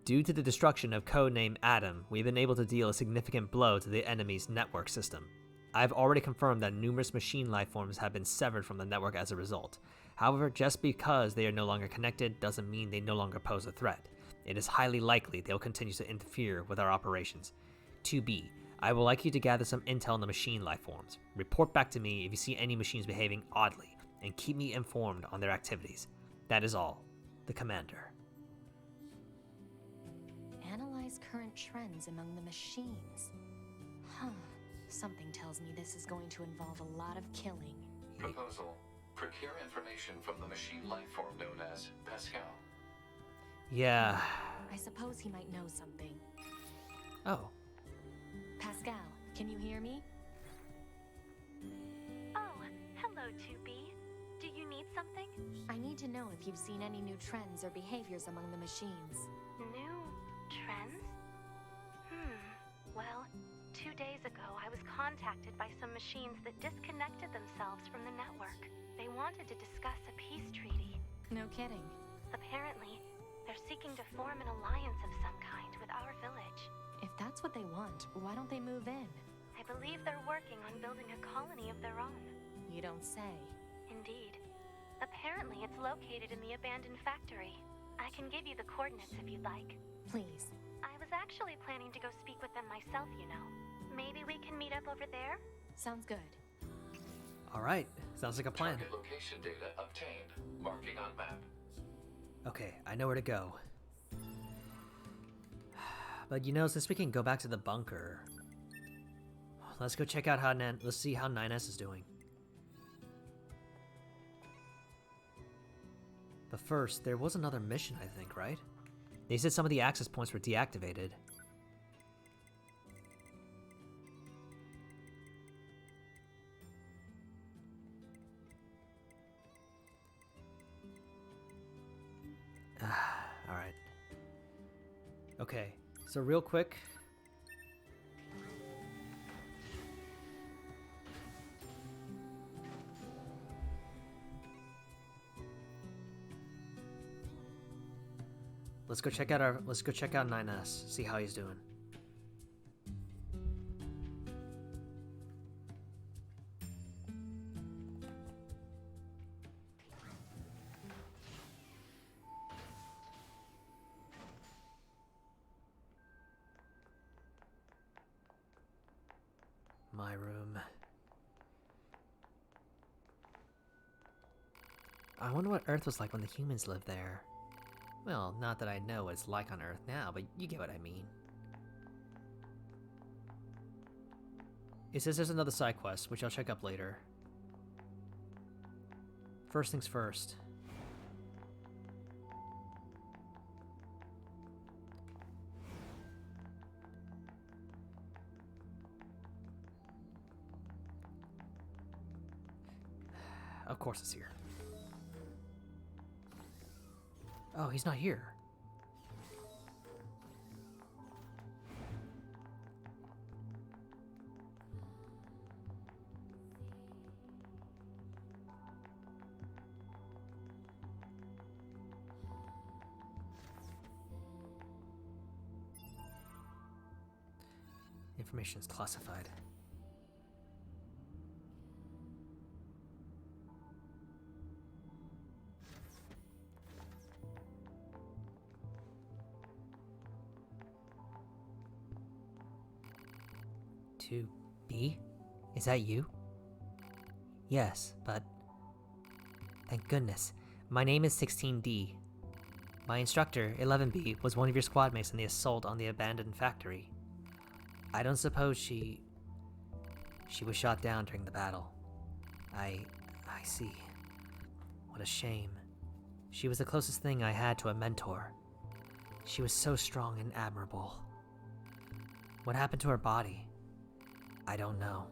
Due to the destruction of codename Adam, we've been able to deal a significant blow to the enemy's network system. I've already confirmed that numerous machine life forms have been severed from the network as a result. However, just because they are no longer connected doesn't mean they no longer pose a threat. It is highly likely they'll continue to interfere with our operations. 2B, I would like you to gather some intel on the machine life forms. Report back to me if you see any machines behaving oddly, and keep me informed on their activities. That is all. The Commander. Analyze current trends among the machines. Huh. Something tells me this is going to involve a lot of killing. Proposal. Procure information from the machine life form known as Pascal. Yeah. I suppose he might know something. Oh. Pascal, can you hear me? Oh, hello, 2B. Do you need something? I need to know if you've seen any new trends or behaviors among the machines. New trends? Well, 2 days ago, I was contacted by some machines that disconnected themselves from the network. They wanted to discuss a peace treaty. No kidding. Apparently, they're seeking to form an alliance of some kind with our village. If that's what they want, why don't they move in? I believe they're working on building a colony of their own. You don't say. Indeed. Apparently, it's located in the abandoned factory. I can give you the coordinates if you'd like. Please. I was actually planning to go speak with them myself, you know. Maybe we can meet up over there? Sounds good. Alright. Sounds like a plan. Target location data obtained. Marking on map. Okay, I know where to go. But you know, since we can go back to the bunker, let's go check out how let's see how 9S is doing. But first, there was another mission, I think, right? They said some of the access points were deactivated. Alright. Okay, so real quick. Let's go check out 9S, see how he's doing. My room. I wonder what Earth was like when the humans lived there. Well, not that I know what it's like on Earth now, but you get what I mean. It says there's another side quest, which I'll check up later. First things first. Of course it's here. Oh, he's not here. Information is classified. To B? Is that you? Yes, but... Thank goodness. My name is 16D. My instructor, 11B, was one of your squad mates in the assault on the abandoned factory. I don't suppose she was shot down during the battle. I see. What a shame. She was the closest thing I had to a mentor. She was so strong and admirable. What happened to her body? I don't know.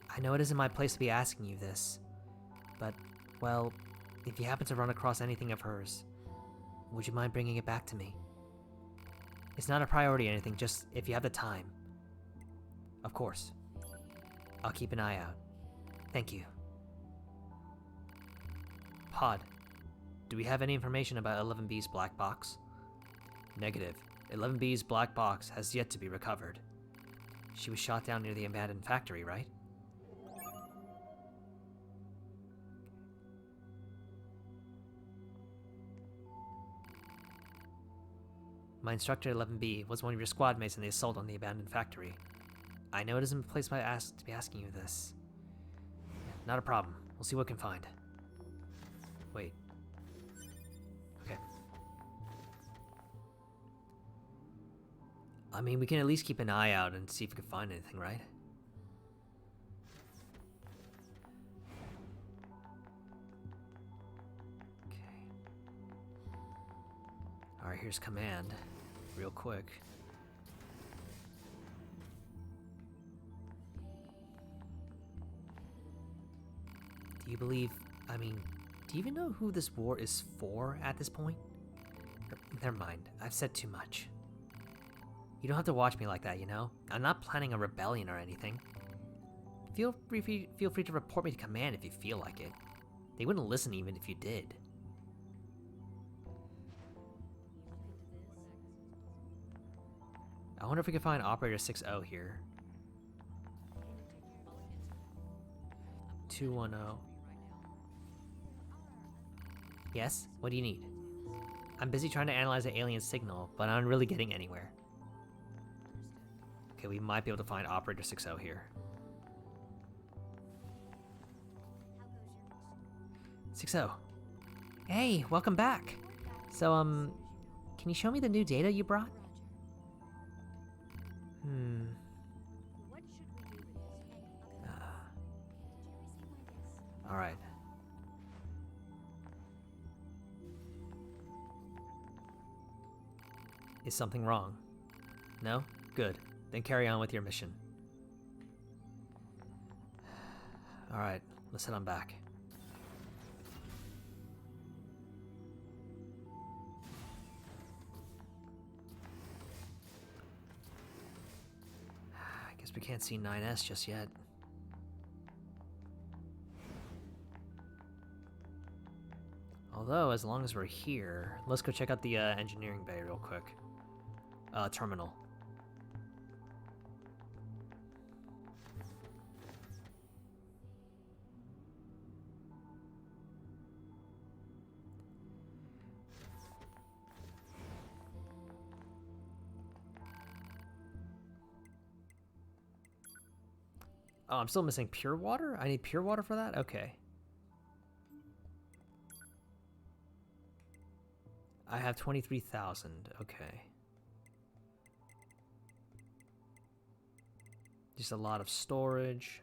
I know it isn't my place to be asking you this, but, well, if you happen to run across anything of hers, would you mind bringing it back to me? It's not a priority or anything, just if you have the time. Of course. I'll keep an eye out. Thank you. Pod, do we have any information about 11B's black box? Negative. 11B's black box has yet to be recovered. She was shot down near the abandoned factory, right? My instructor 11B was one of your squad mates in the assault on the abandoned factory. I know it isn't a place to be asking you this. Not a problem. We'll see what we can find. Wait. Okay. I mean, we can at least keep an eye out and see if we can find anything, right? Okay. Alright, here's command. Real quick. Do you believe... do you even know who this war is for at this point? Never mind, I've said too much. You don't have to watch me like that, you know? I'm not planning a rebellion or anything. Feel free to report me to command if you feel like it. They wouldn't listen even if you did. I wonder if we can find Operator 6-0 here. 210. Yes? What do you need? I'm busy trying to analyze the alien signal, but I'm not really getting anywhere. Okay, we might be able to find Operator 6-0 here. 6-0. Hey, welcome back! So, can you show me the new data you brought? Alright. Is something wrong? No? Good. Then carry on with your mission. Alright, let's head on back. I guess we can't see 9S just yet. Although, as long as we're here, let's go check out the engineering bay real quick. Terminal. Oh, I'm still missing pure water? I need pure water for that? Okay. I have 23,000. Okay. Just a lot of storage.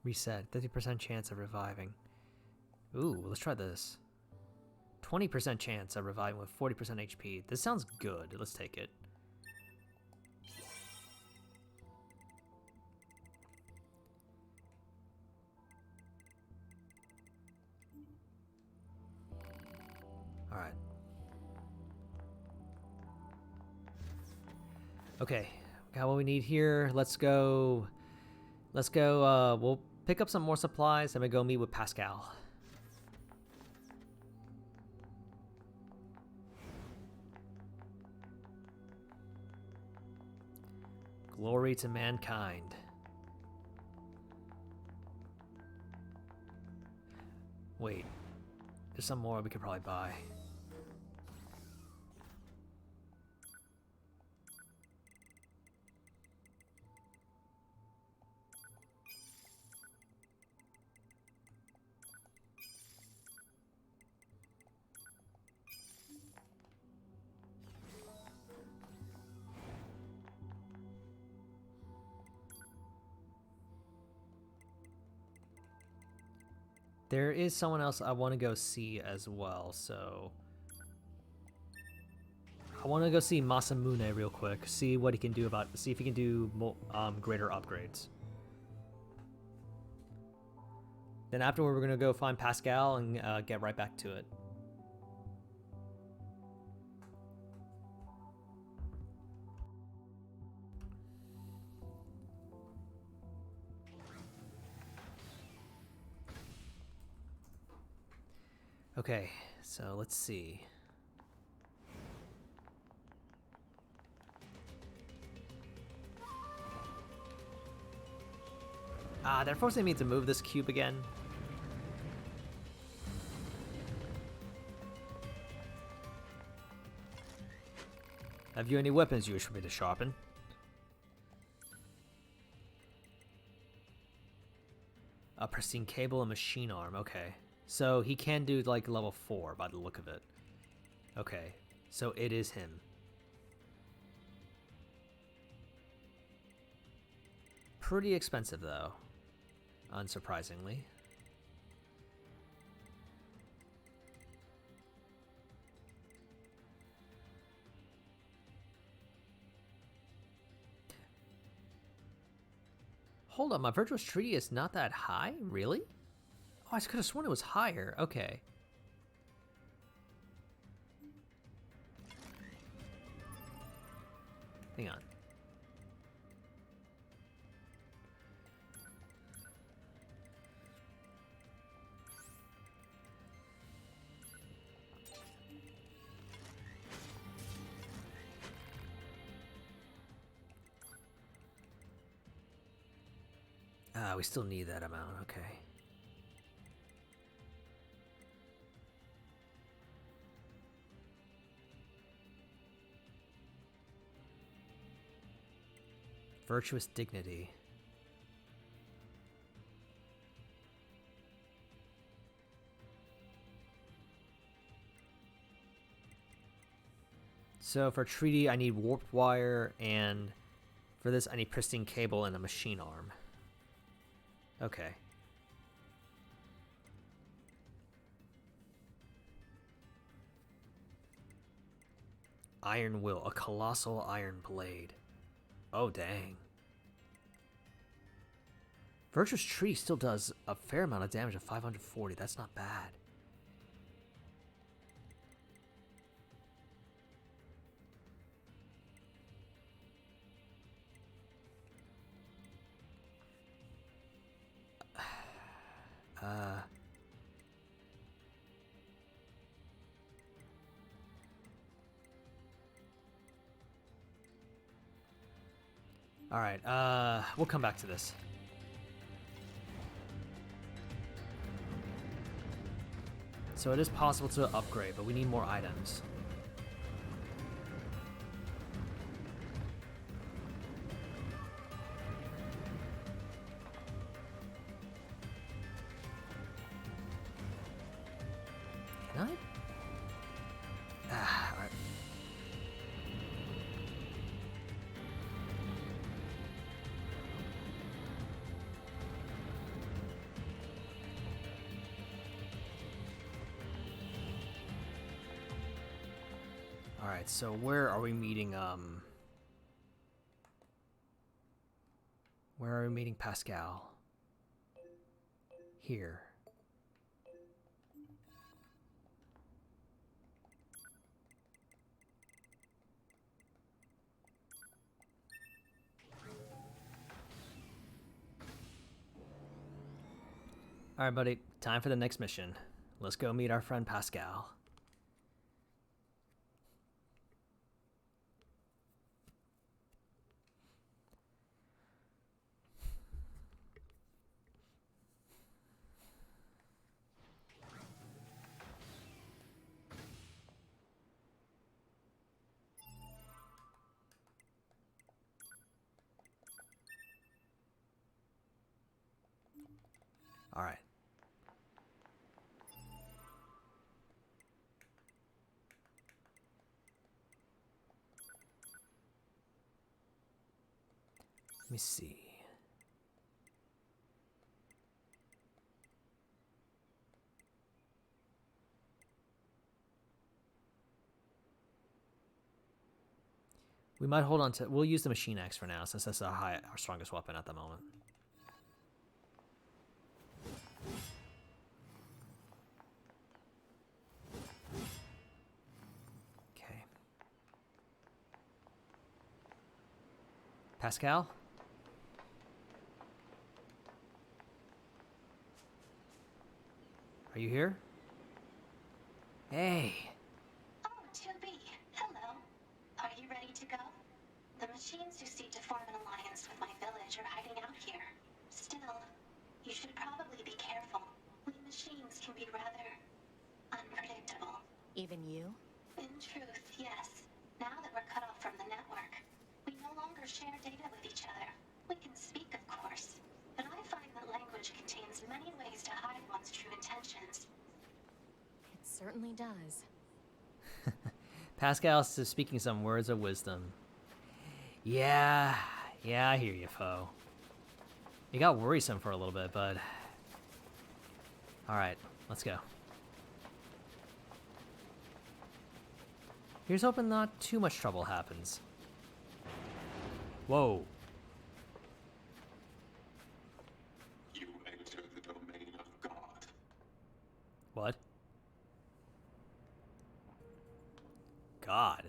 Reset. 50% chance of reviving. Ooh, let's try this. 20% chance of reviving with 40% HP. This sounds good. Let's take it. Alright. Okay. Got what we need here. Let's go. We'll pick up some more supplies and we go meet with Pascal. Glory to mankind. Wait, there's some more we could probably buy. There is someone else I want to go see as well, so I want to go see Masamune real quick, see what he can do see if he can do greater upgrades. Then afterward, we're gonna go find Pascal and get right back to it. Okay, so let's see. They're forcing me to move this cube again. Have you any weapons you wish for me to sharpen? A pristine cable and machine arm, okay. So he can do like level 4 by the look of it. Okay, so it is him. Pretty expensive though, unsurprisingly. Hold on, my virtuous treaty is not that high? Really? Oh, I could have sworn it was higher. Okay. Hang on. We still need that amount, okay. Virtuous dignity. So for treaty, I need warped wire, and for this, I need pristine cable and a machine arm. Okay. Iron will, a colossal iron blade. Oh, dang. Virtuous Tree still does a fair amount of damage at 540. That's not bad. All right, we'll come back to this. So it is possible to upgrade, but we need more items. Can I? All right. All right, so where are we meeting, where are we meeting Pascal? Here. All right, buddy, time for the next mission. Let's go meet our friend Pascal. All right. Let me see. We might hold on to... We'll use the machine axe for now, since that's our strongest weapon at the moment. Okay. Pascal? Are you here? Hey! Oh, 2B. Hello. Are you ready to go? The machines who seek to form an alliance with my village are hiding out here. Still, you should probably be careful. We machines can be rather unpredictable. Even you? In truth, yes. Now that we're cut off from the network, we no longer share data with each other. We can speak, of course, but I find that language contains many ways to hide one's true intentions. It certainly does. Pascal is speaking some words of wisdom. Yeah, I hear you, foe. It got worrisome for a little bit, but... Alright, let's go. Here's hoping not too much trouble happens. Whoa. You enter the domain of God. What? God.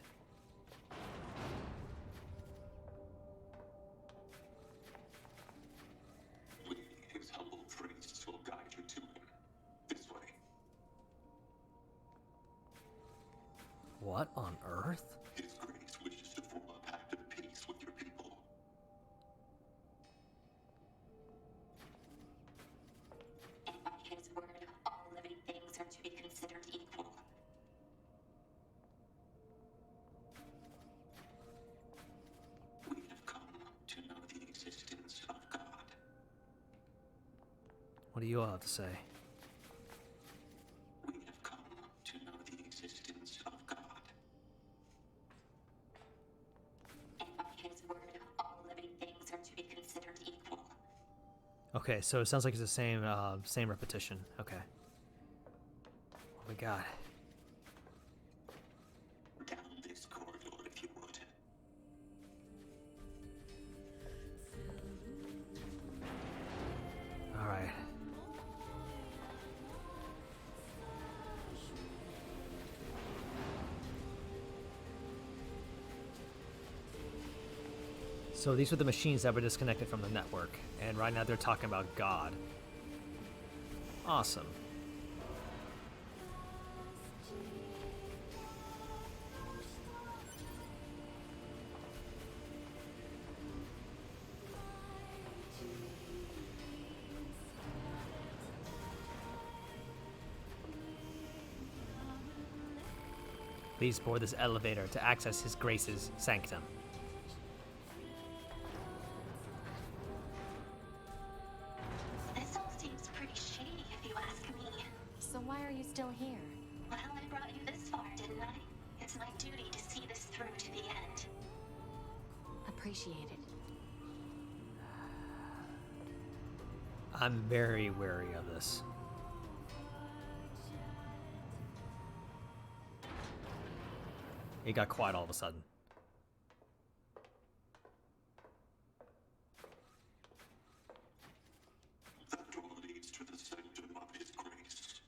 We, his humble priests, will guide you to him. This way. What on earth? His grace wishes to form a pact of peace with your people. And by his word, all living things are to be considered equal. We have come to know the existence of God. What do you all have to say? We have come to know the existence of God. Okay, so it sounds like it's the same repetition. Okay. Oh my god. Down this corridor, if you would. All right. So these were the machines that were disconnected from the network, and right now they're talking about God. Awesome. Please board this elevator to access His Grace's sanctum. This all seems pretty shitty, if you ask me. So why are you still here? Well, I brought you this far, didn't I? It's my duty to see this through to the end. Appreciate it. I'm very wary of this. It got quiet all of a sudden. That door leads to the sanctum of His grace.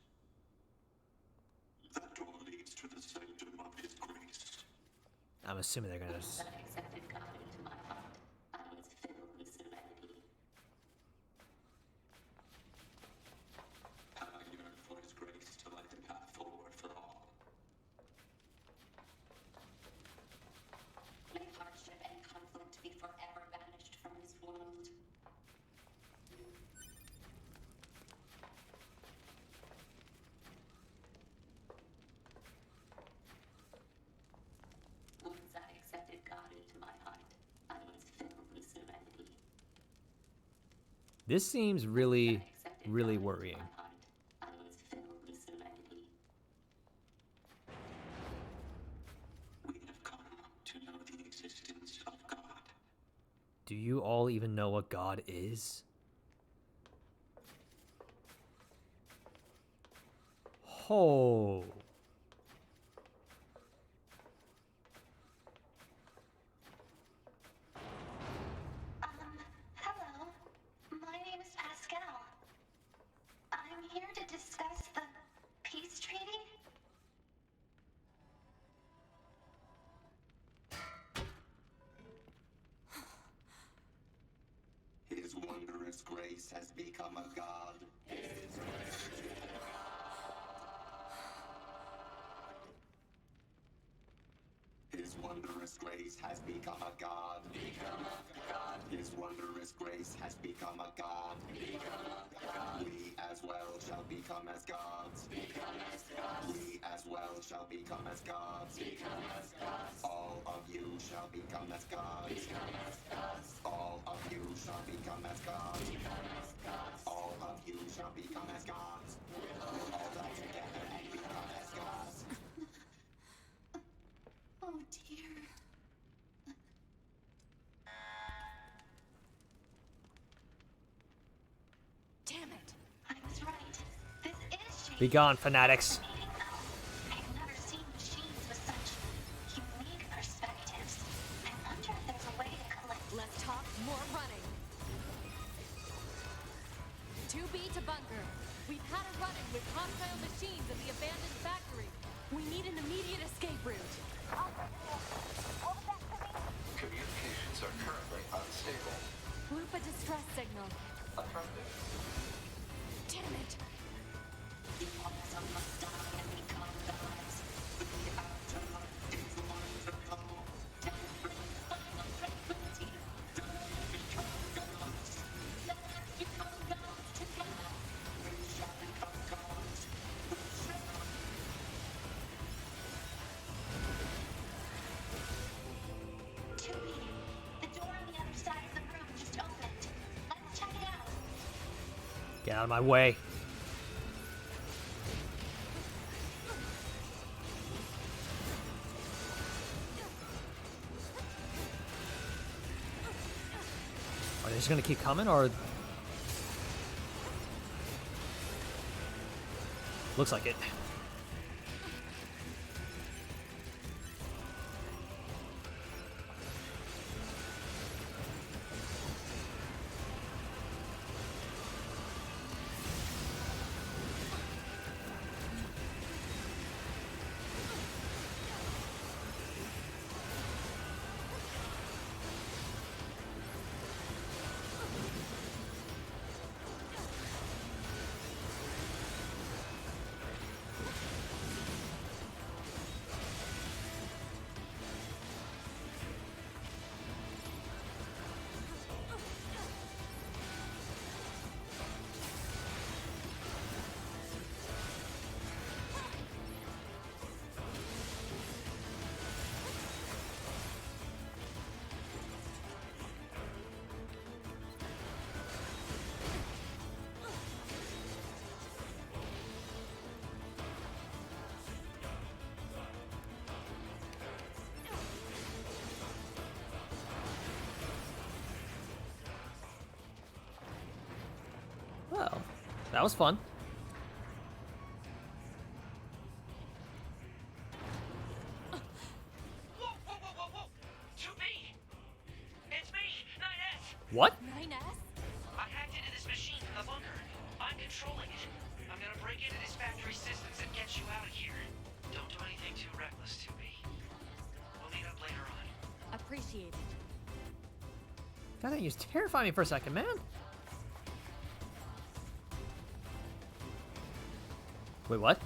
That door leads to the sanctum of His grace. I'm assuming they're gonna. That accepted God into my heart. I was filled with serenity. I yearn for His grace to light the path forward for all. May hardship and conflict be forever banished from this world. Once I accepted God into my heart, I was filled with serenity. This seems really, really worrying. I was filled with serenity. We have come to know the existence of God. Do you all even know what God is? Oh. Hello. My name is Pascal. I'm here to discuss the peace treaty. His wondrous grace has become a god. His wondrous grace has become a god. His wondrous grace has become a god. We as well shall become as gods. We as well shall become as gods. All of you shall become as gods. All of you shall become as gods. All of you shall become as gods. We'll all die together and become as gods. Oh dear. Damn it! I was right. This is shady. Be gone, fanatics. I've never seen machines with such unique perspectives. I wonder if there's a way to collect. Less talk, more running. 2B to bunker. We've had a run-in with hostile machines in the abandoned factory. We need an immediate escape route. Communications are currently unstable. Loop a distress signal. Affirmative. Damn it! Some must die and become gods. The afterlife is wonderful. Temporary final tranquility. Become gods. Let us become gods together. We shall become gods. We shall. Tubby, the door on the other side of the room just opened. Let's check it out. Get out of my way. Are they just gonna keep coming, or Looks like it. Well, that was fun. Whoa, whoa, whoa, whoa, whoa! 2B! It's me, 9S! What? 9S? I hacked into this machine from the bunker. I'm controlling it. I'm gonna break into this factory systems and get you out of here. Don't do anything too reckless, 2B. We'll meet up later on. Appreciate it. That thing used to terrify me for a second, man. Wait, what?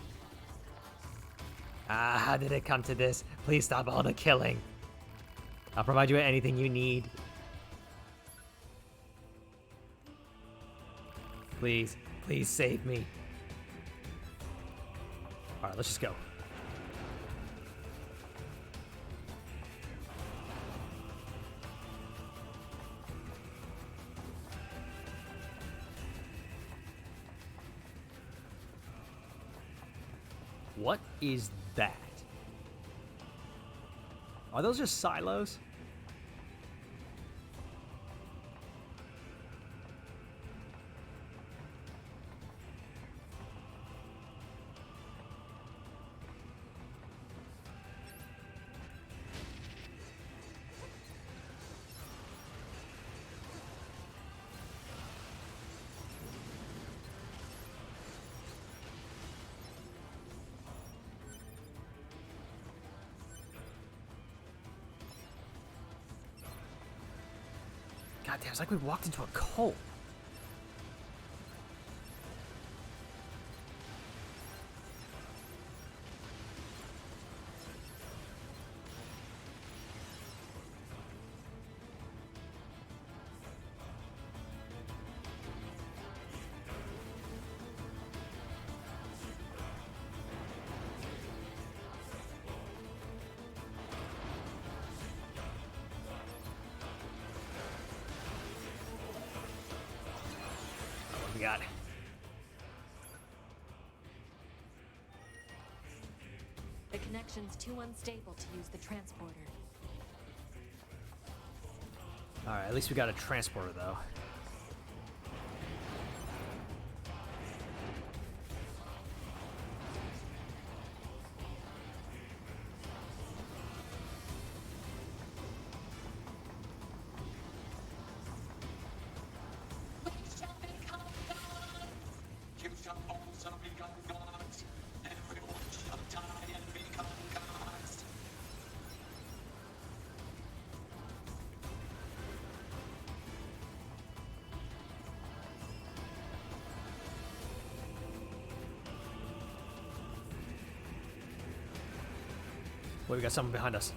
Ah, how did it come to this? Please stop all the killing. I'll provide you with anything you need. Please, please save me. Alright, let's just go. What is that? Are those just silos? God damn, it's like we walked into a cult. What do we got? The connection's too unstable to use the transporter. Alright, at least we got a transporter, though. We shall become gods. You shall also become gods. Everyone shall die and become gods. Wait, we got someone behind us.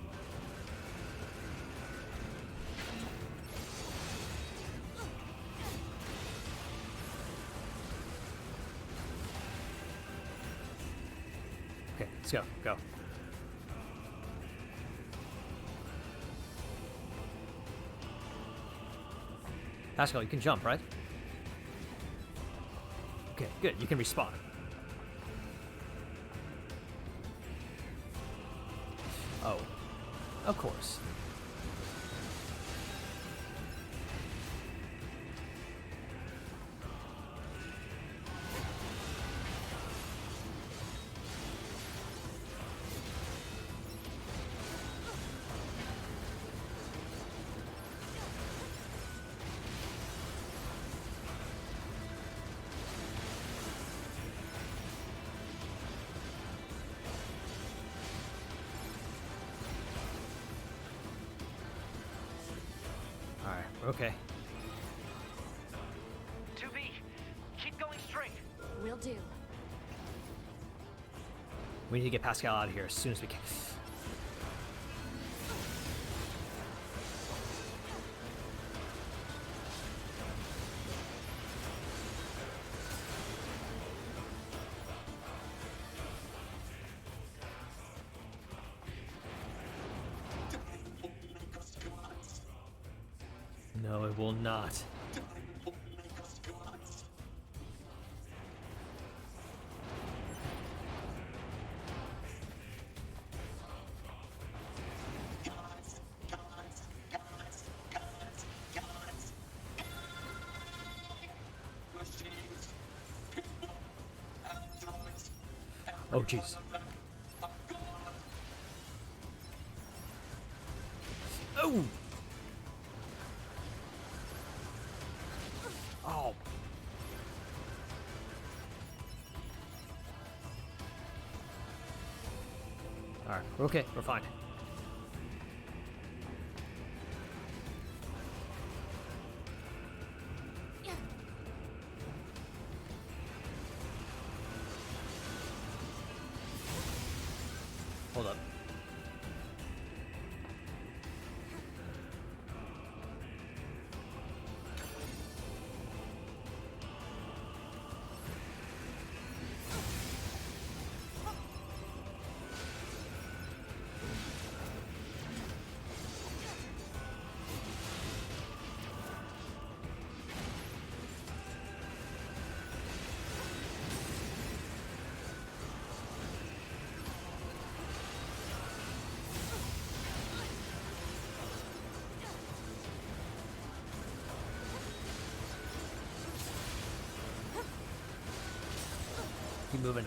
Okay, let's go. Go. Pascal, you can jump, right? Okay, good. You can respawn. Oh, of course. Okay. 2B, keep going straight. Will do. We need to get Pascal out of here as soon as we can. No, it will not. Oh, jeez. Oh! Oh. Alright, we're okay. We're fine. Hold up. Keep moving.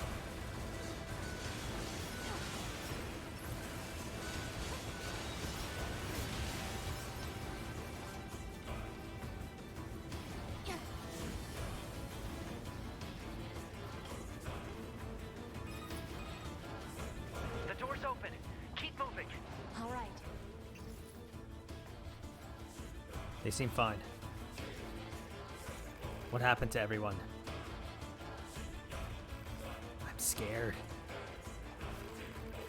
The door's open. Keep moving. All right. They seem fine. What happened to everyone? I'm scared.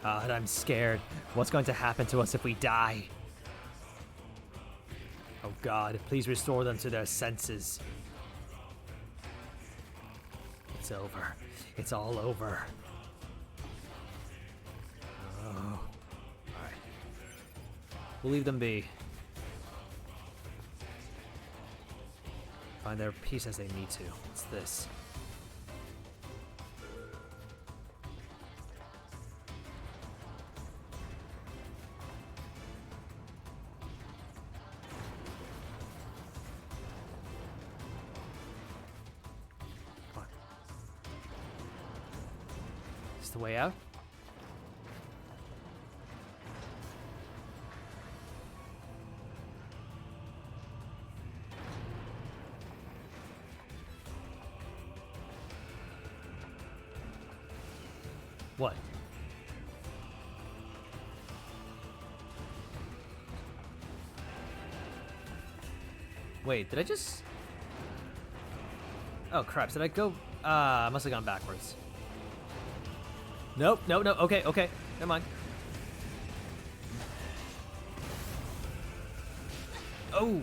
God, I'm scared. What's going to happen to us if we die? Oh God, please restore them to their senses. It's over. It's all over. Oh. Alright. We'll leave them be. Find their peace as they need to. It's this. Come on. Is this the way out? What? Wait, did I just... Oh, crap. Did I go... I must have gone backwards. Nope, no, no. Okay, okay. Never mind. Oh!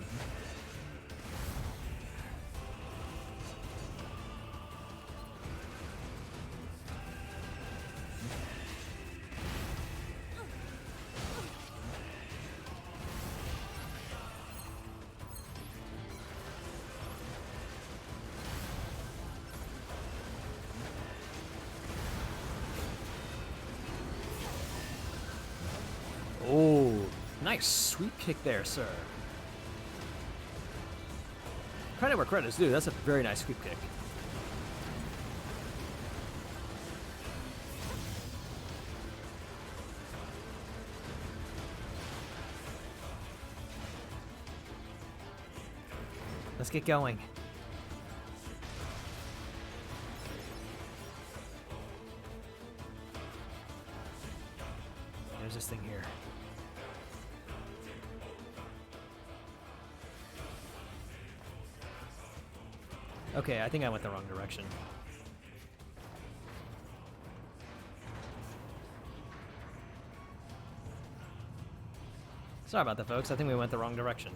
Oh, nice sweep kick there, sir. Credit where credit's due. That's a very nice sweep kick. Let's get going. There's this thing here. Okay, I think I went the wrong direction. Sorry about that, folks. I think we went the wrong direction.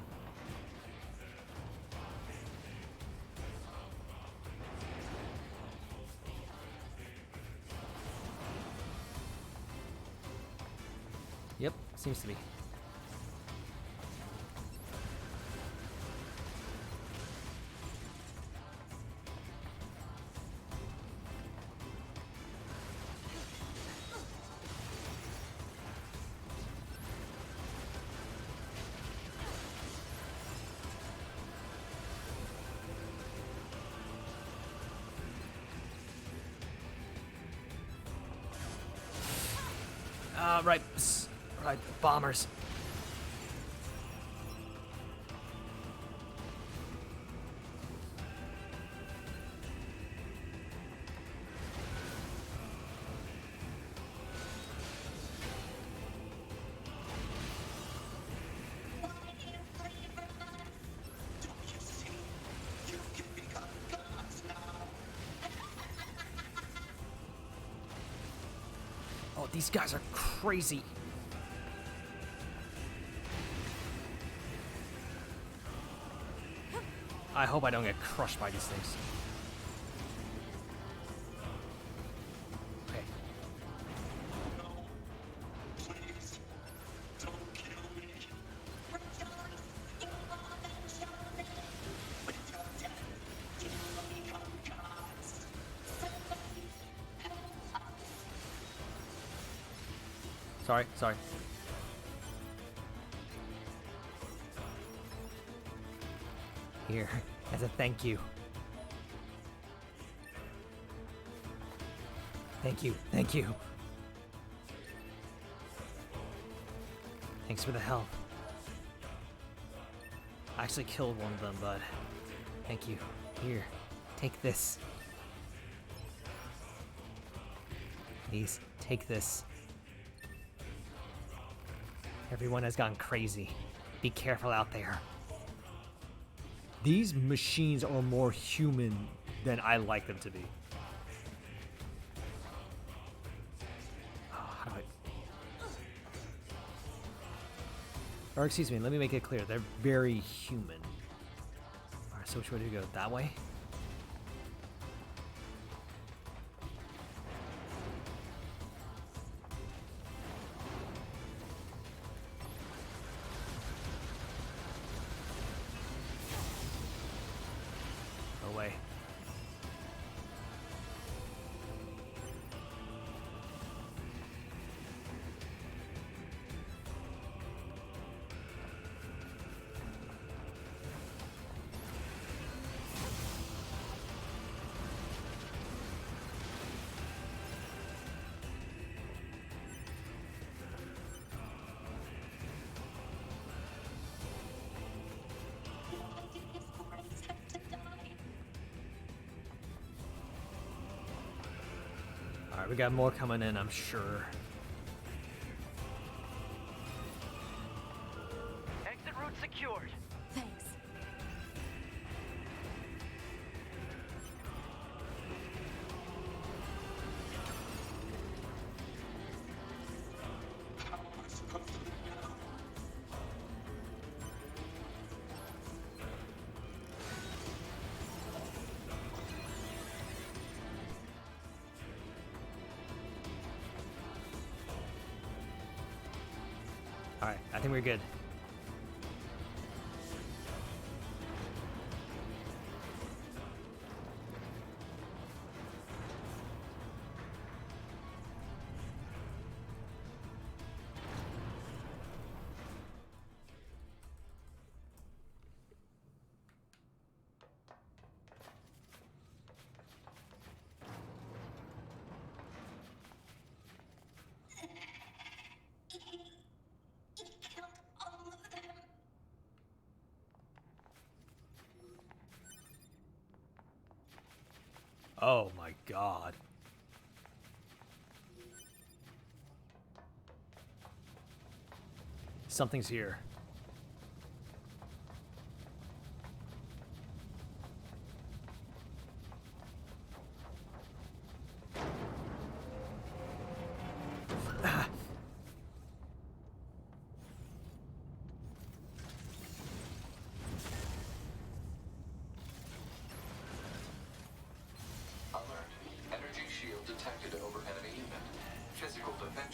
Yep, seems to be. Right, right, bombers. Oh, these guys are crazy. I hope I don't get crushed by these things. Okay. Please, don't kill me. With your death, you will become gods. Somebody help us. Sorry. Here, as a thank you. Thank you. Thanks for the help. I actually killed one of them, but thank you. Here, take this. Please, take this. Everyone has gone crazy. Be careful out there. These machines are more human than I like them to be. How do I... Or excuse me, let me make it clear. They're very human. Alright, so which way do we go? That way? Away. Alright, we got more coming in, I'm sure. Exit route secured. Thanks. How am I supposed to live now? Alright, I think we're good. He killed all of them. Oh my god. Something's here.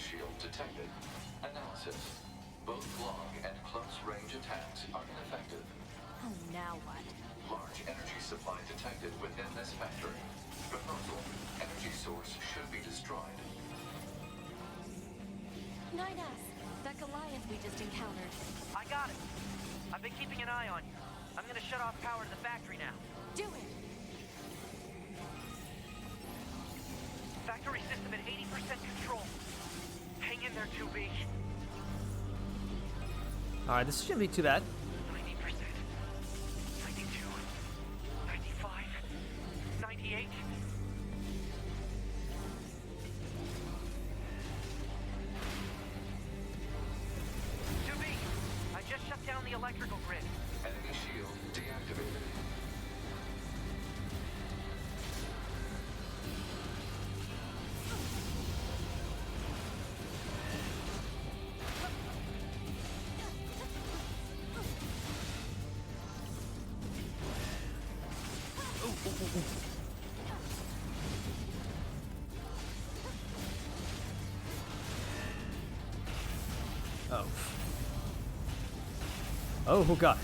shield detected. Analysis. Both long and close-range attacks are ineffective. Oh, now what? Large energy supply detected within this factory. Proposal. Energy source should be destroyed. Nidas, that Goliath we just encountered. I got it. I've been keeping an eye on you. I'm gonna shut off power to the factory now. Do it! Factory system at 80% control. Hang in there, 2B. Alright, this shouldn't be too bad. 90%. 92. 95. 98. I just shut down the electrical grid. Enemy shield deactivated. Oh. Oh god.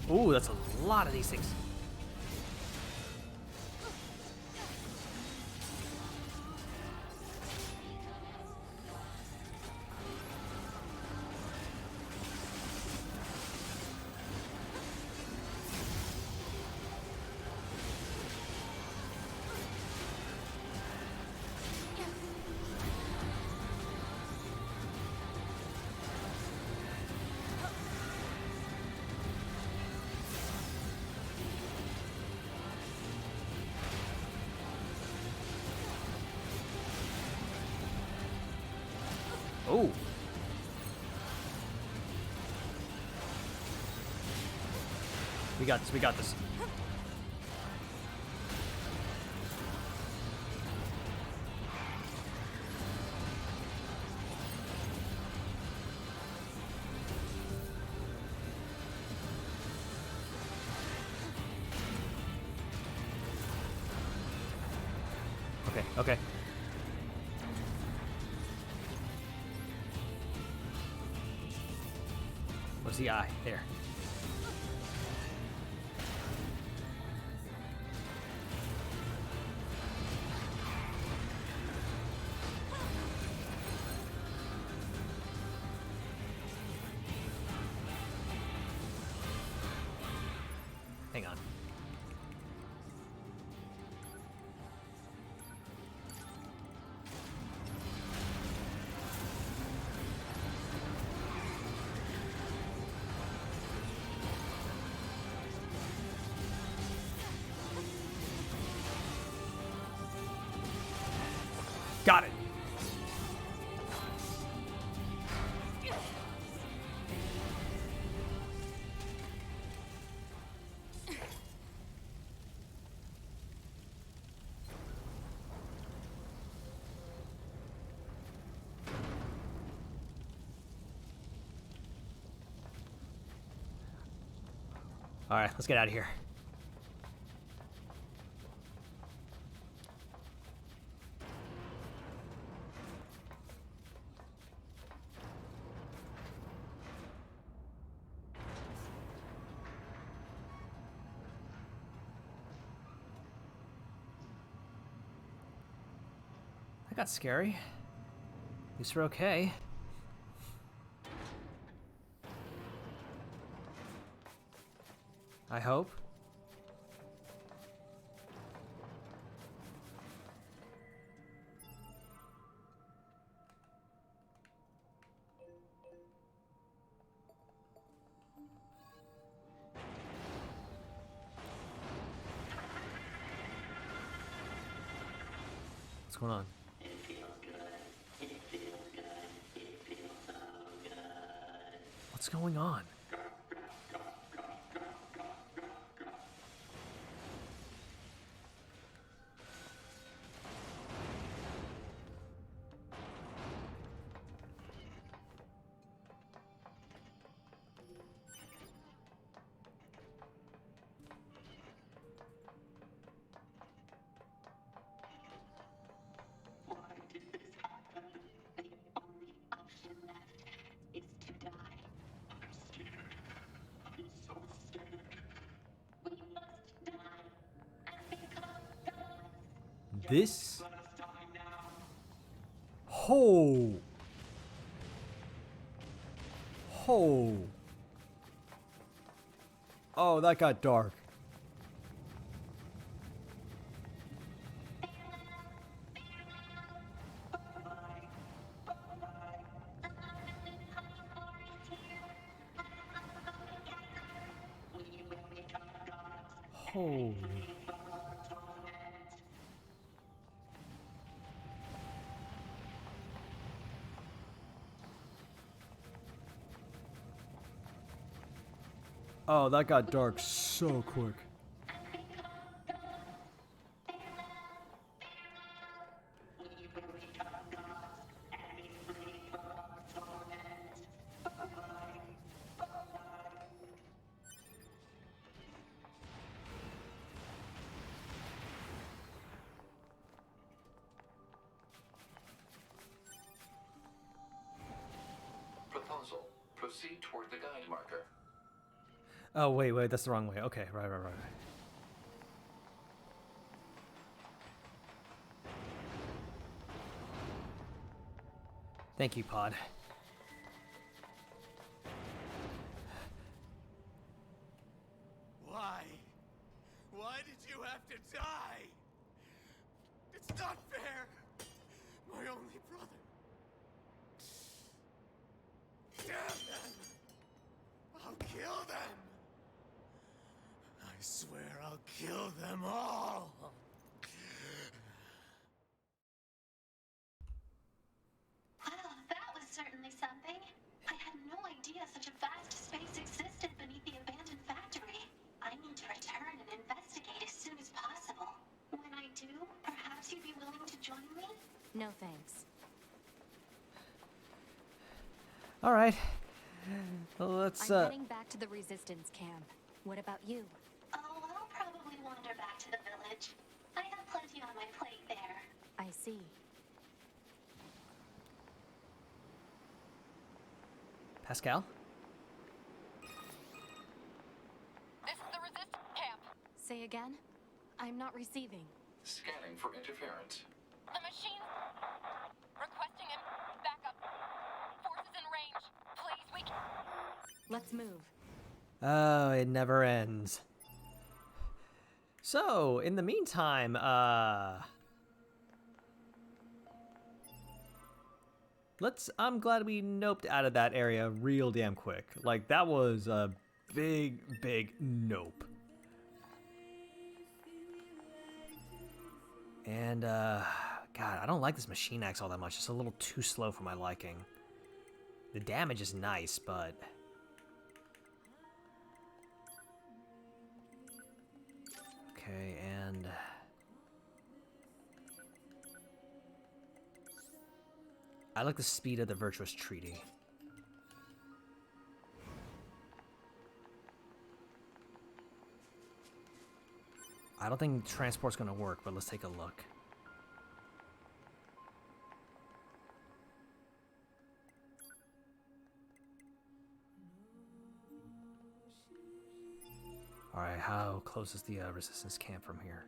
Ooh, that's a lot of these things. Oh. We got this, we got this. Okay, okay. Where's the eye? There. Hang on. Got it. All right, let's get out of here. That got scary. At least we're okay. I hope. What's going on? What's going on? Why did this happen? I only This... Oh. Oh. Oh, that got dark. Holy. Oh, that got dark so quick. Proposal. Proceed toward the guide marker. Oh, wait, that's the wrong way. Okay, right. Thank you, Pod. Why? Why did you have to die? It's not fair. My only brother. Damn them! I'll kill them! I swear I'll kill them all! Well, that was certainly something. I had no idea such a vast space existed beneath the abandoned factory. I need to return and investigate as soon as possible. When I do, perhaps you'd be willing to join me? No thanks. All right. Let's, I'm heading back to the resistance camp. What about you? Oh, I'll probably wander back to the village. I have plenty on my plate there. I see. Pascal? This is the resistance camp. Say again? I'm not receiving. Scanning for interference. The machine requesting him backup. Forces in range. Please, we can... Let's move. Oh, it never ends. So, in the meantime, I'm glad we noped out of that area real damn quick. Like, that was a big nope. And, God, I don't like this machine axe all that much. It's a little too slow for my liking. The damage is nice, but... Okay, and... I like the speed of the Virtuous Treaty. I don't think transport's gonna work, but let's take a look. Alright, how close is the resistance camp from here?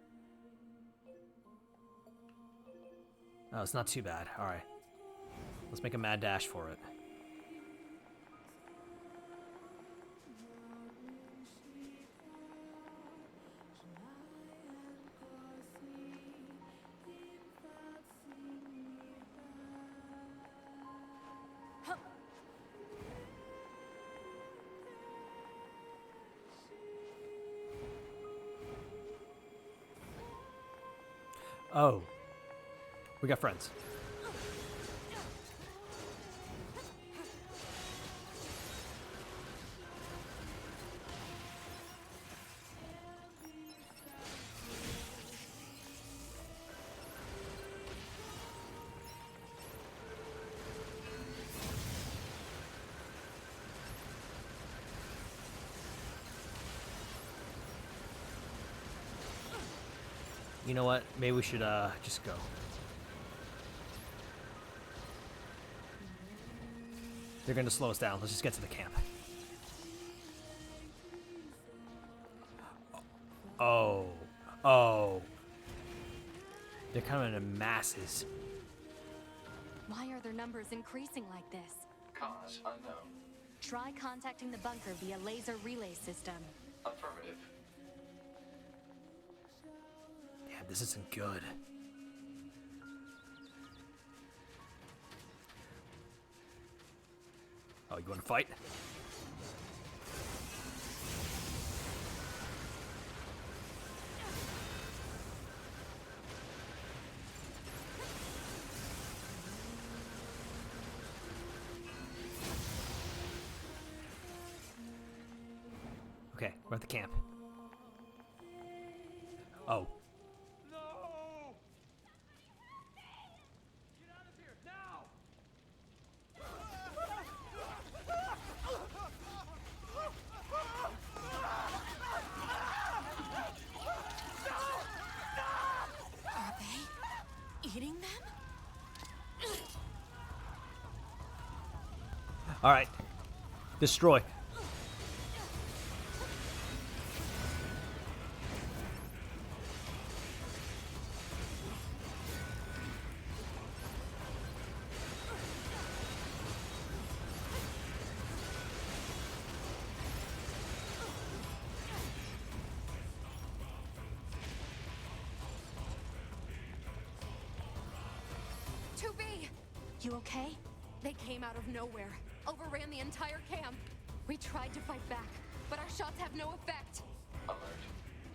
Oh, it's not too bad. Alright. Let's make a mad dash for it. Oh. We got friends. You know what? Maybe we should just go. They're going to slow us down. Let's just get to the camp. Oh. Oh. They're coming in masses. Why are their numbers increasing like this? Cause unknown. Try contacting the bunker via laser relay system. Affirmative. Damn, this isn't good. Oh, you want to fight? Okay, we're at the camp. Oh. No! Get out of here now! Are they eating them? All right. Destroy. You okay? They came out of nowhere, overran the entire camp. We tried to fight back, but our shots have no effect. Alert.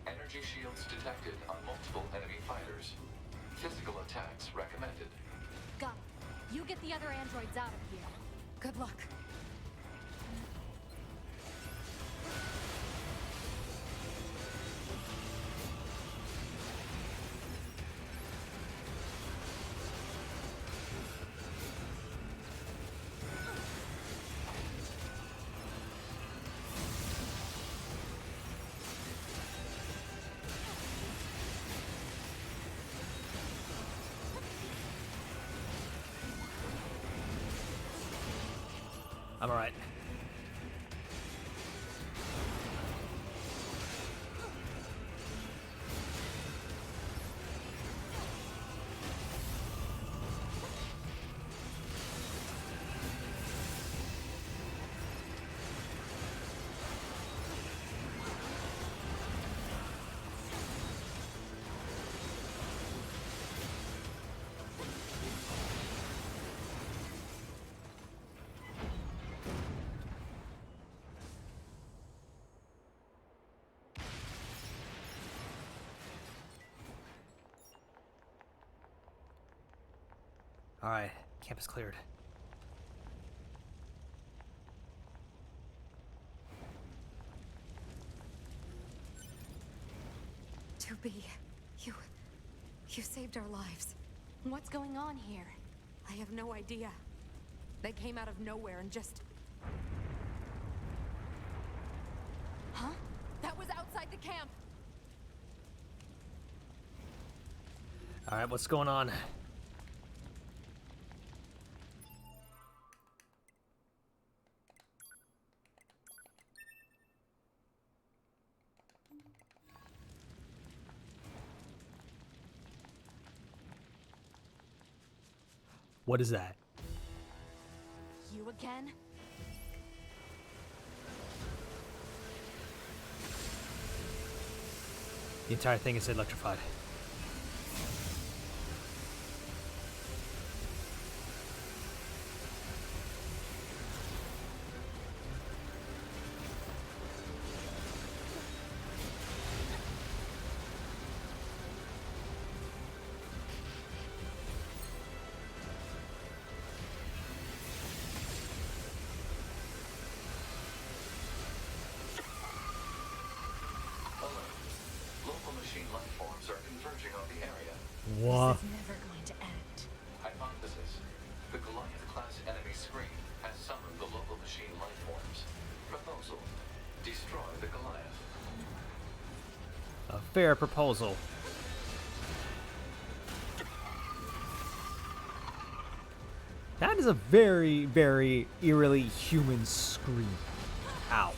Energy shields detected on multiple enemy fighters. Physical attacks recommended. Got it. You get the other androids out of here. Good luck. I'm all right. All right, camp is cleared. To be, you saved our lives. What's going on here? I have no idea. They came out of nowhere and just... Huh? That was outside the camp! All right, what's going on? What is that? You again? The entire thing is electrified. Machine life forms are converging on the area. What? This is never going to end. Hypothesis. The Goliath-class enemy screen has summoned the local machine life forms. Proposal. Destroy the Goliath. A fair proposal. That is a very, very eerily human scream. Ow.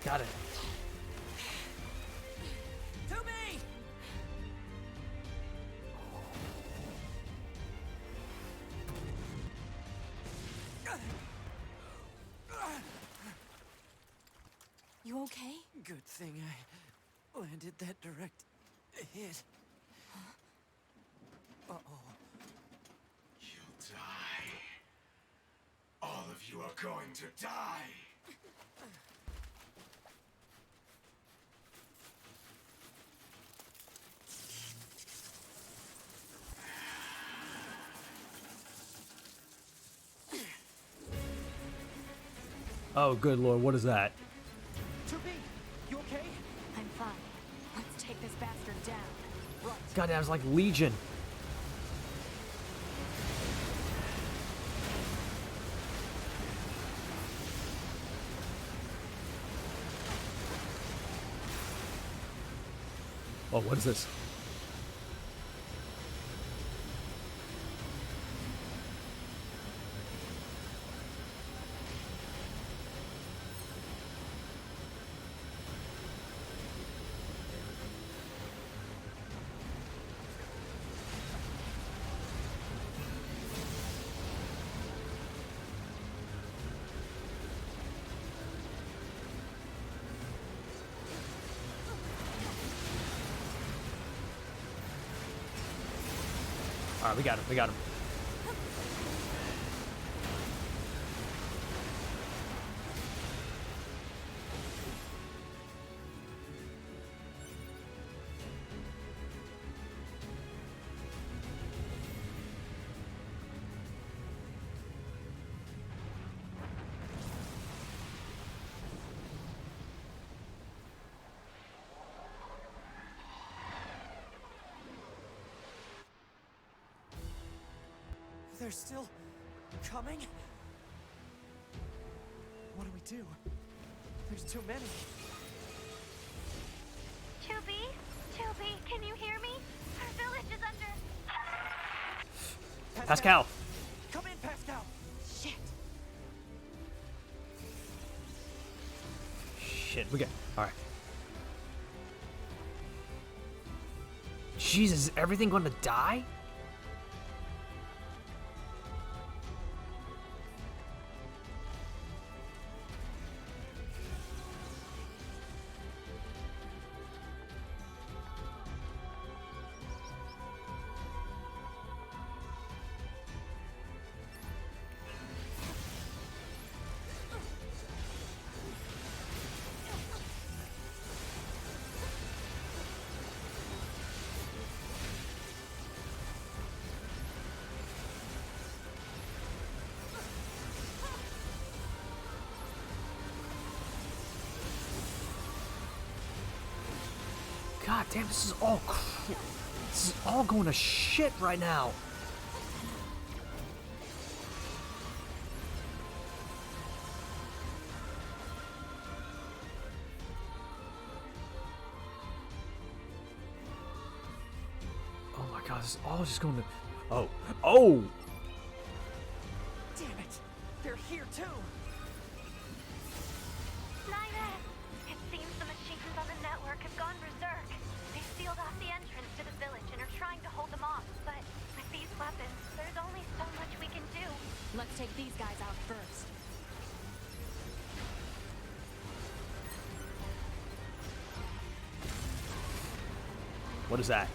Got it. To me! You okay? Good thing I landed that direct hit. Uh-oh. You'll die. All of you are going to die. Oh, good lord, what is that? To me! You okay? I'm fine. Let's take this bastard down. Right. Goddamn, it's like Legion. Oh, what is this? Alright, we got him, we got him. They're still coming? What do we do? There's too many. 2B? 2B, can you hear me? Our village is under... Pascal! Come in, Pascal! Shit. Shit, we got. Alright. Jesus, is everything going to die? God damn, this is all this is all going to shit right now. Oh my god, this is all just going to... Oh. Oh! Damn it! They're here too! Nina! It seems the machines on the network have gone berserk. They sealed off the entrance to the village and are trying to hold them off, but with these weapons, there's only so much we can do. Let's take these guys out first. What is that?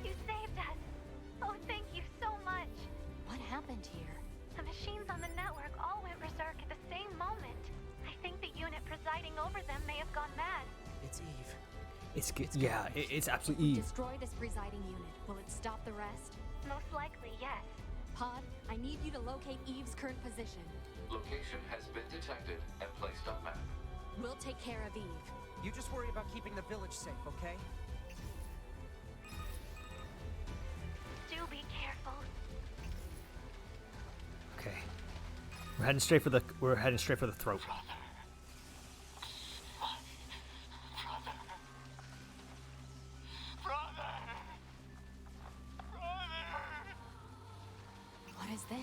You saved us. Oh, thank you so much. What happened here? The machines on the network all went berserk at the same moment. I think the unit presiding over them may have gone mad. It's Eve. It's absolutely Eve. Destroy this presiding unit. Will it stop the rest? Most likely, yes. Pod, I need you to locate Eve's current position. Location has been detected and placed on map. We'll take care of Eve. You just worry about keeping the village safe, okay? Do be careful. Okay. We're heading straight for the throat. What is this?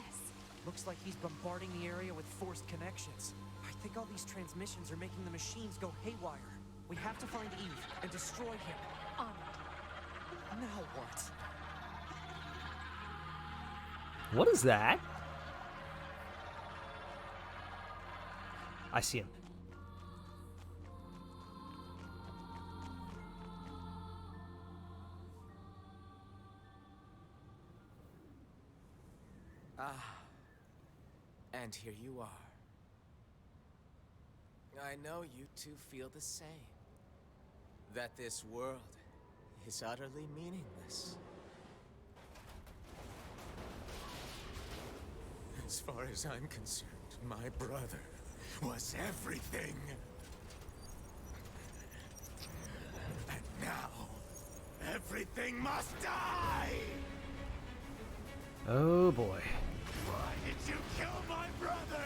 Looks like he's bombarding the area with forced connections. I think all these transmissions are making the machines go haywire. We have to find Eve and destroy him. On it. Now what? What is that? I see him. And here you are. I know you two feel the same. That this world is utterly meaningless. As far as I'm concerned, my brother was everything. And now, everything must die! Oh boy. Why did you kill my brother?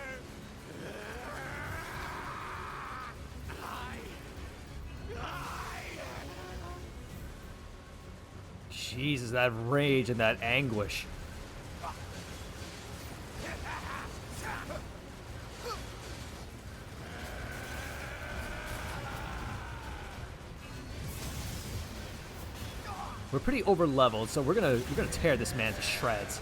Jesus, that rage and that anguish. We're pretty over leveled, so we're gonna tear this man to shreds.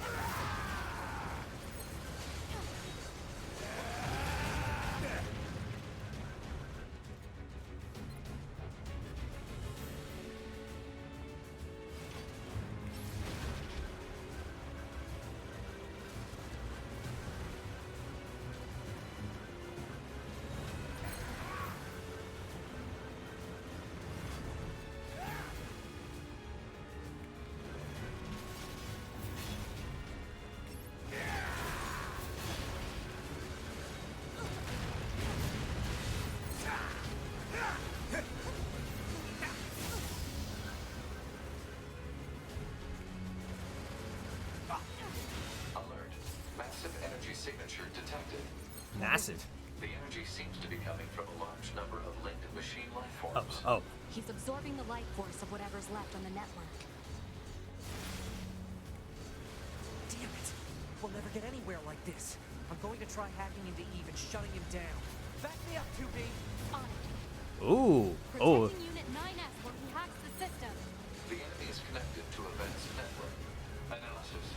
Signature detected. Massive. The energy seems to be coming from a large number of linked machine life forms. Oh. He's absorbing the life force of whatever's left on the network. Damn it! We'll never get anywhere like this. I'm going to try hacking into Eve and shutting him down. Back me up, 2B! On it. Ooh. Protecting Unit 9S where he hacks the system. The enemy is connected to Event's network. Analysis.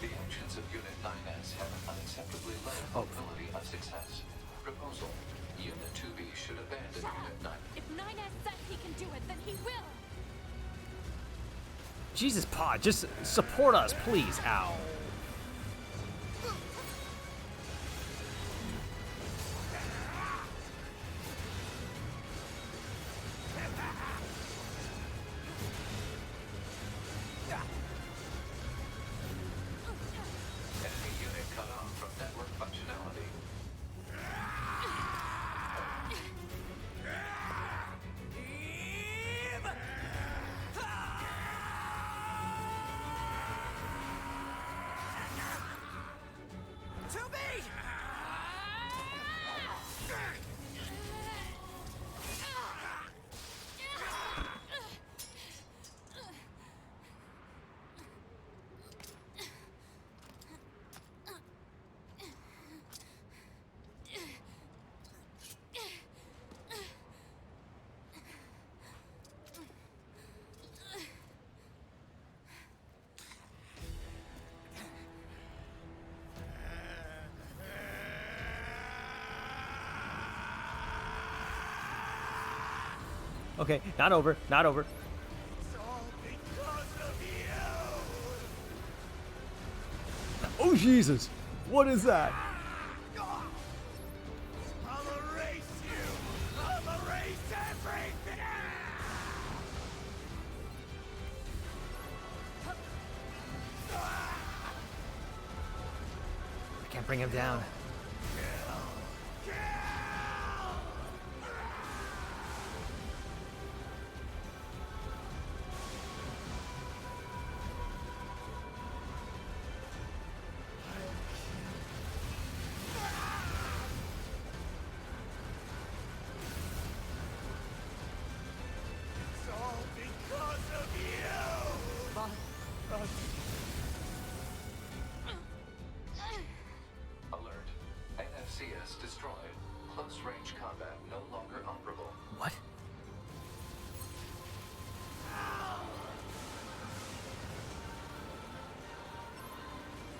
The actions of Unit 9S have an unacceptably low probability of success. Proposal. Unit 2B should abandon Unit 9. If 9S says he can do it, then he will! Jesus, Pod, just support us, please. Ow. Okay, not over, not over. It's all because of you! Oh, Jesus! What is that? I'll erase you! I'll erase everything! I can't bring him down.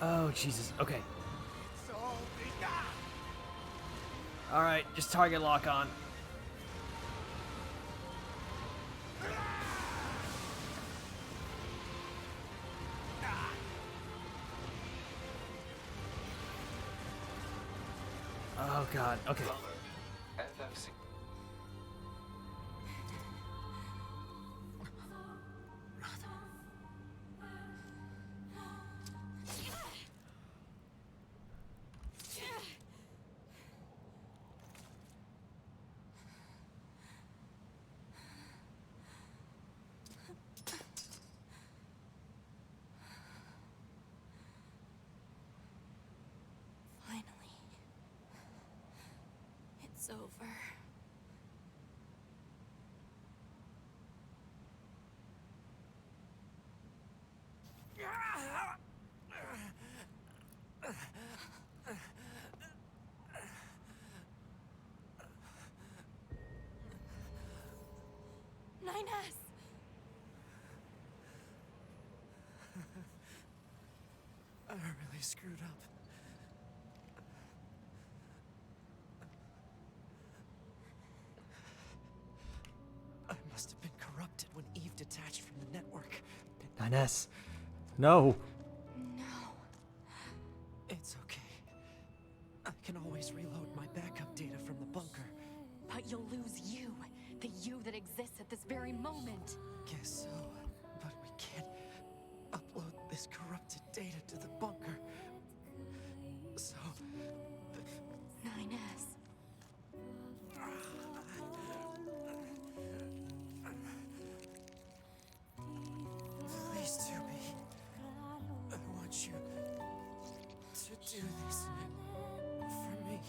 Oh, Jesus. Okay. It's all begun! Alright, just target lock on. Oh, God. Okay. FFC. Finally. It's over. Nines! I really screwed up. I must have been corrupted when Eve detached from the network. 9S. No. No. It's okay. I can always reload my backup data from the bunker. But you'll lose you, the you that exists at this very moment. Guess so. But we can't upload this corrupted data to the bunker. So... 9S. Please, Tubi. I want you to do this for me.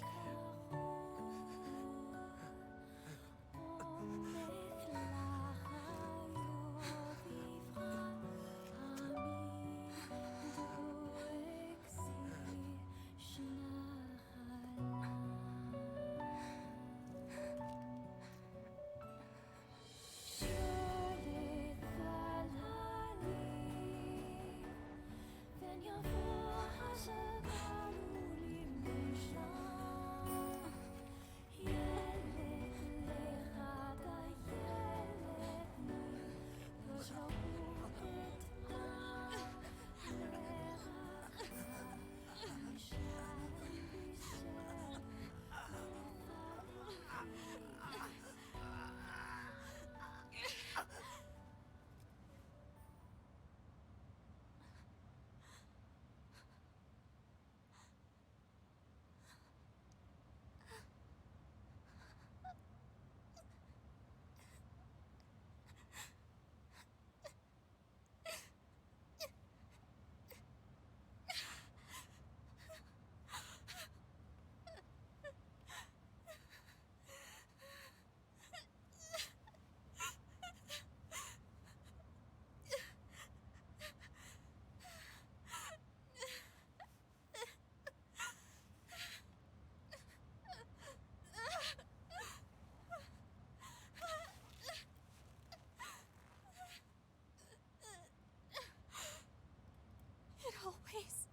It always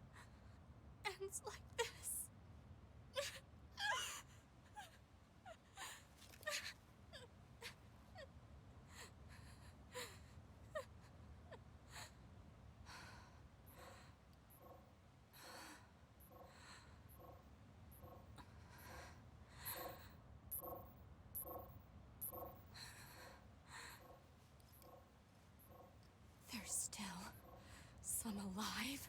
ends like this. There's still some alive.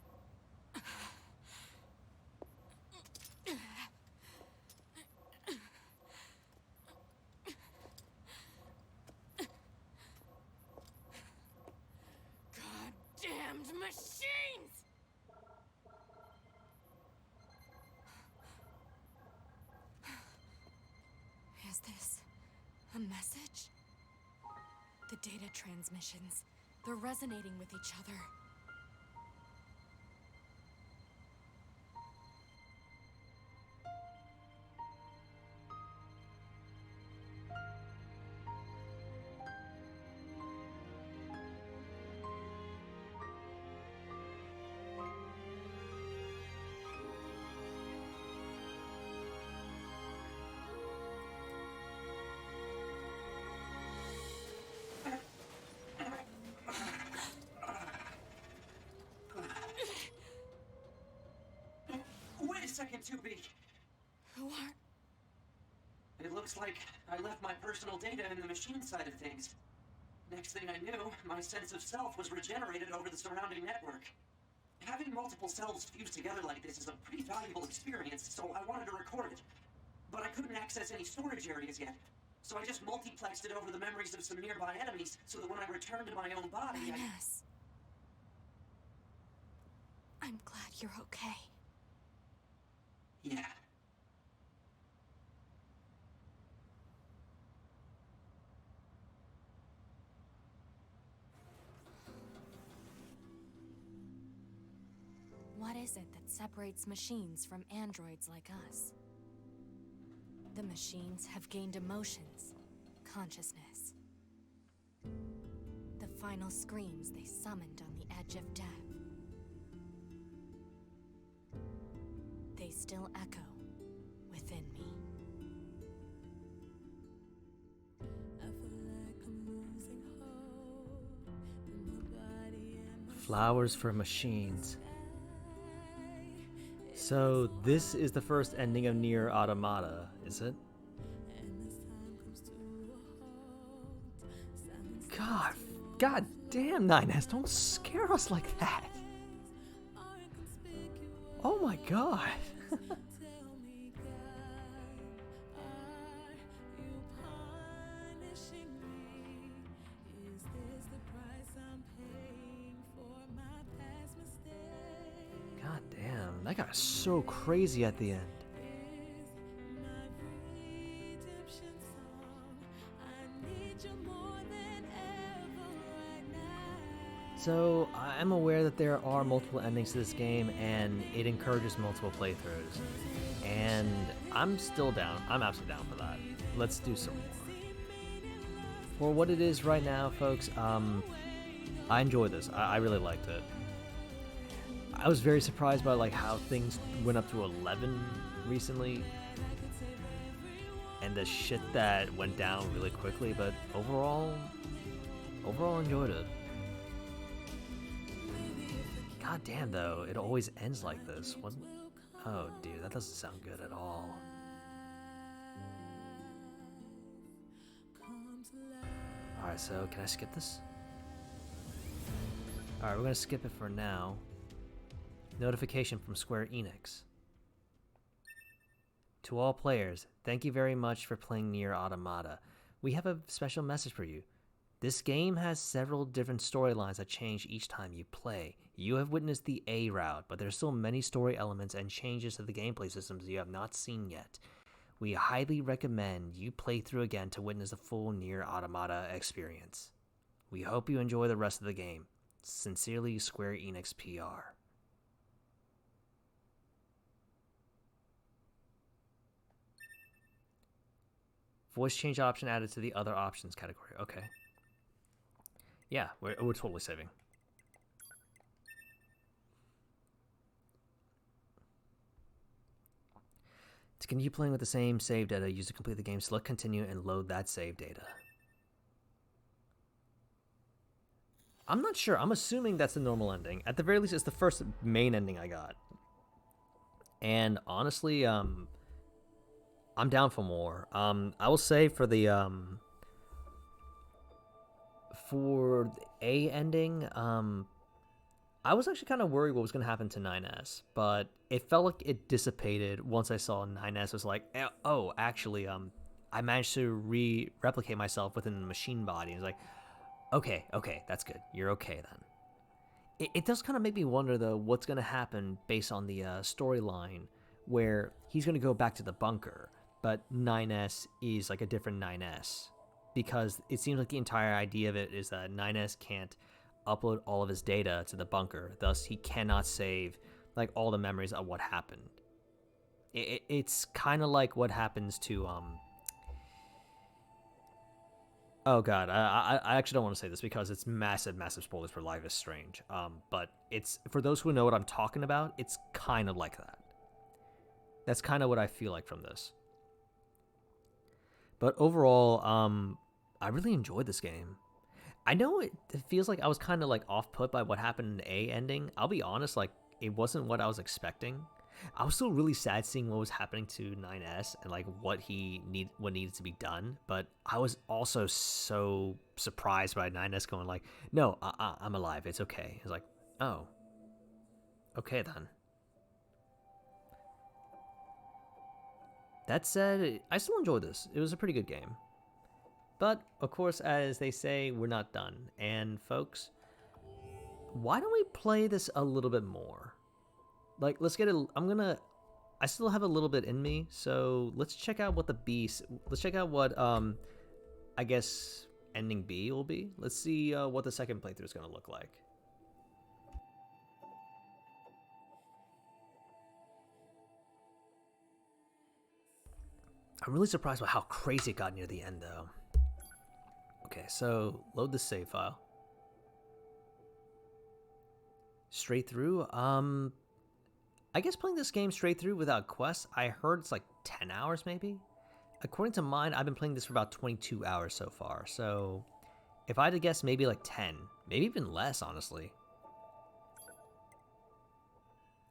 Goddamned machines! Is this a message? The data transmissions, they're resonating with each other. 2B. Who are... It looks like I left my personal data in the machine side of things. Next thing I knew, my sense of self was regenerated over the surrounding network. Having multiple selves fused together like this is a pretty valuable experience, so I wanted to record it. But I couldn't access any storage areas yet, so I just multiplexed it over the memories of some nearby enemies, so that when I returned to my own body, Ines. I'm glad you're okay. Yeah. What is it that separates machines from androids like us? The machines have gained emotions, consciousness. The final screams they summoned on the edge of death. They still echo within me. Flowers for machines. So this is the first ending of Nier Automata, is it? God damn, 9S, don't scare us like that. Oh my god. God damn, that got so crazy at the end. So, I'm aware that there are multiple endings to this game, and it encourages multiple playthroughs. And I'm still down. I'm absolutely down for that. Let's do some more. For what it is right now, folks, I enjoyed this. I really liked it. I was very surprised by like how things went up to 11 recently, and the shit that went down really quickly. But overall enjoyed it. God damn, though, it always ends like this. Oh, dude, that doesn't sound good at all. Alright, so can I skip this? Alright, we're gonna skip it for now. Notification from Square Enix. To all players, thank you very much for playing Nier Automata. We have a special message for you. This game has several different storylines that change each time you play. You have witnessed the A route, but there's still many story elements and changes to the gameplay systems you have not seen yet. We highly recommend you play through again to witness the full Nier Automata experience. We hope you enjoy the rest of the game. Sincerely, Square Enix PR. Voice change option added to the other options category. Okay. Yeah, we're totally saving. To continue playing with the same save data, use to complete the game, select continue and load that save data. I'm not sure. I'm assuming that's the normal ending. At the very least, it's the first main ending I got. And honestly, I'm down for more. I will say for the A ending, I was actually kind of worried what was going to happen to 9S, but it felt like it dissipated once I saw 9S was like, oh, actually, I managed to replicate myself within the machine body. It's like, okay, that's good. You're okay then. It does kind of make me wonder, though, what's going to happen based on the storyline where he's going to go back to the bunker, but 9S is like a different 9S. Because it seems like the entire idea of it is that 9S can't upload all of his data to the bunker, thus he cannot save like all the memories of what happened. It's kind of like what happens to oh god, I actually don't want to say this because it's massive spoilers for Life is Strange. But it's for those who know what I'm talking about, it's kind of like that. That's kind of what I feel like from this. But overall, I really enjoyed this game. I know it feels like I was kind of like off-put by what happened in the A ending. I'll be honest, like it wasn't what I was expecting. I was still really sad seeing what was happening to 9S and like what needed to be done. But I was also so surprised by 9S going like, "No, I'm alive. It's okay." It's like, "Oh, okay then." That said, I still enjoyed this. It was a pretty good game. But of course, as they say, we're not done. And folks, why don't we play this a little bit more? Like, let's get it. I still have a little bit in me, so let's check out what let's check out what I guess ending B will be. Let's see what the second playthrough is gonna look like. I'm really surprised by how crazy it got near the end, though. Okay, so load the save file. Straight through. I guess playing this game straight through without quests, I heard it's like 10 hours maybe? According to mine, I've been playing this for about 22 hours so far, so if I had to guess, maybe like 10, maybe even less, honestly.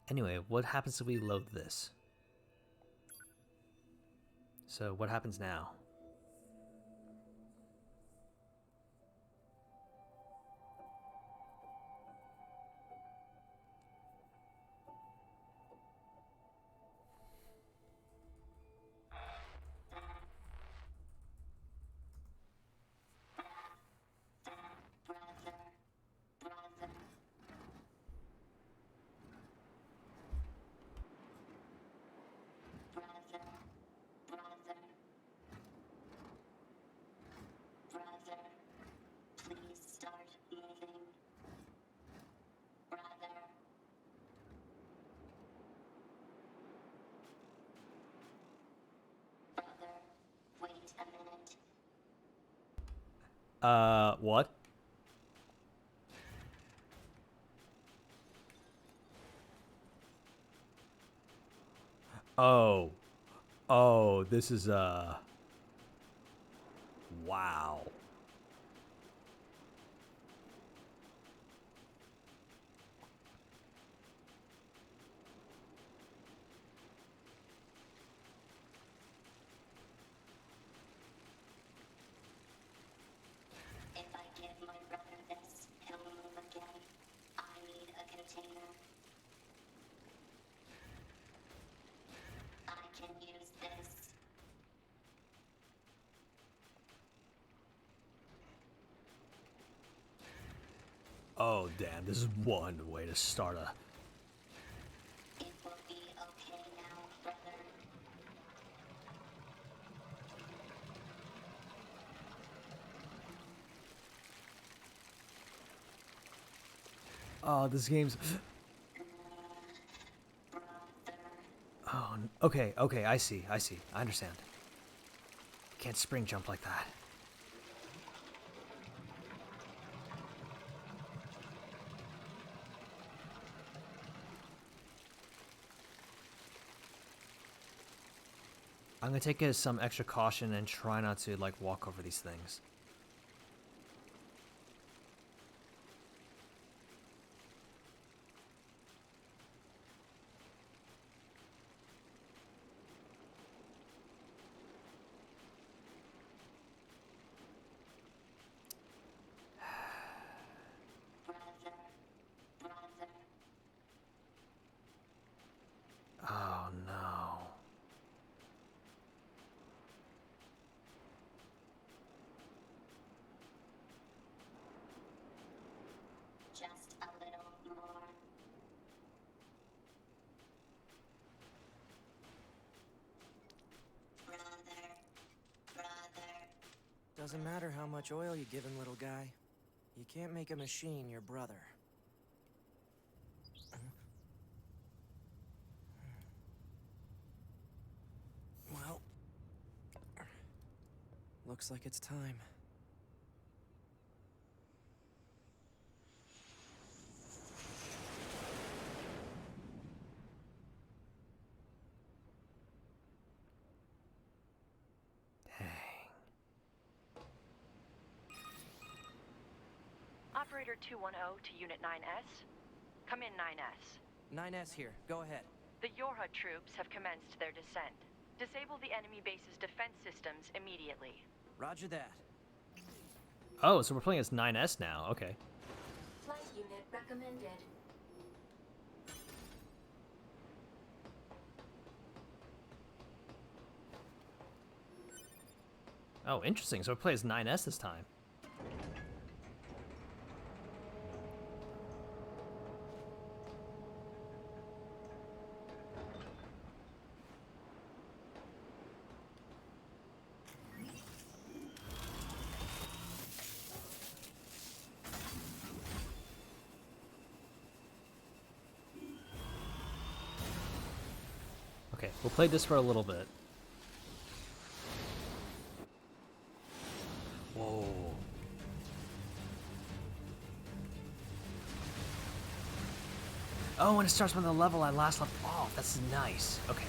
Anyway, what happens if we load this? So what happens now? What? Oh. Oh, this is, wow. If I give my brother this, he'll move again. I need a container. I can use this. Oh, damn, this is one way to start a... It will be okay now, brother. Oh, this game's... Oh, okay, I see, I understand. You can't spring jump like that. I'm gonna take some extra caution and try not to, like, walk over these things. Oh, no. Just a little more. Brother. Doesn't matter how much oil you give him, little guy. You can't make a machine your brother. Well, looks like it's time. Operator 210 to Unit 9S. Come in, 9S. 9S here. Go ahead. The Yorha troops have commenced their descent. Disable the enemy base's defense systems immediately. Roger that. Oh, so we're playing as 9S now. Okay. Flight unit recommended. Oh, interesting. So we play as 9S this time. Okay, we'll play this for a little bit. Whoa. Oh, and it starts with the level I last left off. That's nice. Okay.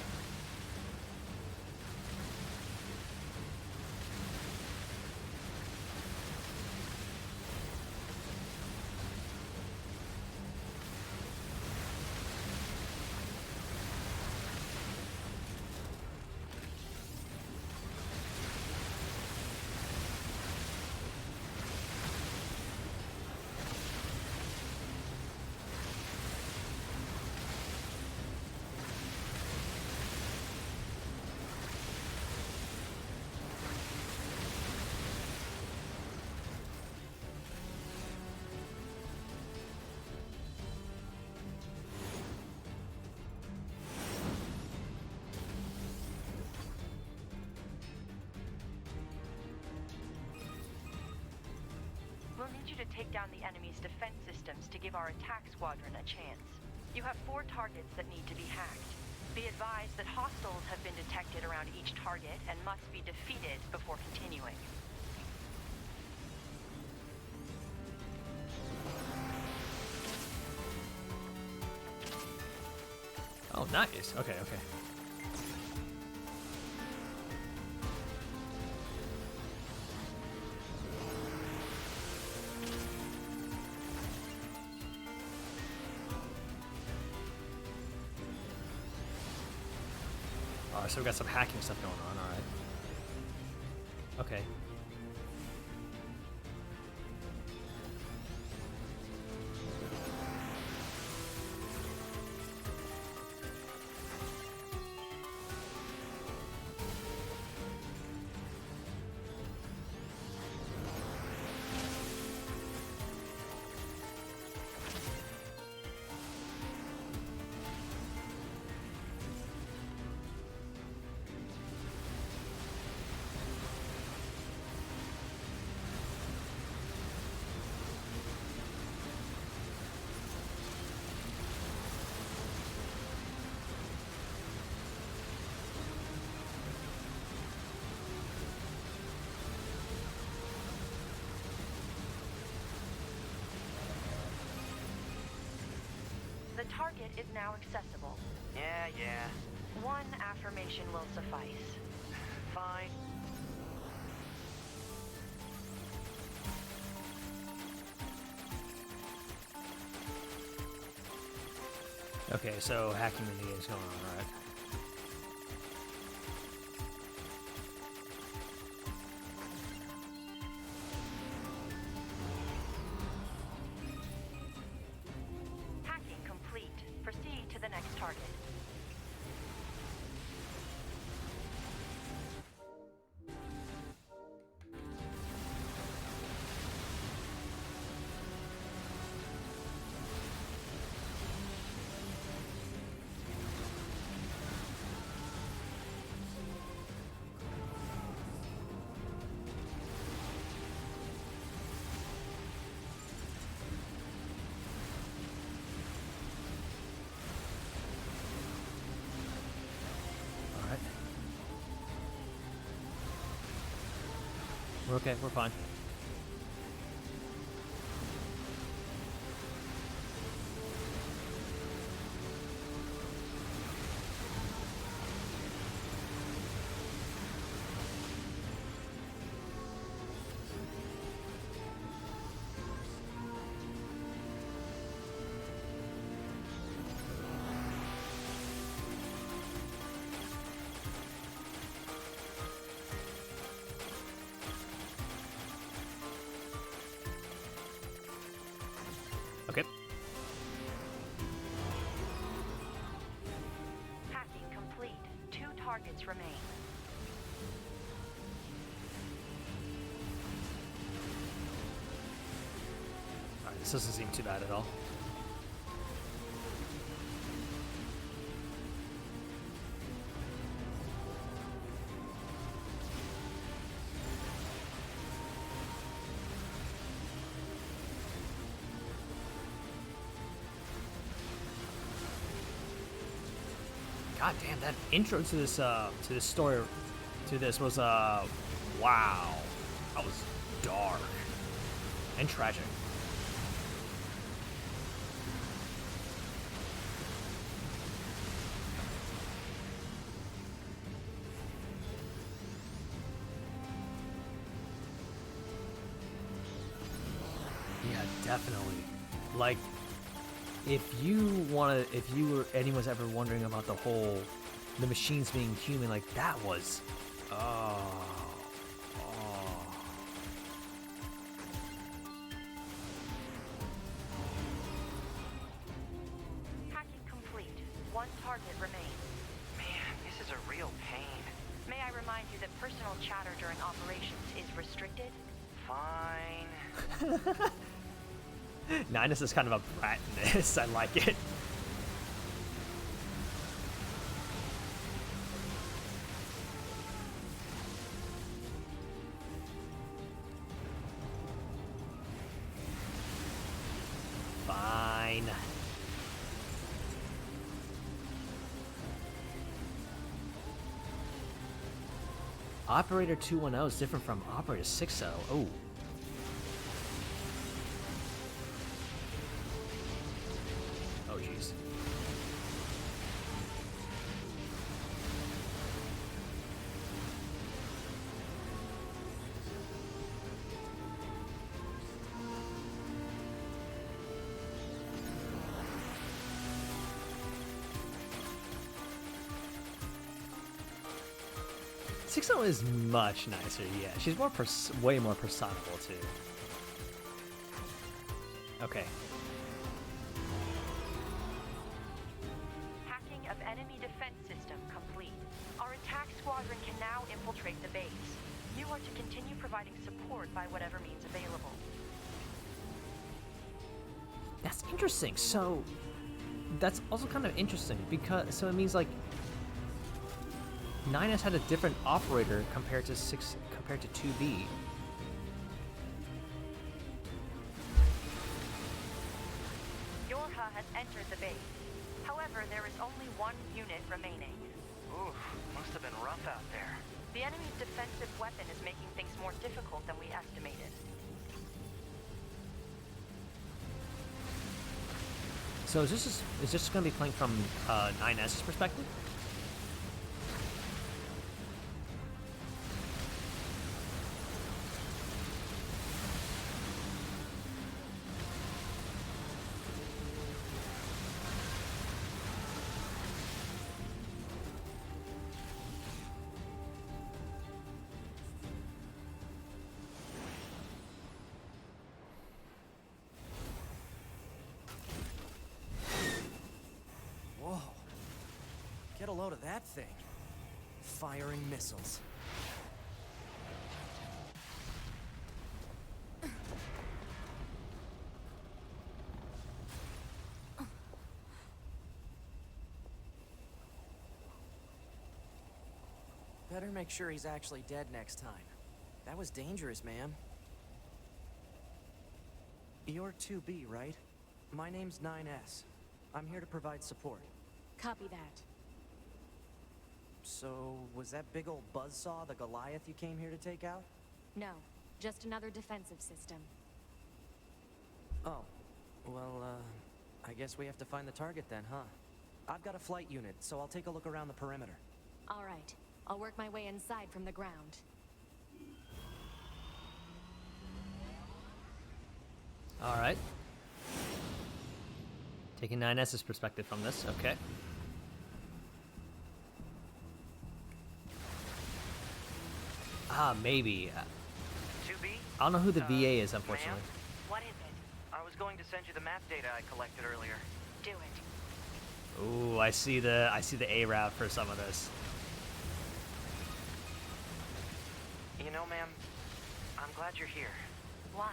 We'll need you to take down the enemy's defense systems to give our attack squadron a chance. You have 4 targets that need to be hacked. Be advised that hostiles have been detected around each target and must be defeated before continuing. Oh, nice. Okay, okay. Alright, so we got some hacking stuff going on, alright. Okay. The target is now accessible. Yeah. 1 affirmation will suffice. Fine. Okay, so hacking the game is going on, alright. Hacking complete. Proceed to the next target. Alright. We're okay, we're fine. Okay. Hacking complete. 2 targets remain. Alright, this doesn't seem too bad at all. God damn, that intro to this story, to this was wow, that was dark and tragic. Yeah, definitely. Like, if anyone's ever wondering about the machines being human, like that was, Hacking complete. 1 target remains. Man, this is a real pain. May I remind you that personal chatter during operations is restricted? Fine. Ninus is kind of a brat in this. I like it. Fine. Operator 210 is different from Operator 60. Oh. Oh, jeez. Sixo is much nicer, yeah. She's more way more personable too. Okay. Hacking of enemy defense system complete. Our attack squadron can now infiltrate the base. You are to continue providing support by whatever means available. That's interesting. So that's also kind of interesting because so it means like 9S had a different operator compared to 2B. Yorha has entered the base. However, there is only 1 unit remaining. Oof, must have been rough out there. The enemy's defensive weapon is making things more difficult than we estimated. So is this going to be playing from 9S's perspective? Whoa. Get a load of that thing. Firing missiles. Better make sure he's actually dead next time. That was dangerous, man. You're 2B, right? My name's 9S. I'm here to provide support. Copy that. So, was that big old buzzsaw the Goliath you came here to take out? No, just another defensive system. Oh. Well, I guess we have to find the target then, huh? I've got a flight unit, so I'll take a look around the perimeter. All right. I'll work my way inside from the ground. All right. Taking 9S's perspective from this, okay. Maybe. 2B? I don't know who the VA is, unfortunately. Ma'am? What is it? I was was going to send you the map data I collected earlier. Do it. Ooh, I see the A route for some of this. You know, ma'am, I'm glad you're here. Why?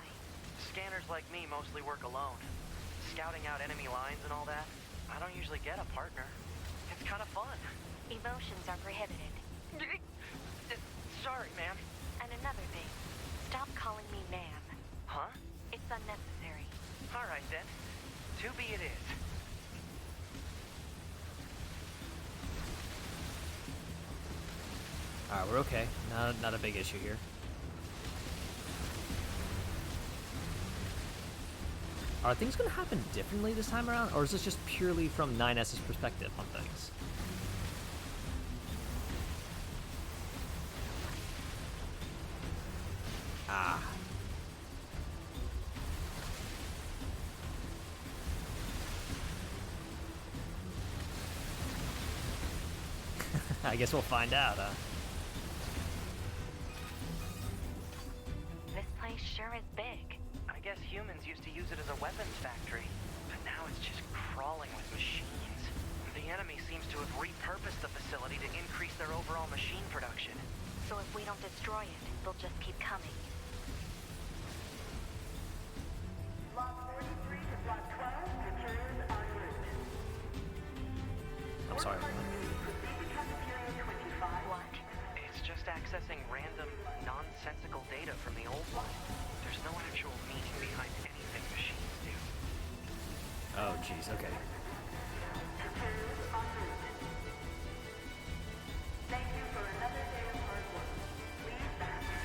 Scanners like me mostly work alone. Scouting out enemy lines and all that, I don't usually get a partner. It's kind of fun. Emotions are prohibited. Sorry, ma'am. And another thing, stop calling me ma'am. Huh? It's unnecessary. All right, then. To be it is. Alright, we're okay. Not a big issue here. Are things going to happen differently this time around, or is this just purely from 9S's perspective on things? Ah. I guess we'll find out, huh? This place sure is big. I guess humans used to use it as a weapons factory, but now it's just crawling with machines. The enemy seems to have repurposed the facility to increase their overall machine production. So if we don't destroy it, they'll just keep coming. Block 43 to Block 12, materials en route. I'm sorry. Proceed to cafeteria 25. What? It's just accessing random, nonsensical data from the old one. There's no actual meaning behind anything machines do. Oh, jeez, okay. Materials en route. Thank you for another day of hard work. Please back to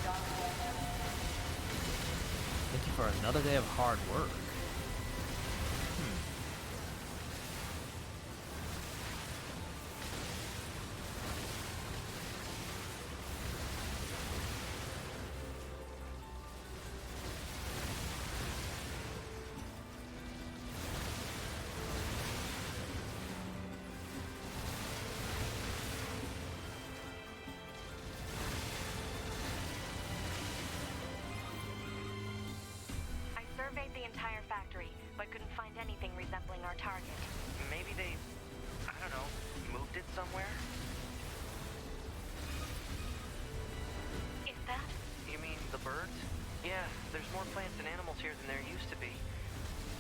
Dr. Walter. Thank you for another day of hard work. Surveyed the entire factory, but couldn't find anything resembling our target. Maybe they, I don't know, moved it somewhere? Is that? You mean the birds? Yeah, there's more plants and animals here than there used to be.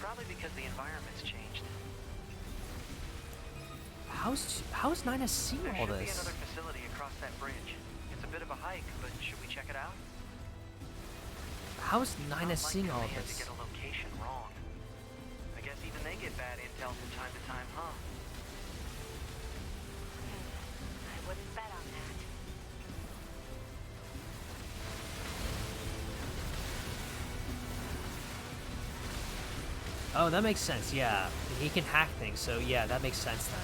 Probably because the environment's changed. How's 9S seeing all There should be this? another facility across that bridge. It's a bit of a hike, but should we check it out? How's 9S seeing all They had to this? get a location wrong. I guess even they get bad intel from time to time, huh? I wouldn't bet on that. Oh, that makes sense, yeah. He can hack things, so yeah, that makes sense then.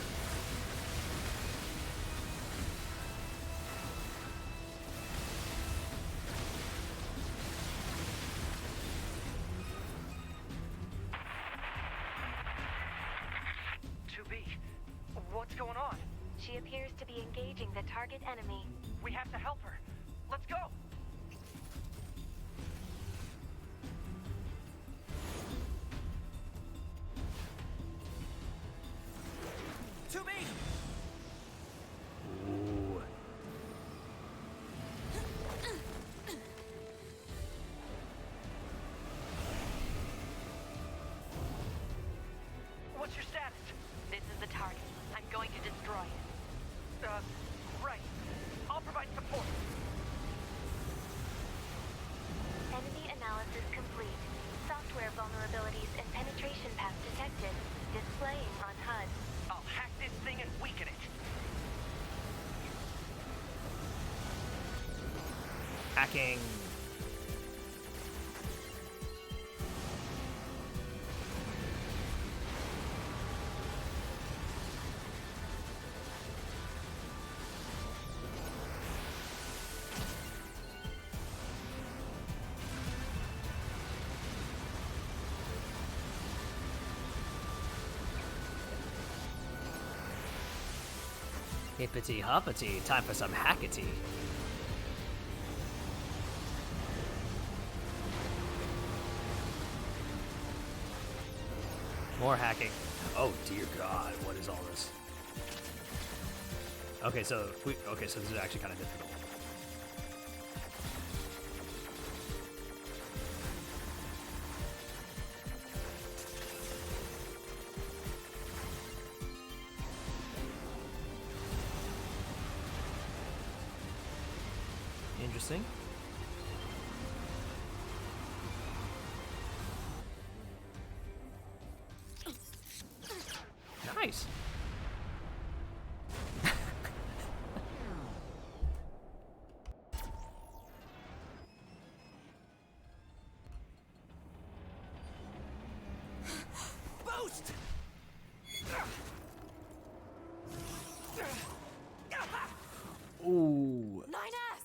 What's going on? She appears to be engaging the target enemy. We have to help her. Let's go! To me! Ooh. What's your status? This is the target. I'm going to destroy it. Right. I'll provide support. Enemy analysis complete. Software vulnerabilities and penetration path detected. Displaying on HUD. I'll hack this thing and weaken it. Hacking. Hippity hoppity, time for some hackety. More hacking. Oh dear God, what is all this? Okay, so this is actually kind of difficult. Interesting. Nice. Boost! Ooh. 9S!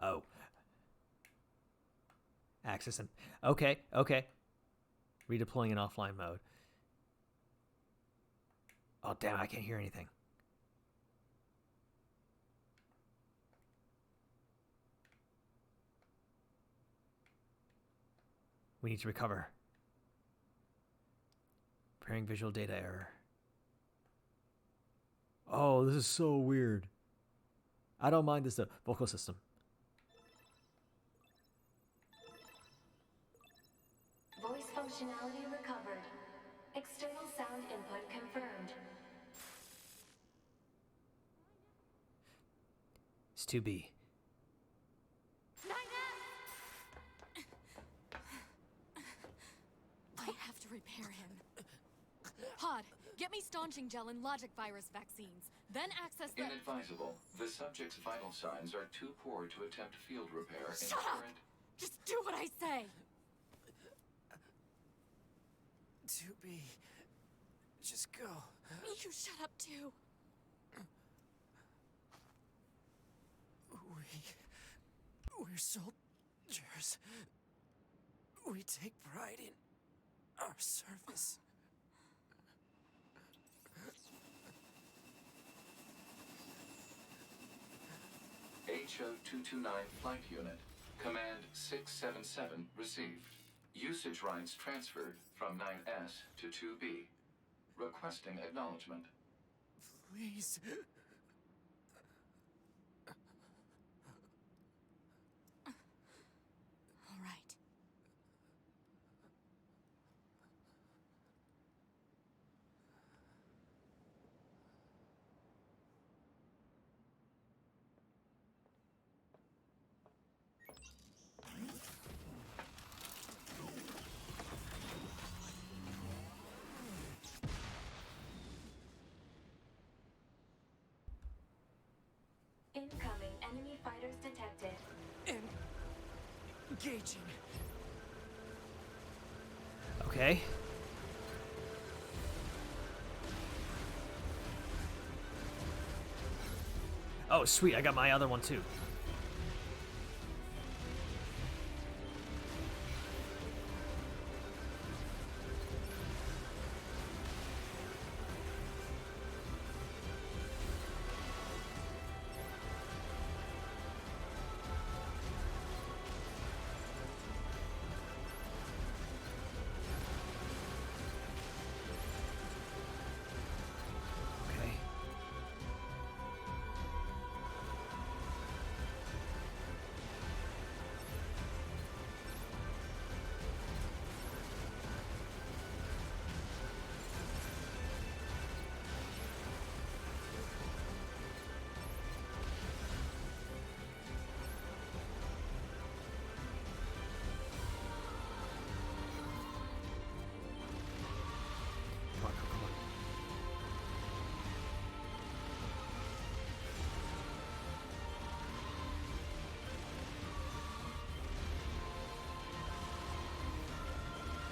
Oh. Access him. Okay, okay. Redeploying in offline mode. Oh, damn, I can't hear anything. We need to recover. Preparing visual data error. Oh, this is so weird. I don't mind this though. Vocal system. Voice functionality recovered. External sound input confirmed. It's 2B. I have to repair him. Pod, get me staunching gel and logic virus vaccines. Then access the... Inadvisable. The subject's vital signs are too poor to attempt field repair in Shut up! current... Just do what I say! 2B. Just go. You shut up too. We're soldiers. We take pride in our service. HO-229 Flight Unit. Command 677 received. Usage rights transferred from 9S to 2B. Requesting acknowledgement. Please. All right. Incoming enemy fighters detected. Engaging. Okay. Oh, sweet. I got my other one too. Okay. Come on, come on.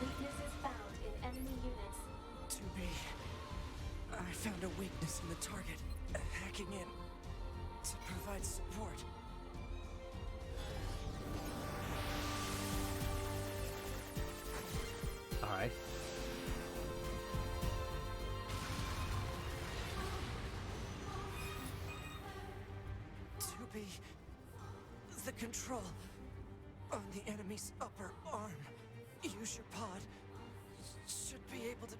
Weaknesses found in enemy units. 2B. I found a weakness in the target. Hacking in to provide support. All right. To be the control on the enemy's upper arm. Use your pod. Should be able to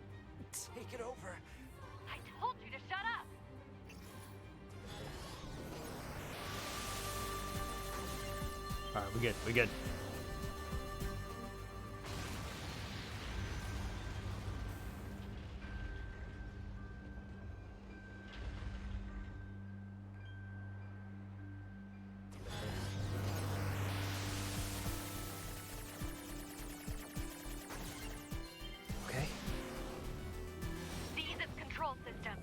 take it over. I told you to shut up! All right, we good. We good. Okay. Seize its control system.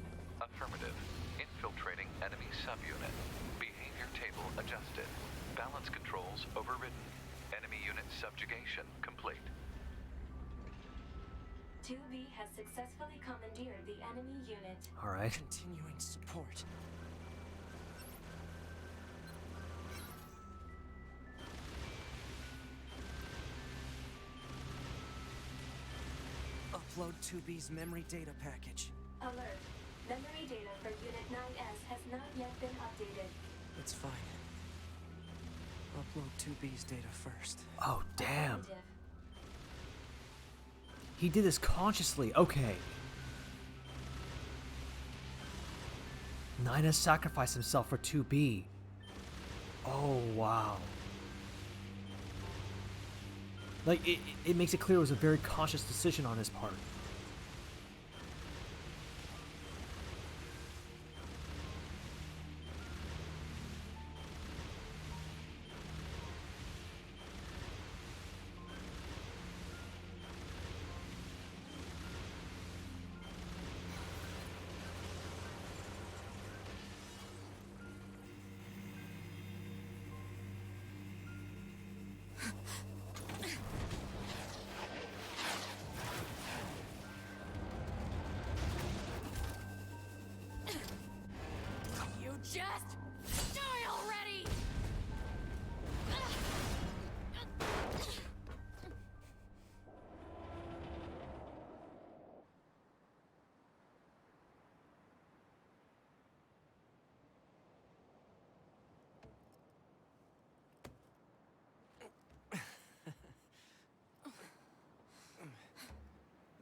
Affirmative. Infiltrating enemy subunit. Behavior table adjusted. Balance controls overridden. Enemy unit subjugation complete. 2B has successfully commandeered the enemy unit. All right. Continuing support. Upload 2B's memory data package. Alert. Memory data for Unit 9S has not yet been updated. It's fine. Upload 2B's data first. Oh, damn. Affirmative. He did this consciously. Okay. 9S sacrificed himself for 2B. Oh, wow. Like, it makes it clear it was a very conscious decision on his part. You just die already!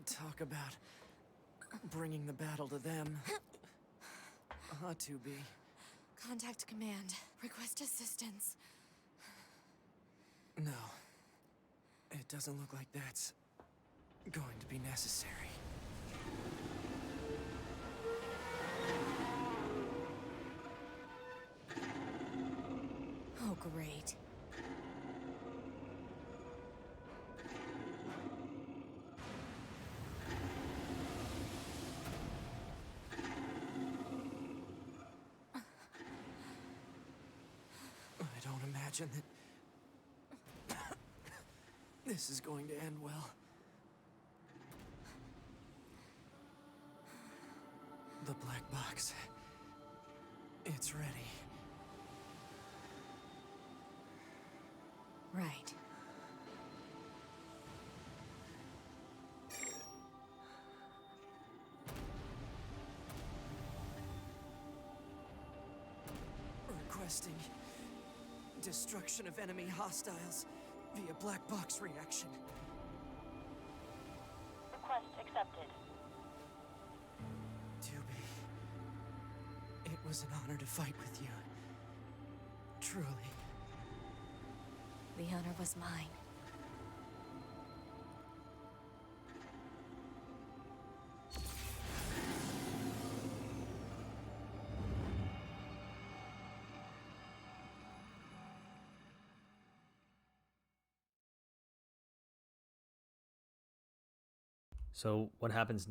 Talk about bringing the battle to them. 2B. Contact command. Request assistance. No. It doesn't look like that's going to be necessary. Oh, great. I don't imagine that this is going to end well. The black box. It's ready. Right. Requesting destruction of enemy hostiles via black box reaction. Request accepted. 2B. It was an honor to fight with you. Truly. The honor was mine. So, what happens?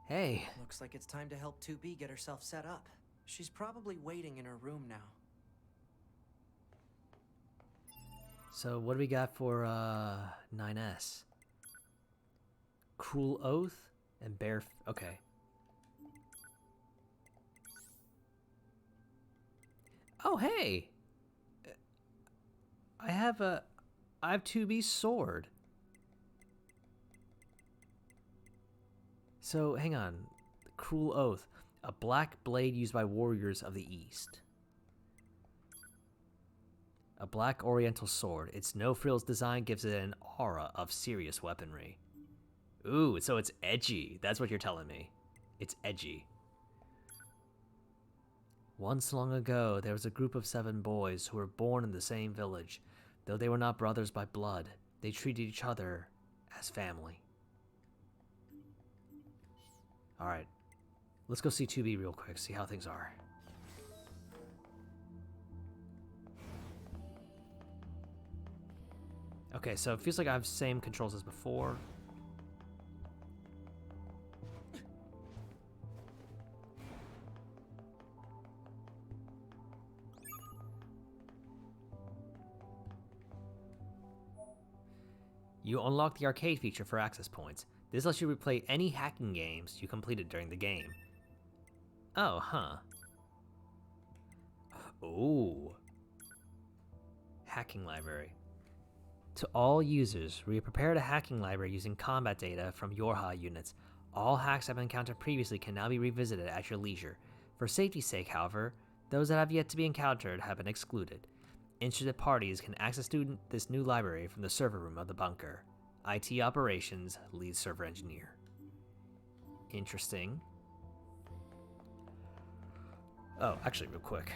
Hey. Looks like it's time to help 2B get herself set up. She's probably waiting in her room now. So, what do we got for 9S? Cruel Oath and Bear... Okay. Oh, hey! I have 2B's sword. So, hang on. Cruel Oath. A black blade used by warriors of the East. A black oriental sword. Its no-frills design gives it an aura of serious weaponry. Ooh, so it's edgy. That's what you're telling me. It's edgy. Once long ago, there was a group of 7 boys who were born in the same village. Though they were not brothers by blood, they treated each other as family. Alright. Let's go see 2B real quick, see how things are. Okay, so it feels like I have the same controls as before. You unlock the arcade feature for access points. This lets you replay any hacking games you completed during the game. Oh, huh. Ooh. Hacking library. To all users, we have prepared a hacking library using combat data from Yorha units. All hacks that have been encountered previously can now be revisited at your leisure. For safety's sake, however, those that have yet to be encountered have been excluded. Interested parties can access this new library from the server room of the bunker. IT Operations, Lead Server Engineer. Interesting. Oh, actually, real quick.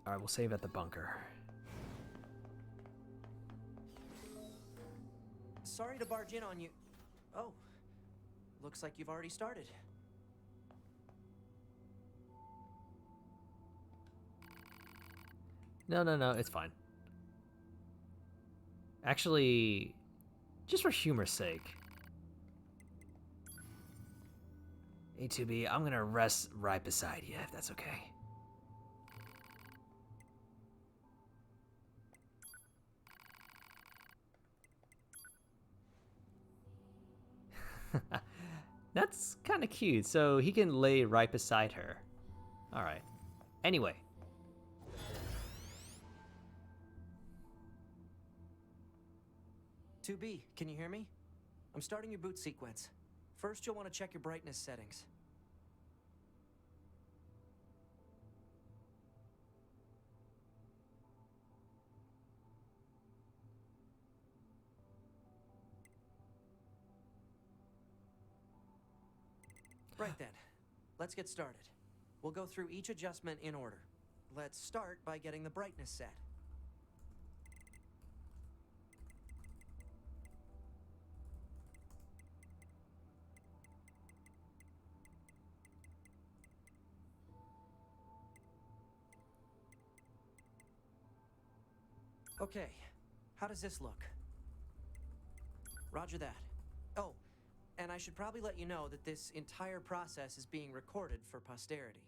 Alright, we'll save at the bunker. Sorry to barge in on you. Oh, looks like you've already started. No, it's fine. Actually, just for humor's sake. A2B, I'm gonna rest right beside you, if that's okay. That's kind of cute, so he can lay right beside her. Alright. Anyway. "2B, can you hear me? I'm starting your boot sequence. First, you'll want to check your brightness settings. Right then, let's get started. We'll go through each adjustment in order. Let's start by getting the brightness set. Okay, how does this look? Roger that. Oh, and I should probably let you know that this entire process is being recorded for posterity.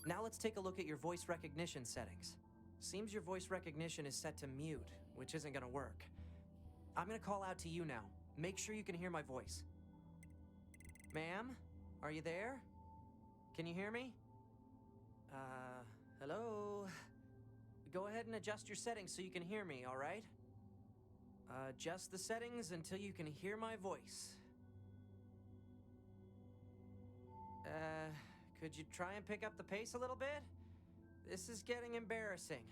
Now let's take a look at your voice recognition settings. Seems your voice recognition is set to mute, which isn't gonna work. I'm gonna call out to you now. Make sure you can hear my voice. Ma'am, are you there? Can you hear me? Hello? Go ahead and adjust your settings so you can hear me, all right? Adjust the settings until you can hear my voice. Could you try and pick up the pace a little bit? This is getting embarrassing.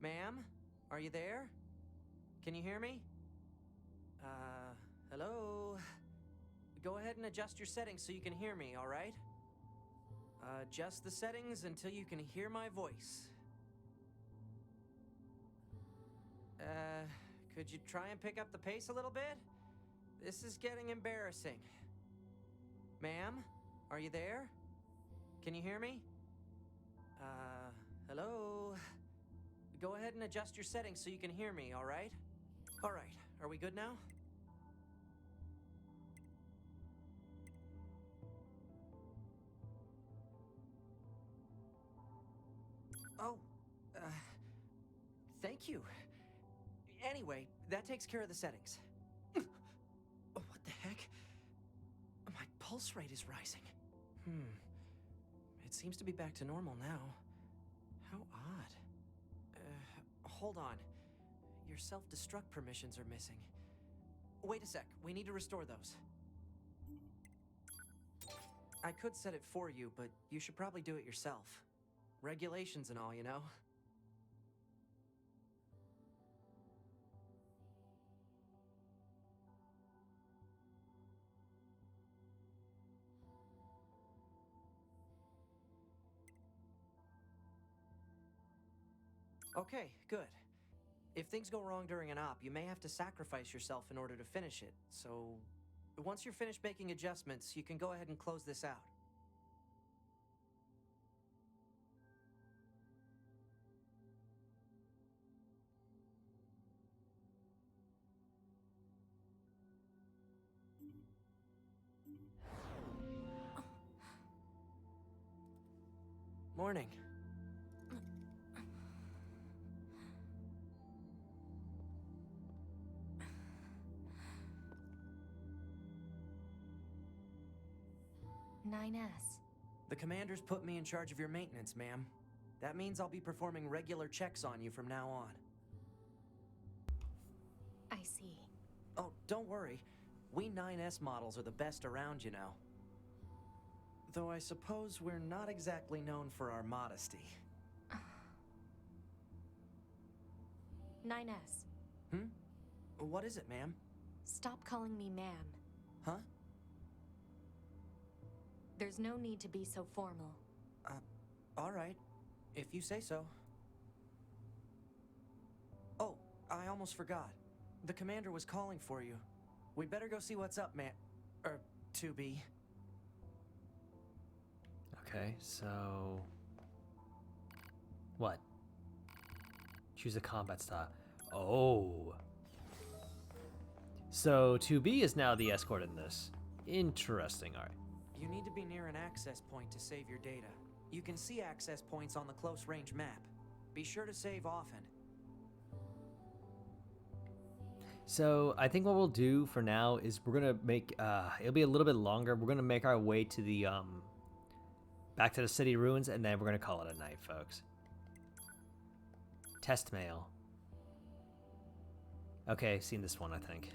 Ma'am, are you there? Can you hear me? Hello? Go ahead and adjust your settings so you can hear me, all right? Adjust the settings until you can hear my voice. Could you try and pick up the pace a little bit? This is getting embarrassing. Ma'am, are you there? Can you hear me? Hello? Go ahead and adjust your settings so you can hear me, all right? All right, are we good now? Oh, thank you. Anyway, that takes care of the settings. What the heck? My pulse rate is rising. It seems to be back to normal now. How odd. Hold on. Your self-destruct permissions are missing. Wait a sec, we need to restore those. I could set it for you, but you should probably do it yourself. Regulations and all, you know? Okay, good. If things go wrong during an op, you may have to sacrifice yourself in order to finish it, so... Once you're finished making adjustments, you can go ahead and close this out. Morning. The commander's put me in charge of your maintenance, ma'am. That means I'll be performing regular checks on you from now on. I see. Oh, don't worry. We 9S models are the best around, you know. Though I suppose we're not exactly known for our modesty. 9S. What is it, ma'am? Stop calling me ma'am. Huh? There's no need to be so formal. All right. If you say so. Oh, I almost forgot. The commander was calling for you. We'd better go see what's up, man. 2B. Okay, so... What? Choose a combat style. Oh. So 2B is now the escort in this. Interesting, alright. You need to be near an access point to save your data. You can see access points on the close-range map. Be sure to save often. So I think what we'll do for now is we're gonna make it'll be a little bit longer. We're gonna make our way to the back to the city ruins, and then we're gonna call it a night, folks. Test mail. Okay, seen this one, I think.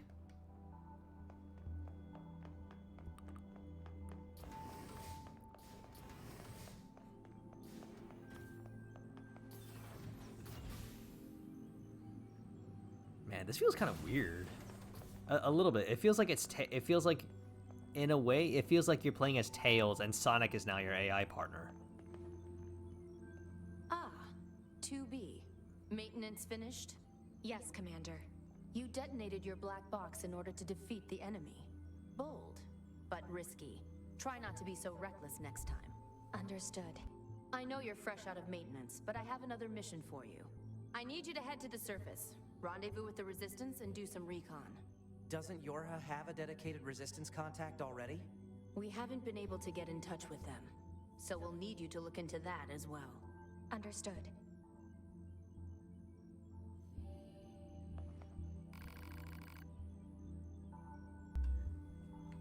Man, this feels kind of weird. A little bit. It feels like it feels like, in a way, it feels like you're playing as Tails and Sonic is now your AI partner. 2B. Maintenance finished? Yes, Commander. You detonated your black box in order to defeat the enemy. Bold, but risky. Try not to be so reckless next time. Understood. I know you're fresh out of maintenance, but I have another mission for you. I need you to head to the surface. Rendezvous with the Resistance and do some recon. Doesn't Yorha have a dedicated Resistance contact already? We haven't been able to get in touch with them, so we'll need you to look into that as well. Understood.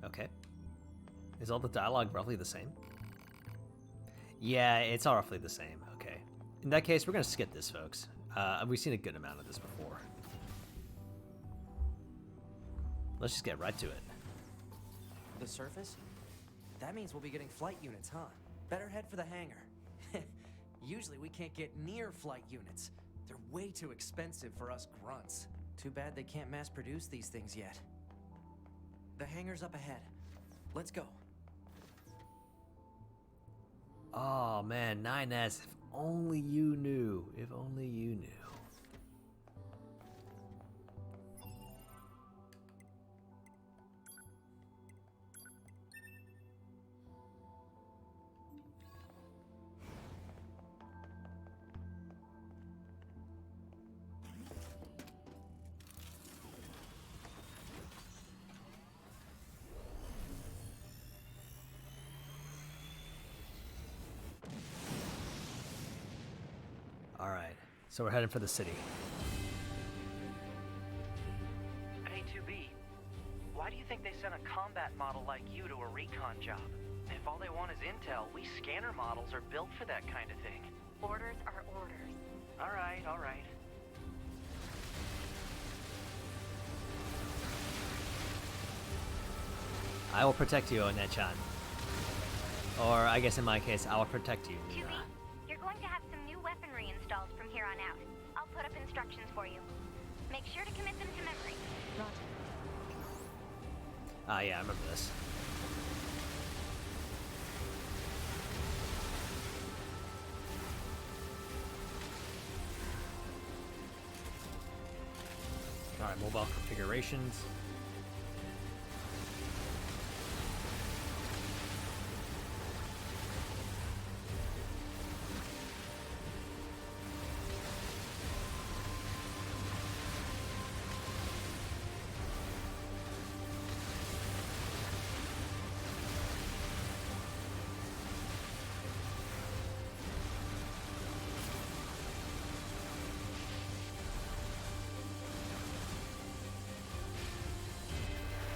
Okay. Is all the dialogue roughly the same? Yeah, it's all roughly the same. Okay. In that case, we're gonna skip this, folks. We've seen a good amount of this before. Let's just get right to it. The surface? That means we'll be getting flight units, huh? Better head for the hangar. Usually we can't get near flight units. They're way too expensive for us grunts. Too bad they can't mass produce these things yet. The hangar's up ahead. Let's go. Oh man, 9S, if only you knew. If only you knew. Alright, so we're heading for the city. Hey, 2B. Why do you think they sent a combat model like you to a recon job? If all they want is intel, we scanner models are built for that kind of thing. Orders are orders. All right, all right. I will protect you, Onechan. Or I guess in my case, I will protect you. 2B, you're going to have some new weaponry installed from here on out. I'll put up instructions for you. Make sure to commit them to memory. Roger. Ah, yeah, I remember this. Alright, mobile configurations.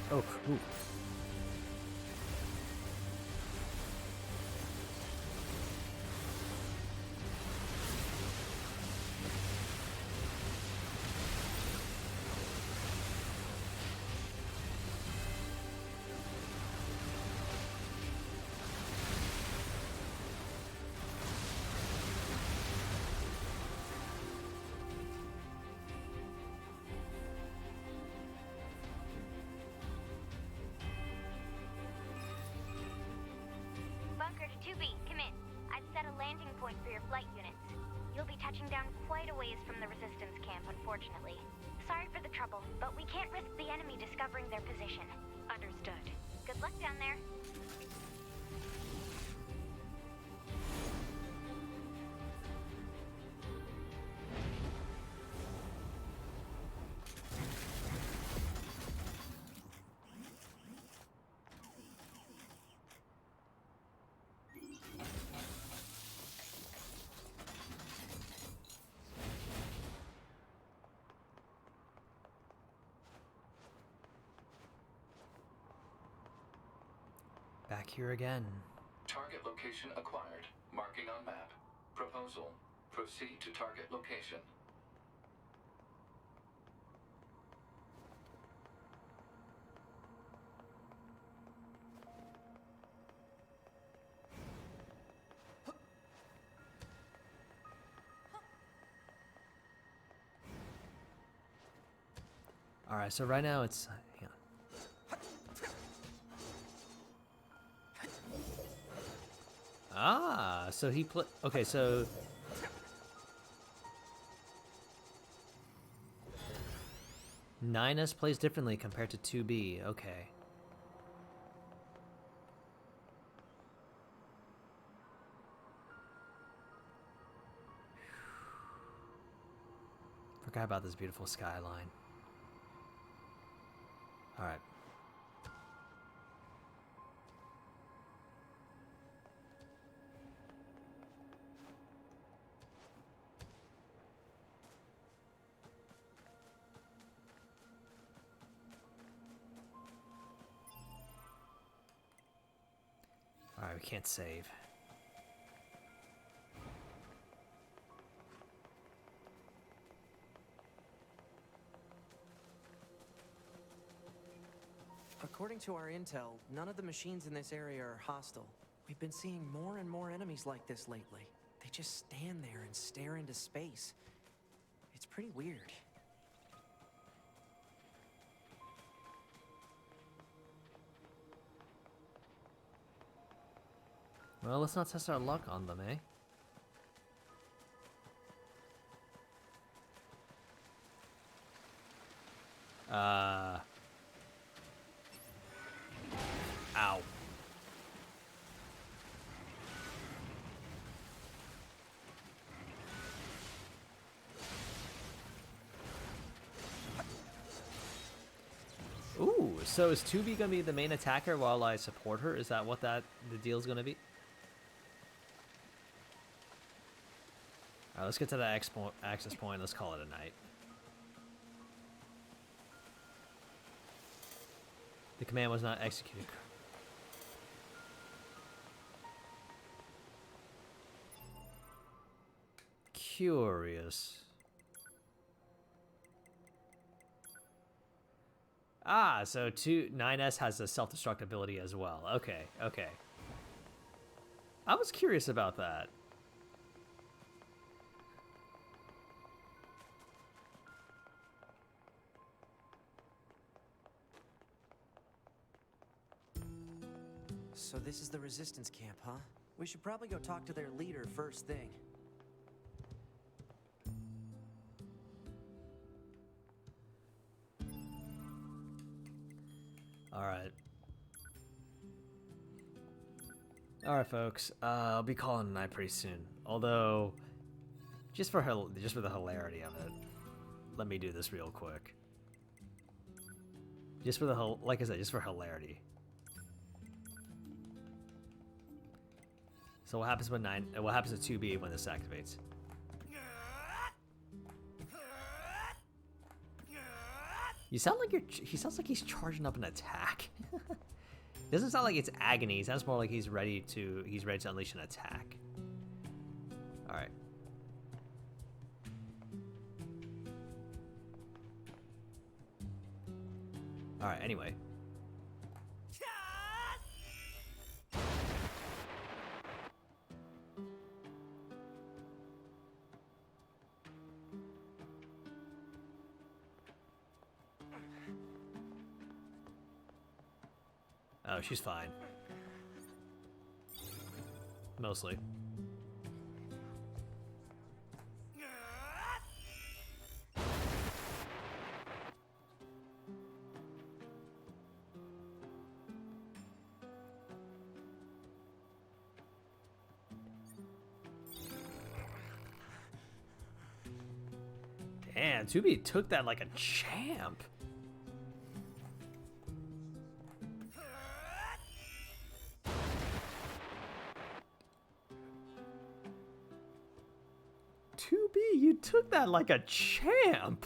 Oh, cool. Bunker to 2B, come in. I've set a landing point for your flight units. You'll be touching down quite a ways from the resistance camp, unfortunately. Sorry for the trouble, but we can't risk the enemy discovering their position. Understood. Good luck down there. Back here again. Target location acquired. Marking on map. Proposal. Proceed to target location. Alright, so right now it's... hang on. Ah, so he okay, so... Ninus plays differently compared to 2B, okay. Forgot about this beautiful skyline. Alright. Alright, we can't save. According to our intel, none of the machines in this area are hostile. We've been seeing more and more enemies like this lately. They just stand there and stare into space. It's pretty weird. Well, let's not test our luck on them, eh? Ow. Ooh, so is 2B gonna be the main attacker while I support her? Is that what the deal's gonna be? Alright, let's get to that access point. Let's call it a night. The command was not executed. Curious. Ah, so 9S has a self-destruct ability as well. Okay, okay. I was curious about that. So this is the resistance camp, huh? We should probably go talk to their leader first thing. Alright. Alright, folks. I'll be calling tonight pretty soon. Although, just for the hilarity of it, let me do this real quick. Just for the like I said, just for hilarity. So what happens when what happens to 2B when this activates? You sound like he sounds like he's charging up an attack. Doesn't sound like it's agony. It sounds more like he's ready to unleash an attack. All right. All right. Anyway. Oh, she's fine. Mostly. Damn, 2B took that like a champ. You took that like a champ.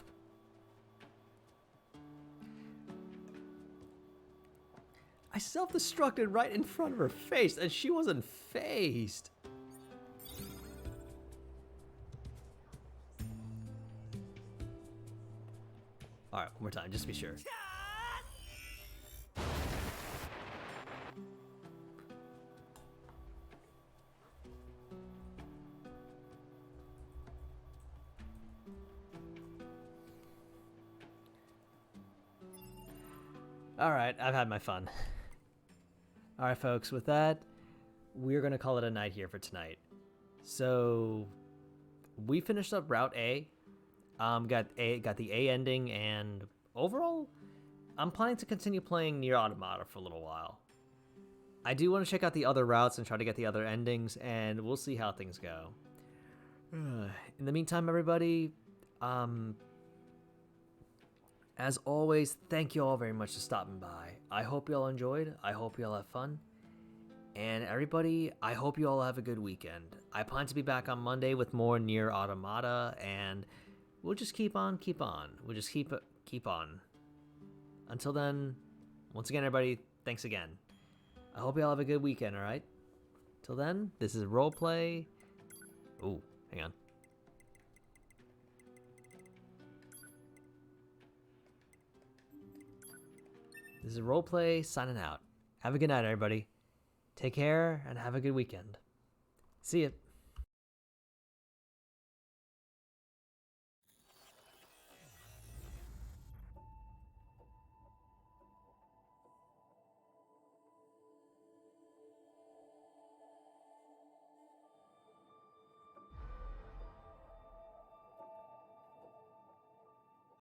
I self-destructed right in front of her face and she wasn't phased. All right, one more time, just to be sure. Alright, I've had my fun. Alright, folks, with that, we're going to call it a night here for tonight. So, we finished up Route A. Got the A ending, and overall, I'm planning to continue playing Nier Automata for a little while. I do want to check out the other routes and try to get the other endings, and we'll see how things go. In the meantime, everybody, as always, thank you all very much for stopping by. I hope you all enjoyed. I hope you all have fun. And everybody, I hope you all have a good weekend. I plan to be back on Monday with more Nier Automata, and we'll just keep on. We'll just keep on. Until then, once again, everybody, thanks again. I hope you all have a good weekend, all right? Till then, this is Roleplay. Ooh, hang on. This is Roleplay signing out. Have a good night, everybody. Take care and have a good weekend. See ya.